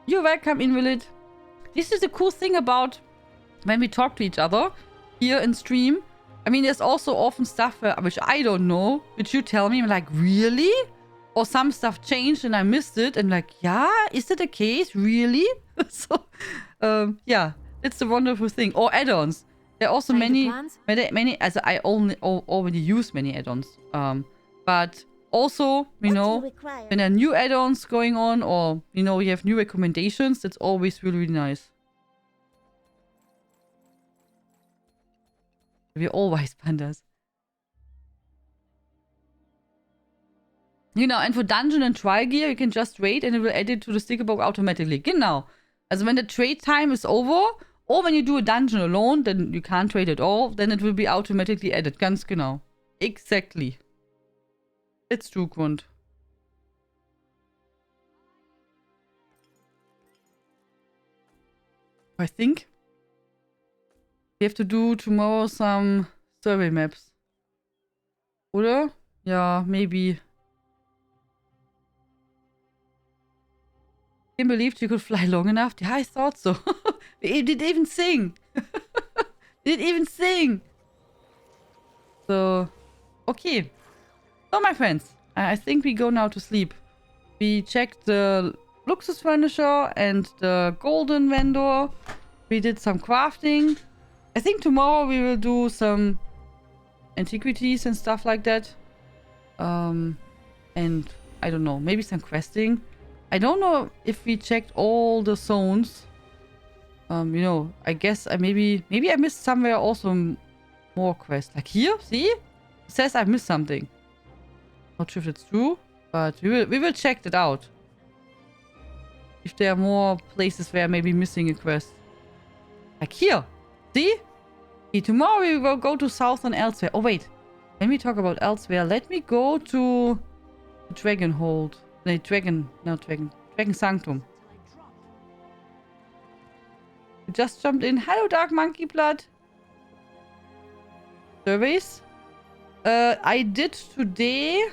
You're welcome, Invalid. This is the cool thing about when we talk to each other here in stream. I mean, there's also often stuff which I don't know, which you tell me. I'm like, really? Or some stuff changed and I missed it. And like, yeah, is that the case? Really? So, yeah, it's a wonderful thing. Or add-ons. There are also many. Also, I already use many add-ons. But also, you know, when there are new add-ons going on or, you know, you have new recommendations, it's always really, really nice. We're all wise pandas. Genau, and for dungeon and trial gear, you can just wait and it will add it to the sticker book automatically. Genau. Also when the trade time is over, or when you do a dungeon alone, then you can't trade at all, then it will be automatically added. Ganz genau. Exactly. It's true, Grund. I think we have to do tomorrow some survey maps. Oder? Yeah, maybe. Kim believed you could fly long enough. Yeah, I thought so. We did even sing. Did even sing. So, okay. So, my friends, I think we go now to sleep. We checked the Luxus Furniture and the Golden Vendor. We did some crafting. I think tomorrow we will do some antiquities and stuff like that. And I don't know, maybe some questing. I don't know if we checked all the zones. You know, I guess maybe I missed somewhere also more quests. Like here, see? It says I missed something. Not sure if it's true, but we will check that out. If there are more places where I may be missing a quest. Like here. See? Okay, tomorrow we will go to Southern Elsewhere. Oh, wait. When we talk about Elsewhere, let me go to Dragonhold. No, Dragon Sanctum. We just jumped in. Hello, Dark Monkey Blood. surveys. I did today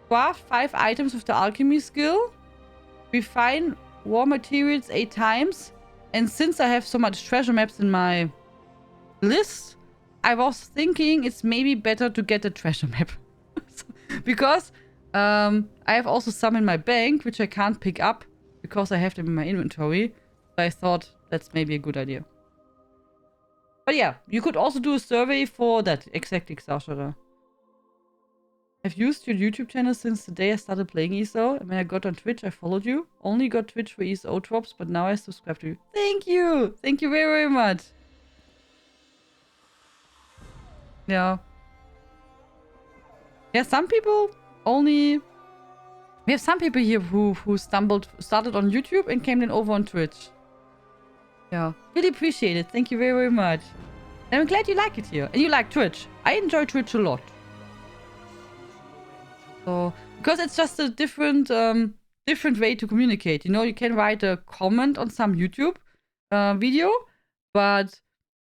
craft 5 items with the alchemy skill. Refine raw materials 8 times. And since I have so much treasure maps in my list, I was thinking it's maybe better to get a treasure map. Because I have also some in my bank, which I can't pick up because I have them in my inventory. So I thought that's maybe a good idea. But yeah, you could also do a survey for that. Exactly, Xashara. I've used your YouTube channel since the day I started playing ESO. And when I got on Twitch, I followed you. Only got Twitch for ESO drops, but now I subscribe to you. Thank you! Thank you very, very much. Yeah. Yeah, some people only... We have some people here who started on YouTube and came then over on Twitch. Yeah. Really appreciate it. Thank you very, very much. And I'm glad you like it here. And you like Twitch. I enjoy Twitch a lot. So, because it's just a different way to communicate. You know, you can write a comment on some YouTube video, but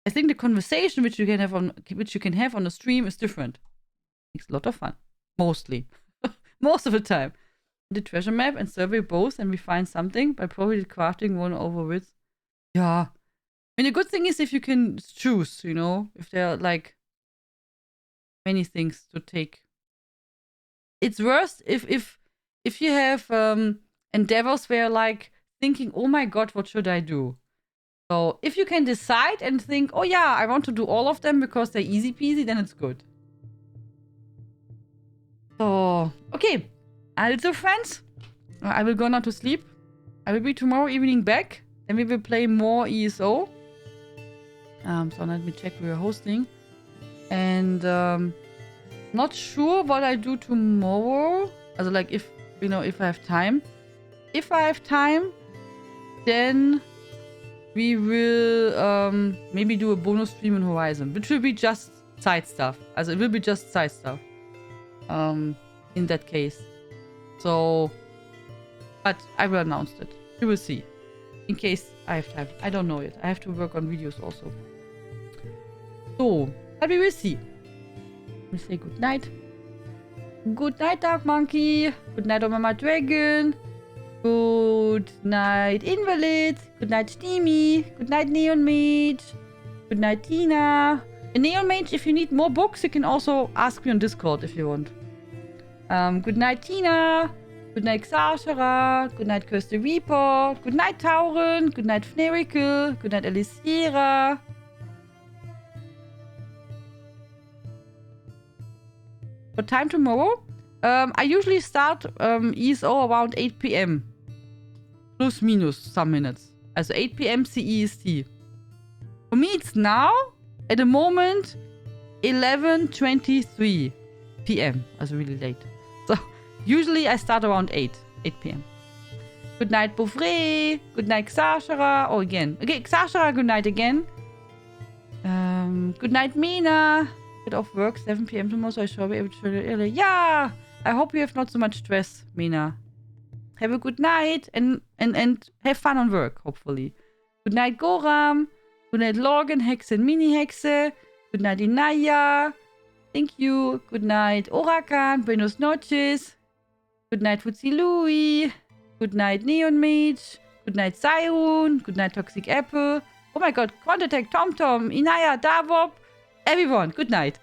I think the conversation which you can have on the stream is different. It's a lot of fun. Mostly. Most of the time. The treasure map and survey both and we find something, but probably the crafting won over with. Yeah. I mean, the good thing is if you can choose, you know, if there are like many things to take. It's worse if you have endeavors where like thinking, oh my god, what should I do? So if you can decide and think, oh yeah, I want to do all of them because they're easy peasy, then it's good. So, okay. Also, friends, I will go now to sleep. I will be tomorrow evening back. Then we will play more ESO. So let me check where we're hosting. And not sure what I do tomorrow. Also, like if I have time. If I have time, then we will maybe do a bonus stream in Horizon, which will be just side stuff. Also, it will be just side stuff. In that case. So, but I will announce it. You will see. In case I have time. I don't know yet. I have to work on videos also. So, but we will see. We say good night. Good night, Dark Monkey. Good night, Mama Dragon. Good night, Invalid. Good night, Steamy. Good night, Neon Mage. Good night, Tina. And Neon Mage, if you need more books, you can also ask me on Discord if you want. Good night, Tina. Good night, Xashara. Good night, Kirsty Reaper. Good night, Tauren. Good night, Fnerical. Good night, Aliciera. What time tomorrow? I usually start ESO around 8 p.m. Plus minus some minutes. Also 8 p.m. CEST. For me, it's now, at the moment, 11:23 p.m. Also really late. So, usually I start around 8 p.m. Good night, Beauvray. Good night, Xashara. Oh, again. Okay, Xashara, good night again. Good night, Mina. Get off work 7 p.m. tomorrow, so I shall be able to show you early. Yeah! I hope you have not so much stress, Mina. Have a good night and have fun on work, hopefully. Good night, Goram. Good night, Logan, Hexe and Mini Hexe. Good night, Inaya. Thank you. Good night, Orakan. Buenos noches. Good night, Futsi Louie. Good night, Neon Mage. Good night, Cyrun. Good night, Toxic Apple. Oh my god, Quantatech, TomTom, Inaya, Davop. Everyone, good night.